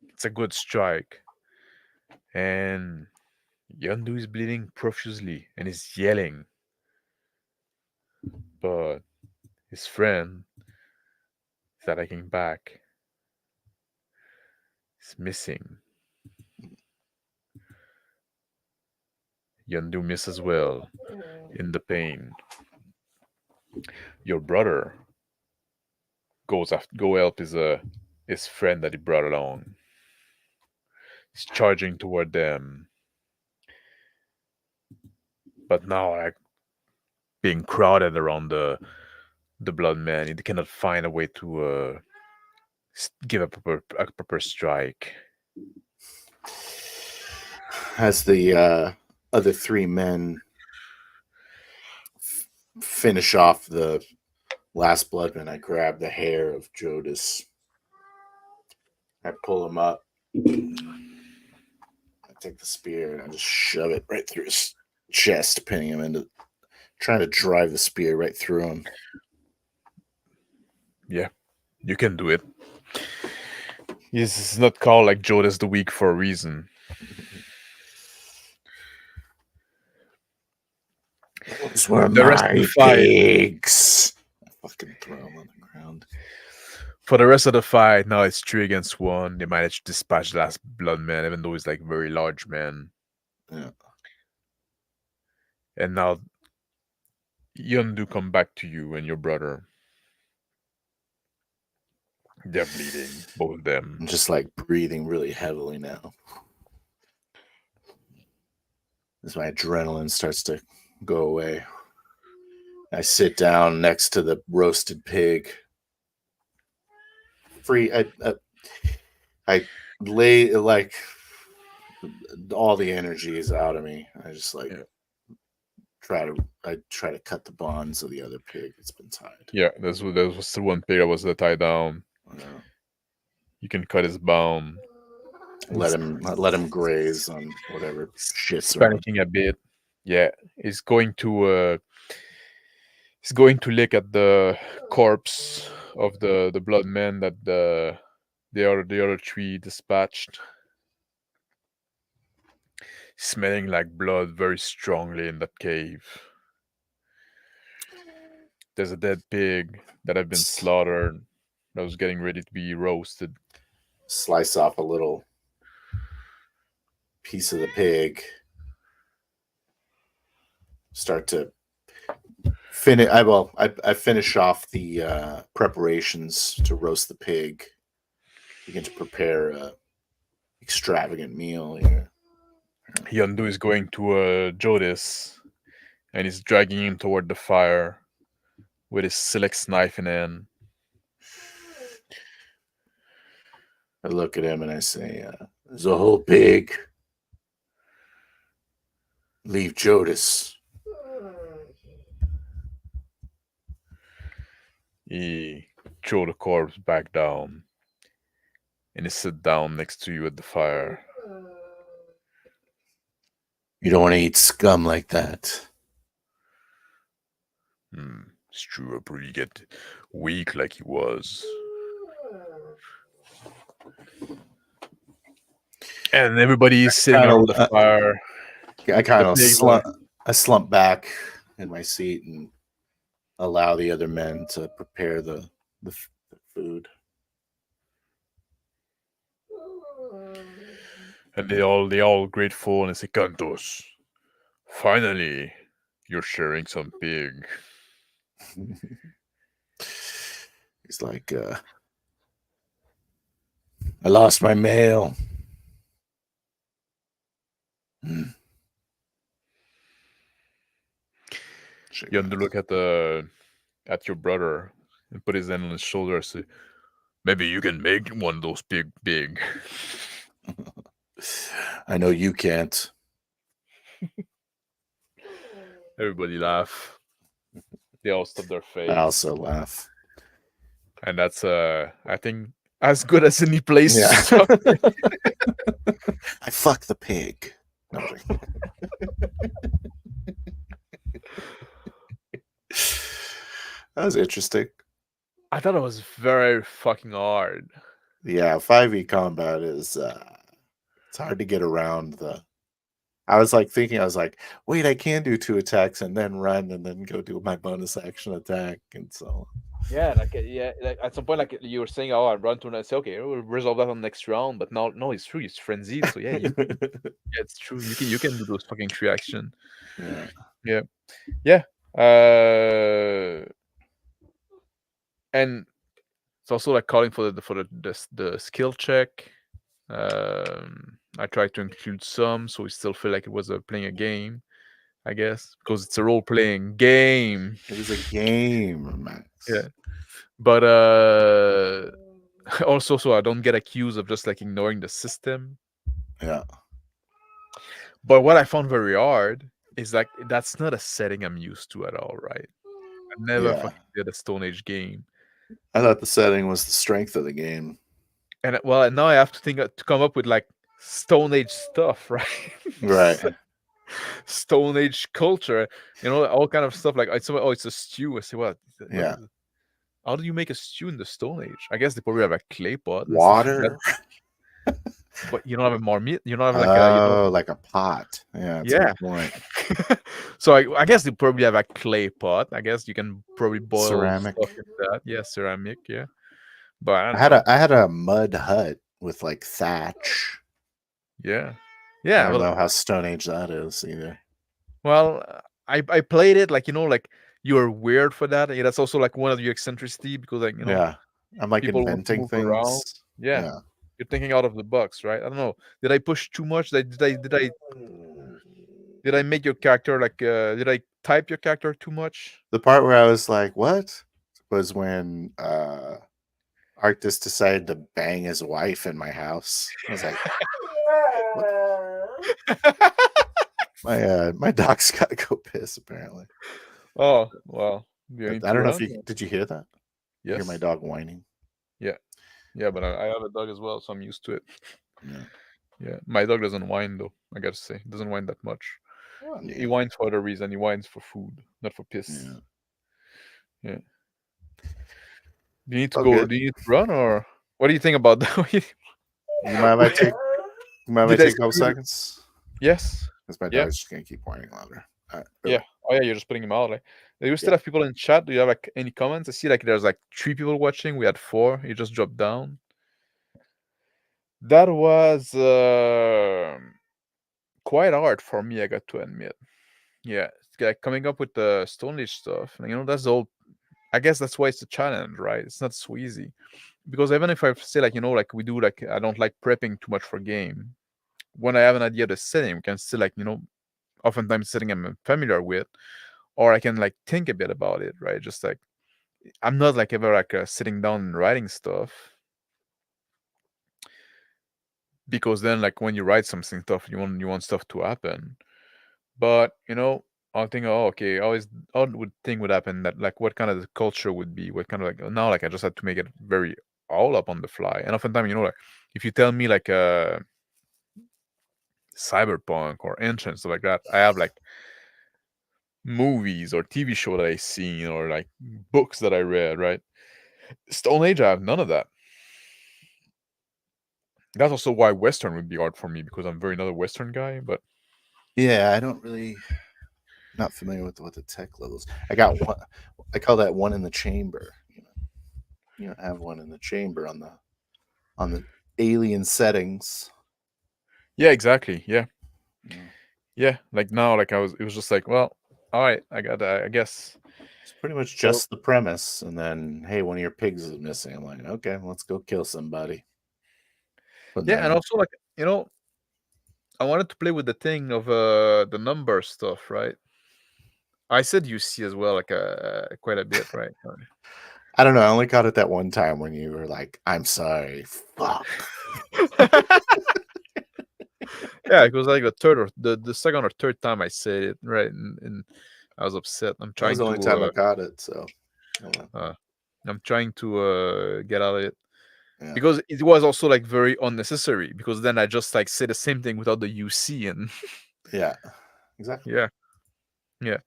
It's a good strike. And Yondu is bleeding profusely and is yelling. But his friend is attacking back. He's missing. Yondu misses as well in the pain. Your brother go help his friend that he brought along. He's charging toward them. But now, like, being crowded around the blood man, he cannot find a way to give a proper strike. As the other 3 men finish off the last bloodman, I grab the hair of Jodis. I pull him up. I take the spear and I just shove it right through his chest, pinning him into, trying to drive the spear right through him. Yeah, you can do it. He's not called like Jodis the Weak for a reason. Those were my pigs. I fucking throw him on the ground. For the rest of the fight, now it's 3 against 1. They managed to dispatch the last blood man, even though he's like very large man. Yeah. And now Yondu come back to you and your brother. They're bleeding, both of them. I'm just like breathing really heavily now. As my adrenaline starts to go away, I sit down next to the roasted pig. I lay, like, all the energy is out of me. I just like try to cut the bonds of the other pig that's been tied. Yeah, there was the one pig that was tied down. You can cut his bone. Let him graze on whatever shit's panicking a bit. Yeah, he's going to lick at the corpse of the blood man that the other 3 dispatched. Smelling like blood very strongly in that cave. There's a dead pig that had been slaughtered that was getting ready to be roasted. Slice off a little piece of the pig. Start to finish. I finish off the preparations to roast the pig. Begin to prepare a extravagant meal here. Yondu is going to Jodis, and he's dragging him toward the fire with his silex knife in hand. I look at him and I say, "There's a whole pig. Leave Jodis." He throw the corpse back down, and he sit down next to you at the fire. You don't want to eat scum like that. It's true, I'll probably get weak like he was. And everybody is sitting around the fire. I kind of slump back in my seat and allow the other men to prepare the food. And they all grateful and they say, "Cantos, finally, you're sharing some pig." He's like, "I lost my mail." You have to look at your brother and put his hand on his shoulder and say, "Maybe you can make one of those big." I know you can't. Everybody laugh. They all stop their face. I also laugh. And that's I think as good as any place. Yeah. I fuck the pig. No. That was interesting. I thought it was very fucking hard. Yeah, 5e combat is it's hard to get around the. I was like, wait, I can do 2 attacks and then run and then go do my bonus action attack and so. Yeah, like at some point, like you were saying, "Oh, I run to," and I say, "Okay, we'll resolve that on the next round." But no, it's true. It's frenzied. So yeah, yeah, it's true. You can do those fucking 3 action. Yeah. And it's also like calling for the skill check. I tried to include some, so we still feel like it was playing a game, I guess, because it's a role-playing game. It was a game, Max. Yeah, but also so I don't get accused of just like ignoring the system. Yeah. But what I found very hard is like that's not a setting I'm used to at all, right? I never Yeah. fucking did a Stone Age game. I thought the setting was the strength of the game. And well, and now I have to think to come up with like Stone Age stuff, right? Right. Stone Age culture, all kind of stuff. Like I saw, oh, it's a stew. I say, what? Yeah. How do you make a stew in the Stone Age? I guess they probably have a clay pot and stuff like that. Water. But you don't have a marmite. You don't have like like a pot. Yeah, that's a yeah. good point. So I guess they probably have a clay pot. I guess you can probably boil Ceramic. stuff in that. Yeah, ceramic. Yeah, but I don't I know. had a mud hut with like thatch. Yeah, I yeah. don't Well, know how Stone Age that is either. I played it like like you are weird for that. Yeah, that's also like one of your eccentricity because like Yeah. I'm like people want to inventing move around. things. Yeah, Yeah. you're thinking out of the box, right? I don't know. Did I push too much? Did I make your character like? Did I type your character too much? The part where I was like, what? Was when Arctis decided to bang his wife in my house. I was like, my dog's gotta go piss apparently. Oh well, I don't know if you did you hear that? You hear my Yes. dog whining? Yeah, but I have a dog as well, so I'm used to it. Yeah. Yeah, my dog doesn't whine though. I gotta say, doesn't whine that much. Oh, He yeah. whines for other reason. He whines for food, not for piss. Yeah. Yeah. Do you need to Oh, go? good. Do you need to run, or what do you think about that? You mind if I Did I take a couple scream? seconds? Yes. Because my Yeah. dog's just gonna keep whining louder. All right, Yeah. Oh yeah, you're just putting him out. Like, do you still Yeah. have people in chat? Do you have like any comments? I see like there's like 3 people watching. We had 4. You just dropped down. That was quite hard for me, I got to admit. Yeah, like coming up with the Stone Age stuff. That's all. I guess that's why it's a challenge, right? It's not so easy because even if I say like like we do, like I don't like prepping too much for game. When I have an idea of the setting, we can still like oftentimes setting I'm familiar with, or I can like think a bit about it, right? Just like I'm not like ever like sitting down and writing stuff because then like when you write something stuff, you want stuff to happen. But I'll think, oh, okay, I would think would happen that like what kind of the culture would be, what kind of like now like I just had to make it very all up on the fly. And oftentimes, like if you tell me like cyberpunk or ancient stuff like that, I have like movies or TV show that I seen or like books that I read, right? Stone Age, I have none of that. That's also why Western would be hard for me because I'm very not a Western guy, but Yeah, I don't really not familiar with what the tech levels. I got one. I call that one in the chamber. You don't have one in the chamber on the alien settings. yeah, exactly. Yeah. Yeah. Yeah. Like now, like it was just like, well, all right, I guess. It's pretty much just the premise, and then hey, one of your pigs is missing. I'm like, okay, let's go kill somebody. Yeah, and also like I wanted to play with the thing of the number stuff, right? I said UC as well, like quite a bit, right? I don't know. I only caught it that one time when you were like, "I'm sorry, fuck." Yeah, it was like the third or the second or third time I said it, right? And I was upset. I'm That trying was the only time I caught it. So I'm trying to get out of it. yeah. Because it was also like very unnecessary because then I just like say the same thing without the UC and Yeah, exactly. yeah,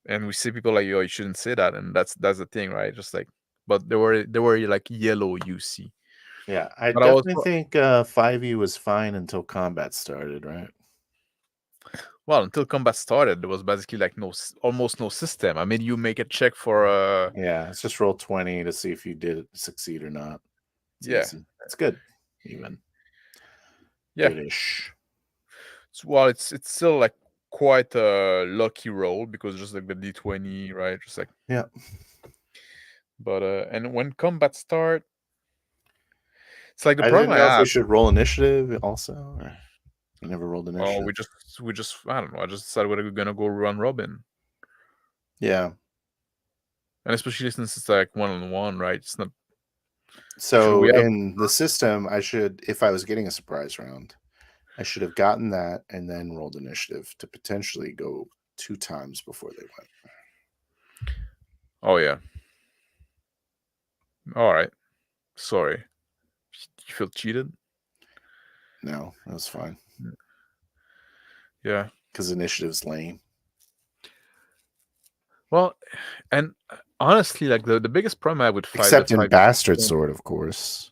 and we see people like, oh, you shouldn't say that, and that's the thing, right? Just like, but there were like yellow UC. Yeah, I But I was definitely think 5e was fine until combat started, right? well until combat started. There was basically like almost no system. I mean, you make a check for Yeah, it's just roll 20 to see if you did succeed or not. It's yeah, easy. It's good, even. yeah. Goodish. Well, it's still like quite a lucky roll because just like the D20, right? Just like Yeah. But and when combat start, it's like the I problem didn't I know if we have. should roll initiative also. Or you never rolled Oh, initiative. we just I don't know. I just decided we're gonna go run Robin, Yeah. and especially since it's like 1-on-1, right? It's not. Should So we have? in the system, I should, if I was getting a surprise round, I should have gotten that and then rolled initiative to potentially go 2 times before they went. Oh yeah. All right. Sorry. You feel cheated? No, that was fine. Yeah. Because initiative's lame. Well, and honestly, like the biggest problem I would find Except the in 5e Bastard Sword, of course.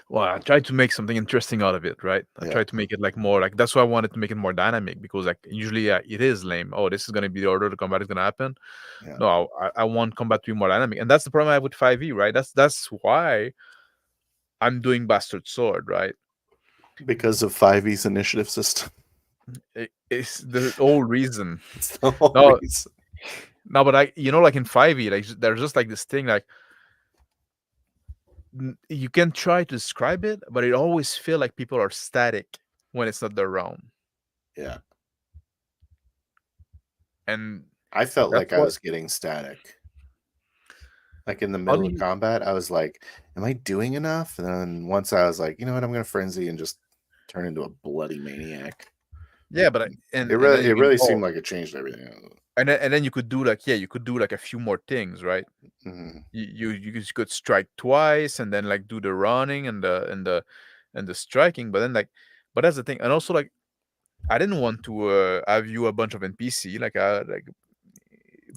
well, I tried to make something interesting out of it, right? I Yeah. tried to make it like more like that's why I wanted to make it more dynamic because like usually it is lame. Oh, this is gonna be the order the combat is gonna happen. Yeah. No, I want combat to be more dynamic, and that's the problem I have with 5e, right? That's why I'm doing Bastard Sword, right? Because of 5e's initiative system. It's the whole reason. It's the whole No, reason. no, but like in 5e, like there's just like this thing like you can try to describe it, but it always feel like people are static when it's not their realm. Yeah. And I felt that's like I what was getting static. Like in the how do middle of you combat, I was like, am I doing enough? And then once I was like, you know what, I'm gonna frenzy and just turn into a bloody maniac. yeah, but It and then really you can seemed like it changed everything. and then you could do like you could do like a few more things, right? Mhm. You could strike twice and then like do the running and the striking, but then like but that's the thing. And also like I didn't want to have you a bunch of NPC like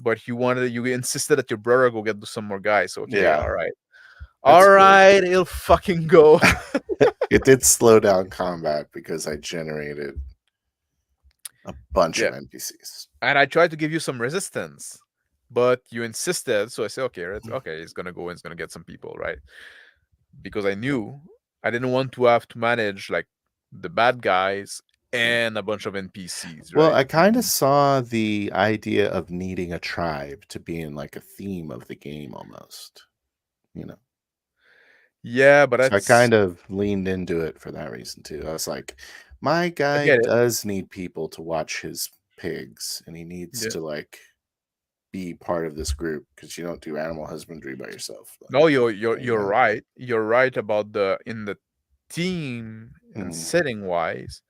but you insisted that your brother go get some more guys. Okay, Yeah. all right. That's All good. right, he'll fucking go. It did slow down combat because I generated a bunch of Yeah. NPCs. And I tried to give you some resistance, but you insisted. So I said, okay, Mm. okay, he's gonna go and he's gonna get some people, right? Because I knew I didn't want to have to manage like the bad guys and a bunch of NPCs, Well, right? I kind of saw the idea of needing a tribe to be in like a theme of the game almost, you know. Yeah, but So I that's kind of leaned into it for that reason too. I was like, my I guy get it. does need people to watch his pigs, and he needs Yeah. to like be part of this group because you don't do animal husbandry by yourself. No, Yeah. you're right. You're right about the team and Mhm. setting wise.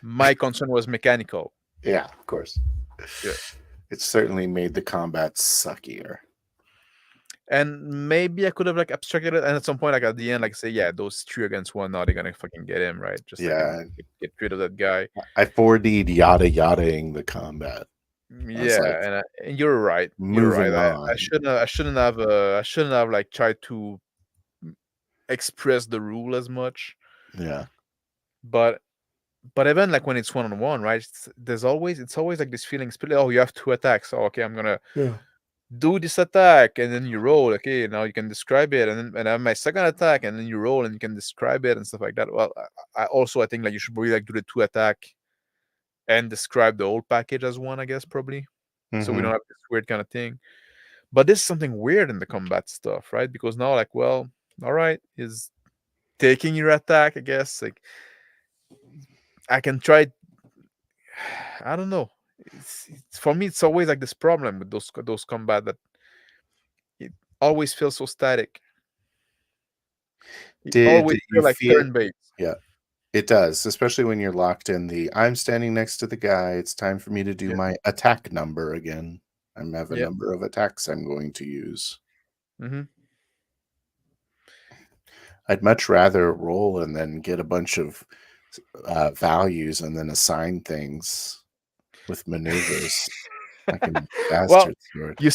My concern was mechanical. Yeah, of course. Yeah. It certainly made the combat suckier. And maybe I could have like abstracted it, and at some point, like at the end, like say, yeah, those 3 against 1, now they're gonna fucking get him, right? Just like Yeah, get rid of that guy. I 4D'd yada yadaing the combat. I was like, Yeah, and you're right. You're moving right. on. I shouldn't have like tried to express the rule as much. Yeah. But even like when it's 1-on-1, right? It's always like this feeling. Oh, you have 2 attacks. Oh, okay, I'm gonna do this attack, and then you roll. Okay, now you can describe it, and then I have my second attack, and then you roll, and you can describe it and stuff like that. Well, I think like you should probably like do the 2 attack and describe the whole package as one, I guess probably, so we don't have this weird kind of thing. But this is something weird in the combat stuff, right? Because now, like, well, all right, is taking your attack, I guess. Like, I can try. I don't know. For me, it's always like this problem with those combat that it always feels so static. It Did always you feel like feel? turn-based. Yeah, it does, especially when you're locked in the I'm standing next to the guy. It's time for me to do Yeah. my attack number again. I have a Yeah. number of attacks I'm going to use. Mm-hmm. I'd much rather roll and then get a bunch of values and then assign things with maneuvers. Like in Well, Bastard Sword. you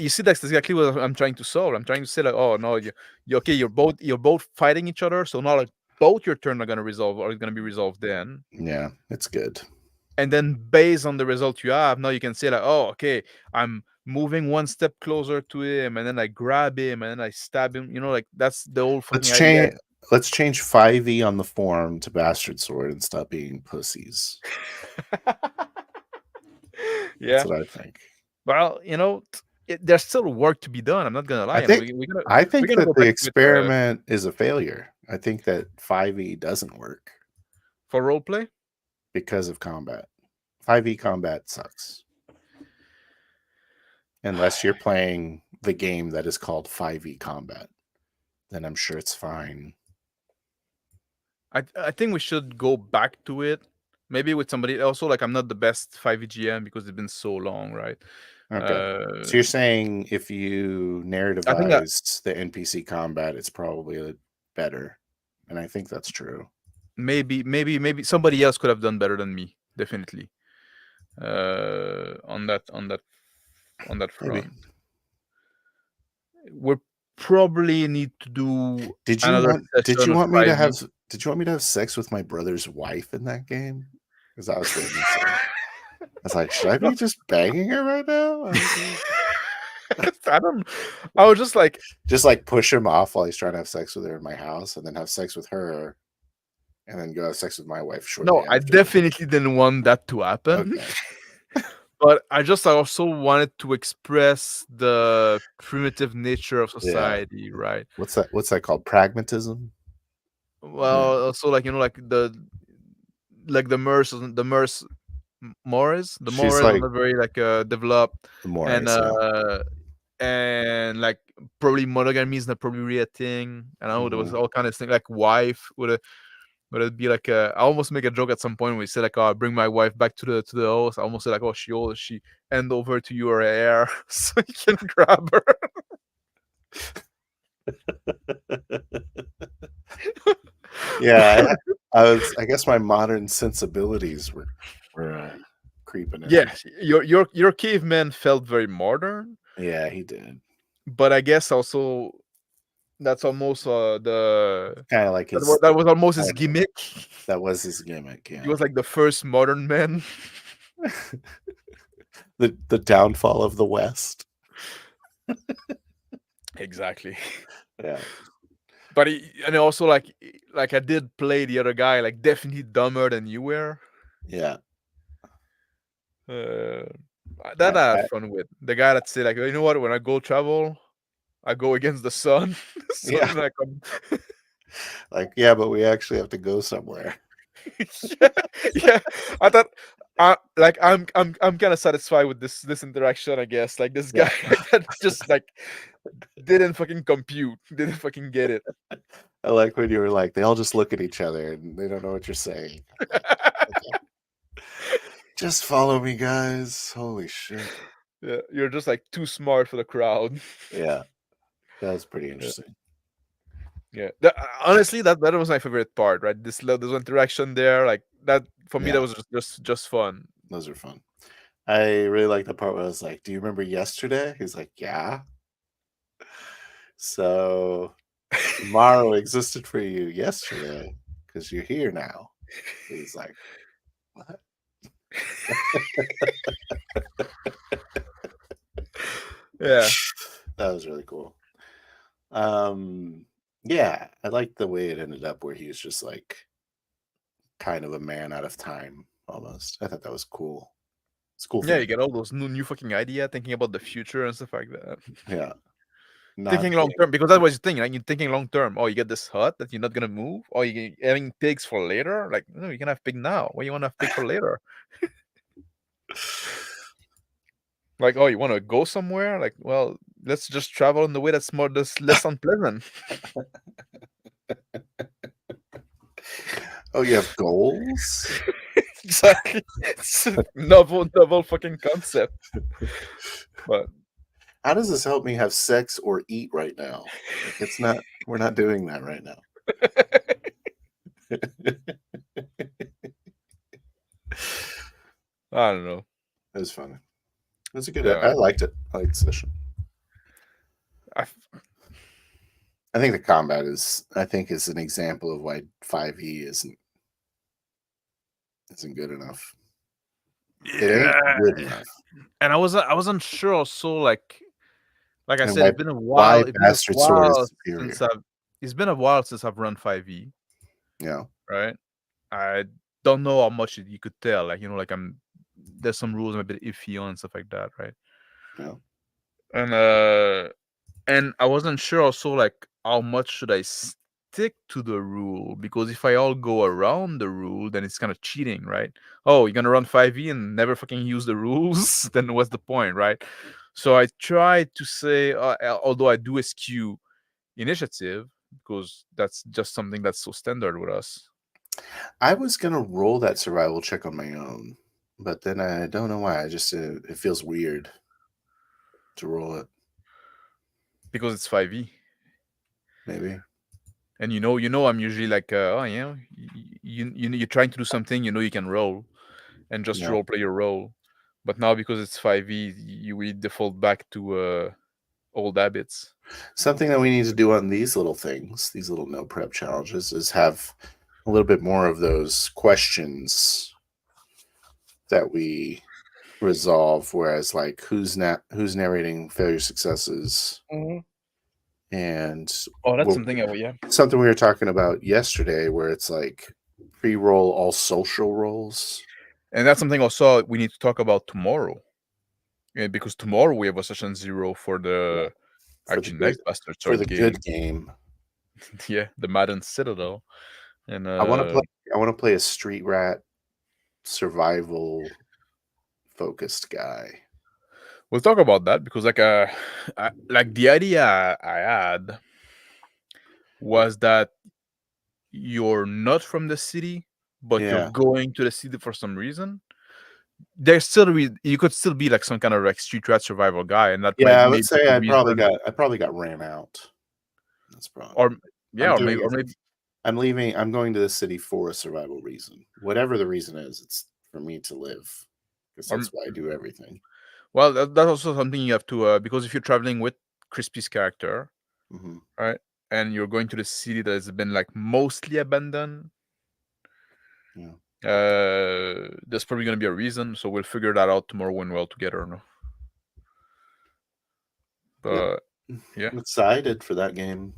see that's exactly what I'm trying to solve. I'm trying to say like, oh no, you okay? You're both fighting each other, so now like both your turn are gonna resolve or it's gonna be resolved then. Yeah, it's good. And then based on the result you have, now you can say like, oh, okay, I'm moving one step closer to him, and then I grab him, and then I stab him. You know, like that's the whole fucking idea. Let's change 5e on the forum to Bastard Sword and stop being pussies. Yeah. That's what I think. Well, there's still work to be done. I'm not gonna lie. I think that the experiment is a failure. I think that 5e doesn't work for roleplay because of combat. 5e combat sucks. Unless you're playing the game that is called 5e combat, then I'm sure it's fine. I think we should go back to it. Maybe with somebody. Also, like I'm not the best 5e GM because it's been so long, right? Okay. So you're saying if you I think that narrativized the NPC combat, it's probably better, and I think that's true. maybe somebody else could have done better than me, definitely. On that Maybe. front, we probably need to do Did you another want? Did session you of want me to 5e. have? Did you want me to have sex with my brother's wife in that game? Because I was waiting to say. I was like, should I be just banging her right now? I don't. I was just like push him off while he's trying to have sex with her in my house, and then have sex with her, and then go have sex with my wife shortly no. after. I definitely didn't want that to happen. Okay. But I also wanted to express the primitive nature of society, right? What's that? What's that called? Pragmatism. Well, also like like the Mors, the She's Mors are like not very developed, the more and like probably monogamy is not probably really a thing. And I know there was all kind of things like wife would it be like I almost make a joke at some point when we say like, "Oh, I bring my wife back to the house." I almost say like, "Oh, she hand over to your hair so you can grab her." Yeah, I guess my modern sensibilities were creeping in. Yeah, your caveman felt very modern. Yeah, he did. But I guess also that's almost the kind of like his. that was almost his gimmick. That was his gimmick. Yeah, he was like the first modern man. the downfall of the West. Exactly. Yeah. But and also like I did play the other guy like definitely dumber than you were. Yeah. That I had fun with the guy that said like, you know what, when I go travel, I go against the sun. So yeah. Like, like, yeah, but we actually have to go somewhere. yeah. I thought I'm kind of satisfied with this interaction, I guess. Like this guy that just like didn't fucking compute, didn't fucking get it. I like when you were like, they all just look at each other and they don't know what you're saying. Like, okay. Just follow me, guys. Holy shit. Yeah, you're just like too smart for the crowd. Yeah, that was pretty interesting. Yeah, honestly, that was my favorite part. Right, this interaction there, like that for me, that was just fun. Those are fun. I really like the part where I was like, "Do you remember yesterday?" He's like, "Yeah." So tomorrow existed for you yesterday because you're here now. He's like, "What?" Yeah, that was really cool. Yeah, I liked the way it ended up where he was just like kind of a man out of time almost. I thought that was cool. It's cool. Yeah, you get all those new fucking idea, thinking about the future and stuff like that. Yeah. Thinking long term, because that was the thing, like you're thinking long term. Oh, you get this hut that you're not gonna move. Oh, you having pigs for later. Like, no, you can have pig now. Why you want to have pig for later? Like, oh, you want to go somewhere? Like, well, let's just travel in the way that's less unpleasant. Oh, you have goals? Exactly. It's a novel fucking concept. But how does this help me have sex or eat right now? Like, it's not. We're not doing that right now. I don't know. It was fun. It was a good. I liked it. I liked the session. I think the combat is. I think is an example of why 5e isn't good enough. It ain't good enough. And I wasn't sure also like I said, it's been a while. It's been a while since I've run 5e. Yeah. Right. I don't know how much you could tell. Like, you know, like there's some rules I'm a bit iffy on and stuff like that, right? Yeah. And I wasn't sure also like how much should I stick to the rule, because if I all go around the rule, then it's kind of cheating, right? Oh, you're gonna run 5e and never fucking use the rules, then what's the point, right? So I tried to say, although I do eschew initiative because that's just something that's so standard with us. I was gonna roll that survival check on my own, but then I don't know why. I just it feels weird. to roll it? Because it's 5e. Maybe. And I'm usually like, you're trying to do something, you can roll and just Yeah. role play your role. But now because it's 5e, we default back to old habits. Something that we need to do on these little things, these little no prep challenges, is have a little bit more of those questions that we resolve. Whereas, like, who's narrating failure successes, and Oh, that's something. Yeah. something we were talking about yesterday, where it's like pre-roll all social roles. And that's something also we need to talk about tomorrow. Because tomorrow we have a session 0 for the next Bastard for the game. good game. Yeah, the Madden Citadel. And I want to play a street rat survival focused guy. We'll talk about that because like the idea I had was that you're not from the city, but you're going to the city for some reason. There's still you could still be like some kind of like street rat survival guy, and that I would say I probably got ran out. That's probably maybe I'm leaving. I'm going to the city for a survival reason. Whatever the reason is, it's for me to live, because that's why I do everything. Well, that's also something you have to because if you're traveling with Crispy's character, right, and you're going to the city that has been like mostly abandoned, there's probably going to be a reason. So we'll figure that out tomorrow when we're all together. No, but yeah, I'm excited for that game.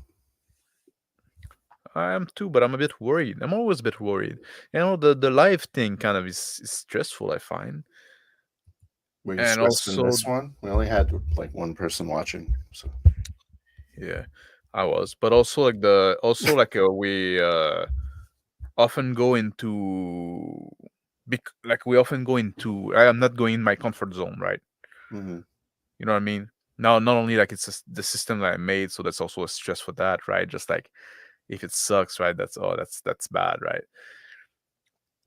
I am too, but I'm a bit worried. I'm always a bit worried. The live thing kind of is stressful, I find. Were you stressed in this one? We only had like one person watching, so yeah, I was. But also like we often go into I'm not going in my comfort zone, right? Mm-hmm. You know what I mean? Now, not only like it's the system that I made, so that's also a stress for that, right? Just like if it sucks, right? That's bad, right?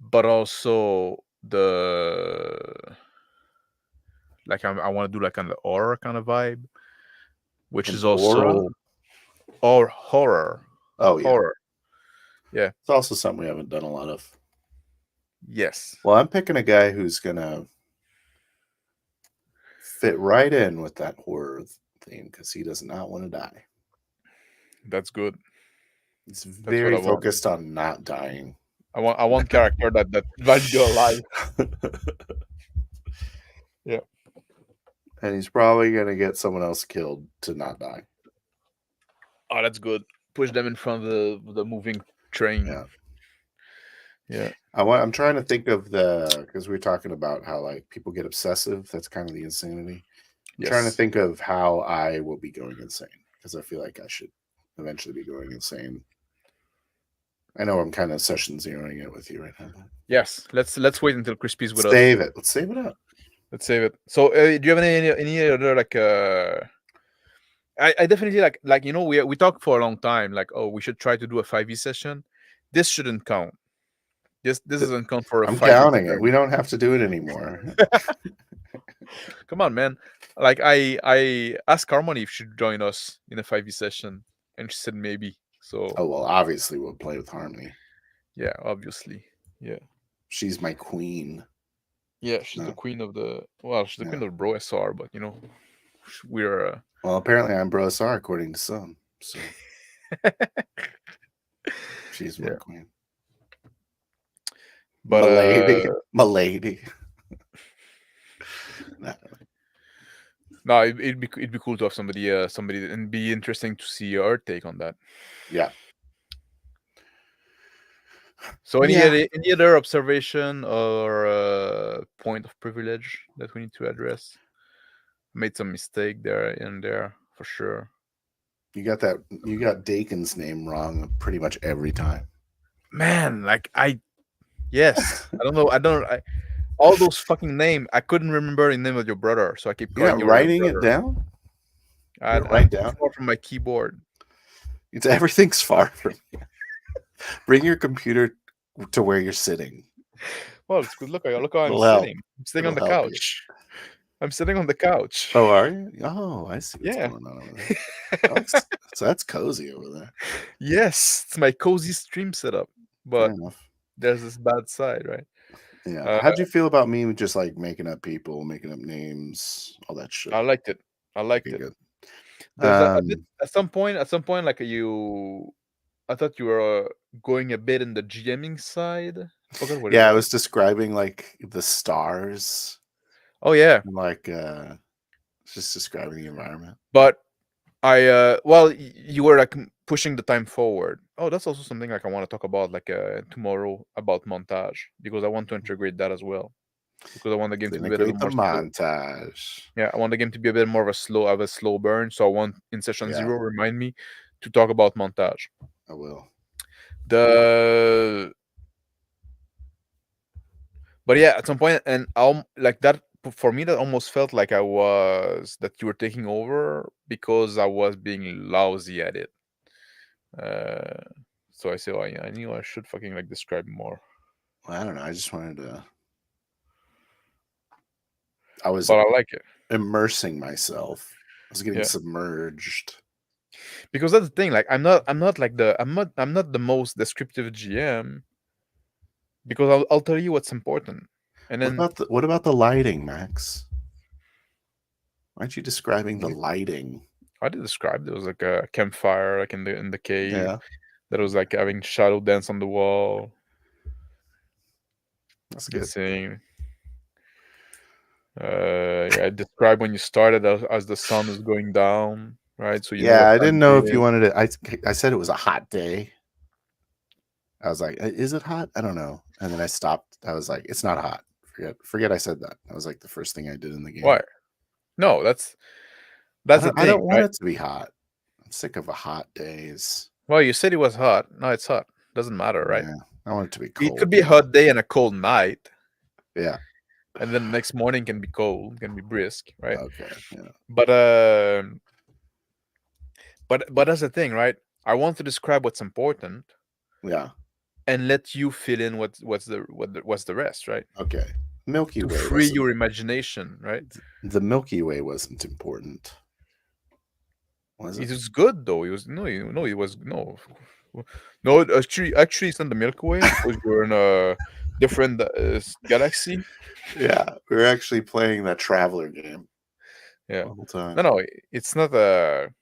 But also I want to do like kind of horror kind of vibe, which is also horror. Oh yeah, horror. Yeah, it's also something we haven't done a lot of. Yes. Well, I'm picking a guy who's gonna fit right in with that horror theme because he does not want to die. That's good. He's very focused on not dying. I want character that values your life. Yeah. And he's probably gonna get someone else killed to not die. Oh, that's good. Push them in front of the moving train. Yeah. I'm trying to think of because we were talking about how like people get obsessive. That's kind of the insanity. I'm trying to think of how I will be going insane, because I feel like I should eventually be going insane. I know I'm kind of session zeroing it with you right now. Yes, let's wait until Crispy's with us. Let's save it up. Let's save it. So, do you have any other like? I definitely like we talked for a long time like, oh, we should try to do a 5e session. This shouldn't count. This doesn't count for a 5e. I'm counting it. We don't have to do it anymore. Come on, man. Like I asked Harmony if she'd join us in a 5e session, and she said maybe. So well, obviously we'll play with Harmony. Yeah, obviously. Yeah. She's my queen. Yeah, she's the queen of she's the queen of Bro SR, but we're well, apparently I'm Bro SR according to some. So she's my queen. But my lady. No, it'd be cool to have somebody and be interesting to see your take on that. Yeah. So any other observation or point of privilege that we need to address? Made some mistake there and there for sure. You got Dakin's name wrong pretty much every time. Man, like yes. I don't know. All those fucking names, I couldn't remember the name of your brother, so I keep calling you writing it down. I write down far from my keyboard. Everything's far from you. Bring your computer to where you're sitting. Well, it's good. Look how I'm sitting. I'm sitting on the couch. I'm sitting on the couch. Oh, are you? Oh, I see what's Yeah. going on over there. So that's cozy over there. Yes, it's my cozy stream setup, Fair but enough. there's this bad side, right? Yeah. Uh, How'd you feel about me just like making up people, making up names, all that shit? I liked it. I liked Okay, it. good. There's a bit Um, at some point, like I thought you were going a bit in the GMing side. I forgot what it yeah, I was. was describing like the stars, Oh yeah, like just describing the environment. but well, you were like pushing the time forward. Oh, that's also something like I want to talk about like tomorrow about montage because I want to integrate that as well because I want the game To to be a little integrate the more slow. montage. Yeah, I want the game to be a bit more of a slow burn. So I want in session Yeah, 0 remind me to talk about montage. I will. But yeah, at some point, and like that for me, that almost felt like that you were taking over because I was being lousy at it. Uh, so I say, oh, yeah, I knew I should fucking like describe more. Well, I don't know. I just wanted to. I was But I like it. immersing myself. I was getting Yeah. submerged. Because that's the thing. Like I'm not the most descriptive GM because I'll tell you what's important, and then What about the lighting, Max? Aren't you describing the Yeah. lighting? I did describe there was like a campfire like in the cave Yeah, that was like having shadow dance on the wall. that's The good. same. Yeah, I described when you started as the sun is going down, right? So you know Yeah, what I time didn't know it if you is. wanted it. I said it was a hot day. I was like, "Is it hot? I don't know." And then I stopped. I was like, "It's not hot." Forget I said that. That was like the first thing I did in the game. Why? No, that's the I thing, don't want right? it to be hot. I'm sick of a hot days. Well, you said it was hot. No, it's hot. Doesn't matter, right? Yeah, I want it to be It could cold be a now. hot day and a cold night, Yeah. and then the next morning can be cold, can be brisk, right? Okay. Yeah. But that's the thing, right? I want to describe what's important Yeah. and let you fill in what's the rest, right? Okay. Milky To Way free wasn't. your imagination, right? The Milky Way wasn't important, was It it? was good though. It was no, it was no, no. Actually, it's not the Milky Way because you're in a different galaxy. Yeah, we were actually playing that Traveler game Yeah, the whole time. no, it's not a.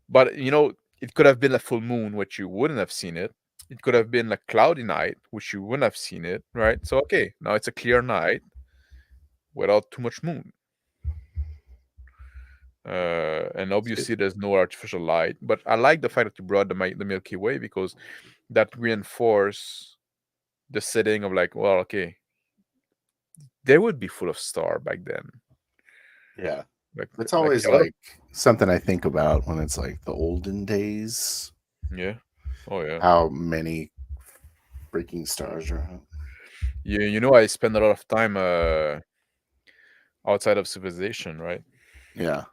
But it could have been a full moon, which you wouldn't have seen it. It could have been a cloudy night, which you wouldn't have seen it, right? So okay, now it's a clear night without too much moon. And obviously there's no artificial light, but I like the fact that you brought the Milky Way because that reinforce the setting of like, well, okay, they would be full of star back then. Yeah. Like, It's like always a lot of, like something I think about when it's like the olden days. yeah, oh yeah. How many freaking stars are out. I spend a lot of time outside of civilization, right? Yeah.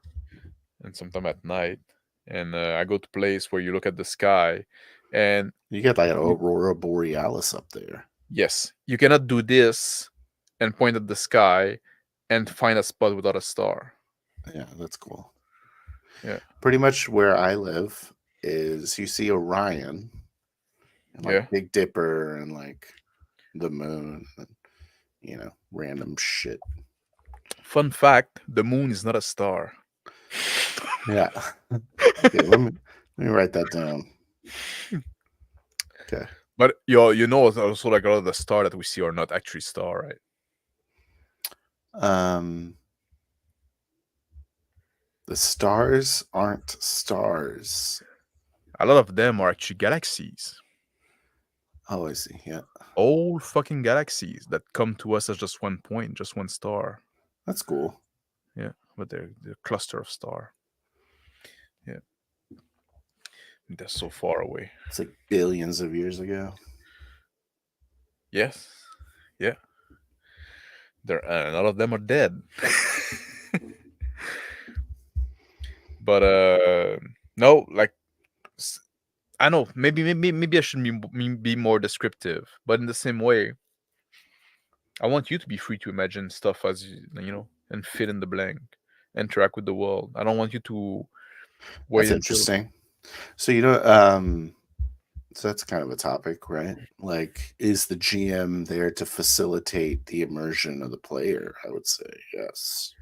And sometime at night, and I go to place where you look at the sky, and You get like an aurora borealis up there. yes, you cannot do this and point at the sky and find a spot without a star. Yeah, that's cool. Yeah. Pretty much where I live is you see Orion and like Yeah. Big Dipper and like the moon and random shit. Fun fact: the moon is not a star. Yeah. Okay, let me write that down. Okay. But also like a lot of the star that we see are not actually star, right? The stars aren't stars. A lot of them are actually galaxies. Oh, I see. Yeah. All fucking galaxies that come to us as just one point, just one star. That's cool. Yeah, but they're a cluster of star. Yeah. They're so far away. It's like billions of years ago. Yes. Yeah. A lot of them are dead. But no, like I know maybe I should be more descriptive, but in the same way, I want you to be free to imagine stuff as and fill in the blank, interact with the world. I don't want you to wait That's until. interesting. So so that's kind of a topic, right? Like, is the GM there to facilitate the immersion of the player? I would say yes.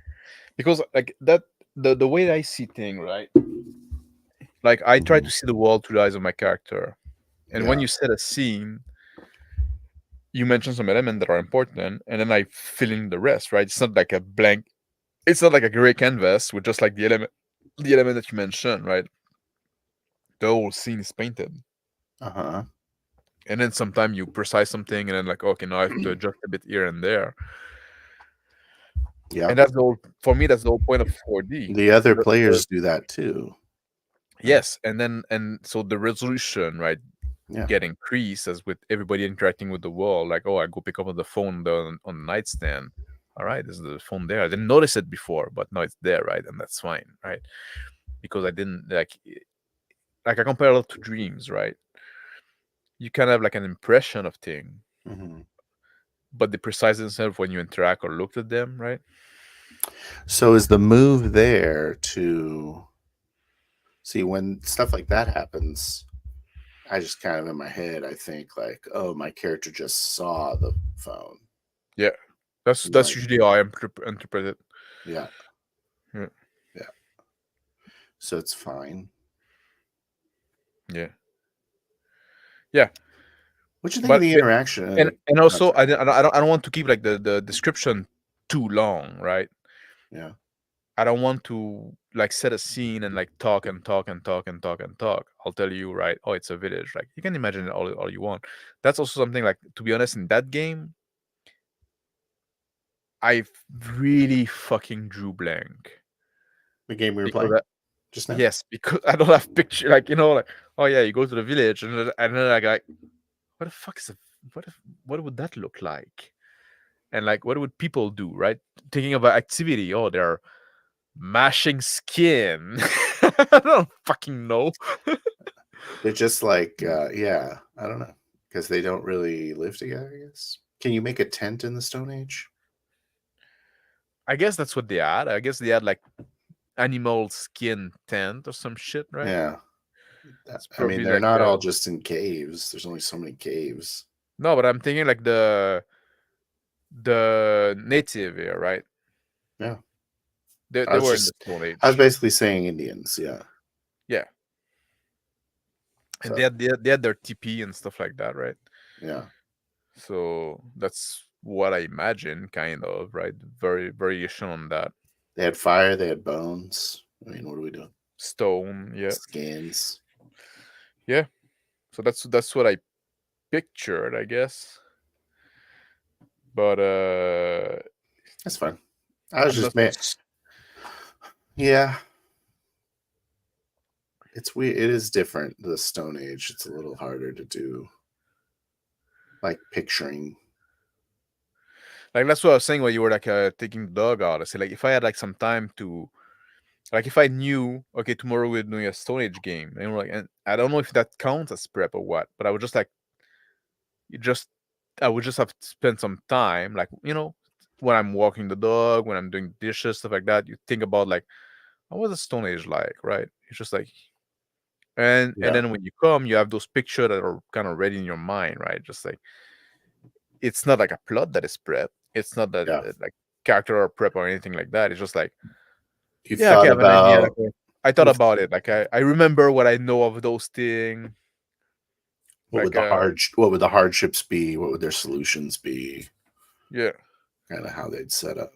Because like that, the way I see thing, right? Like I try to see the world through the eyes of my character, and when Yeah. you set a scene, you mention some elements that are important, and then I fill in the rest, right? It's not like a blank. It's not like a gray canvas with just like the element that you mentioned, right? The whole scene is painted, Uh-huh. and then sometimes you precise something, and then like, okay, now I have to adjust a bit here and there, Yeah. and that's the whole. For me, that's the whole point of 4D. The other players do that too. Yes, and so the resolution, right, Yeah. get increased as with everybody interacting with the world. Like, oh, I go pick up the phone on the nightstand. All right, there's the phone there. I didn't notice it before, but now it's there, right? And that's fine, right? Because I didn't like I compare it to dreams, right? You kind of have like an impression of thing, hmm but they precise themselves when you interact or looked at them, right? So is the move there to see when stuff like that happens? I just kind of in my head, I think like, oh, my character just saw the phone. Yeah, that's Like, usually how I interpret it. yeah. Yeah. Yeah. So it's fine. Yeah. Yeah. What do you think of But the interaction? and also Sorry. I don't want to keep like the description too long, right? Yeah. I don't want to like set a scene and like talk and talk and talk and talk and talk. I'll tell you, right? Oh, it's a village. Like you can imagine it all you want. That's also something like, to be honest, in that game, I really fucking drew blank The game we were because playing just now. yes, because I don't have picture like, like, oh yeah, you go to the village and then like what the fuck is what would that look like? And like what would people do, right? Thinking about activity, oh, they're mashing skin. I don't fucking know. They're just like, yeah, I don't know, because they don't really live together. I guess. Can you make a tent in the Stone Age? I guess that's what they had. I guess they had like animal skin tent or some shit, right? Yeah. It's I mean, probably they're like not all just in caves. There's only so many caves. no, but I'm thinking like the native here, right? Yeah. They I was were in the just, Stone I was Age. basically saying Indians. Yeah. Yeah. And So, they had their TP and stuff like that, right? yeah. So that's what I imagine, kind of, right? Very variation on that. They had fire. They had bones. I mean, what are we doing? Stone, yeah. Skins. Yeah. So that's what I pictured, I guess. But That's fine. I was I'm just not man. Yeah. It's weird. It is different. The Stone Age. It's a little harder to do. Like picturing. like that's what I was saying when you were like taking the dog out. I say like if I had like some time to like if I knew okay tomorrow we're doing a Stone Age game and we're like and I don't know if that counts as prep or what, but I would just like you just I would just have to spend some time like when I'm walking the dog, when I'm doing dishes, stuff like that. You think about like what was the Stone Age like, right? It's just like and Yeah. then when you come, you have those pictures that are kind of ready in your mind, right? Just like it's not like a plot that is prep. It's not that Yeah. like character or prep or anything like that. It's just like You yeah, thought okay, I have an idea. about. I thought about it. Like I remember what I know of those things. What would Like the hardships be? What would their solutions be? yeah, Kind of how they'd set up.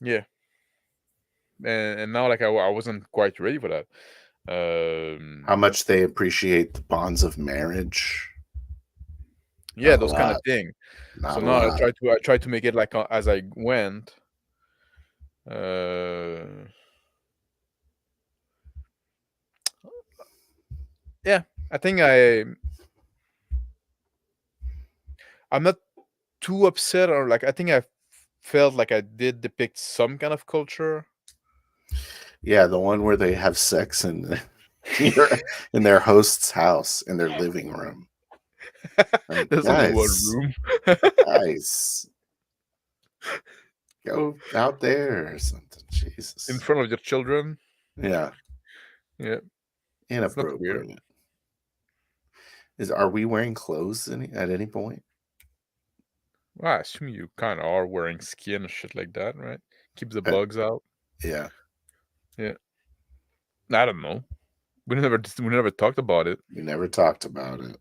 yeah. And now like I wasn't quite ready for that. How much they appreciate the bonds of marriage. Yeah, Not a those kind of lot. thing. Not So a now lot. I try to make it like as I went. Yeah, I think I'm not too upset or like I think I felt like I did depict some kind of culture. Yeah, the one where they have sex in in their host's house in their living room. Like, There's only one guys, room. guys. Go out there or something. in Jesus. front of your children. Yeah. Yeah, it's not weird. Inappropriate. Are we wearing clothes at any point? Well, I assume you kind of are wearing skin and shit like that, right? Keeps the Uh, bugs out. Yeah. Yeah, I don't know. We never talked about it. We never talked about it.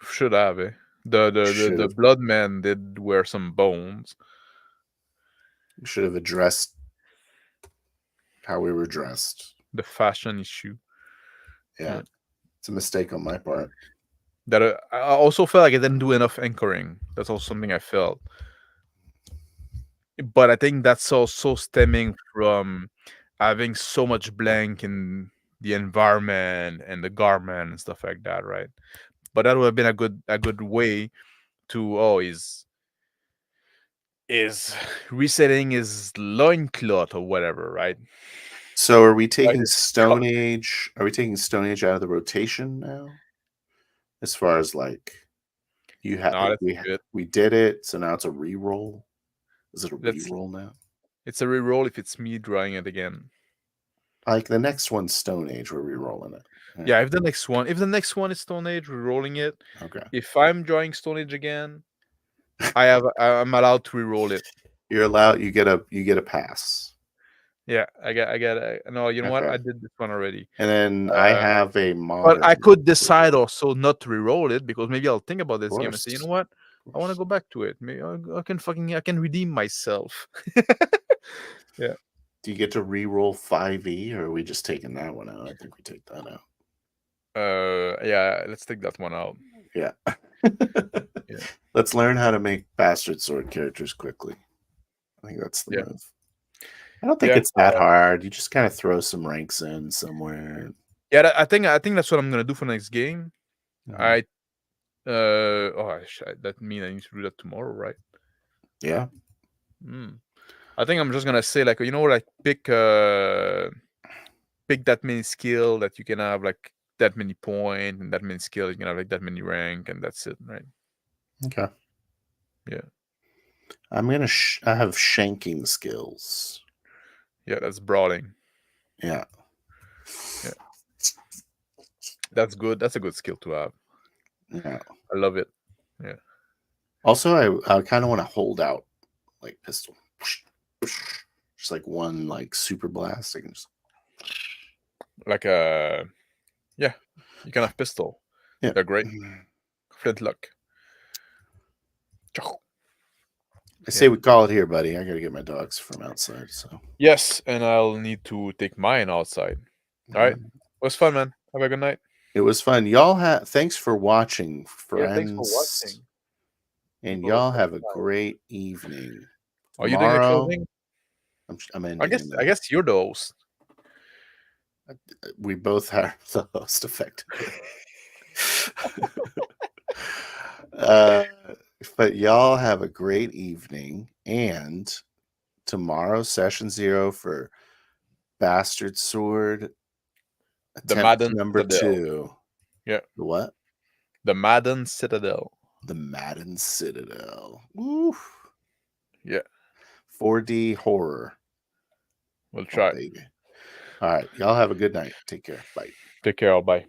Should have, eh? The Should've. blood man did wear some bones. We should have addressed how we were dressed. The fashion issue. Yeah. Yeah. It's a mistake on my part. That I also felt like I didn't do enough anchoring. That's also something I felt. But I think that's also stemming from having so much blank in the environment and the garment and stuff like that, right? But that would have been a good way to is resetting his loincloth or whatever, right? So are we Right, taking it's Stone Age? Are we taking Stone Age out of the rotation now? As far as like you have No, that's good. we did it, so now it's a re-roll. Is it a That's re-roll now? It's a reroll if it's me drawing it again. Like the next one's Stone Age, we're re-rolling it. Yeah, if the next one is Stone Age, rerolling it. Okay. If I'm drawing Stone Age again, I'm allowed to reroll it. You're allowed. You get a pass. Yeah, I get. No, you know what? Okay. I did this one already. And then I have a modern. But I could decide also not to reroll it because maybe I'll think about this game and say, you know course. what? I want to go back to it. Maybe I can redeem myself. Yeah. Do you get to re-roll 5e, or are we just taking that one out? I think we take that out. Yeah, let's take that one out. Yeah. Yeah. Let's learn how to make bastard sword characters quickly. I think that's the Yeah. move. I don't think it's that hard. You just kind of throw some ranks in somewhere. Yeah, I think that's what I'm gonna do for next game. Mhm. That means I need to do that tomorrow, right? Yeah. I think I'm just gonna say like, you know, like pick that many skill that you can have like that many point and that many skill you can have like that many rank and that's it, right? Okay. Yeah. I'm gonna. I have shanking skills. Yeah, that's brawling. Yeah. Yeah. That's good. That's a good skill to have. Yeah. I love it. Yeah. Also, I kind of want to hold out like pistol. Just like one like super blast. I can just Like yeah, you can have pistol. Yeah. They're great. Flintlock. I say we call it here, buddy. I gotta get my dogs from outside. So yes, and I'll need to take mine outside. All right. It was fun, man. Have a good night. It was fun. Y'all have thanks for watching, friends. Yeah, thanks for watching. And y'all have a great evening. Are you doing a closing? I'm ending. I guess you're the host. We both have the host effectively. But y'all have a great evening, and tomorrow session 0 for Bastard Sword. The Madden number Citadel. 2. Yeah. The what? The Madden Citadel. The Madden Citadel. Woo. Yeah. 4D horror. We'll try. Baby. All right. Y'all have a good night. Take care. Bye. Take care. Bye.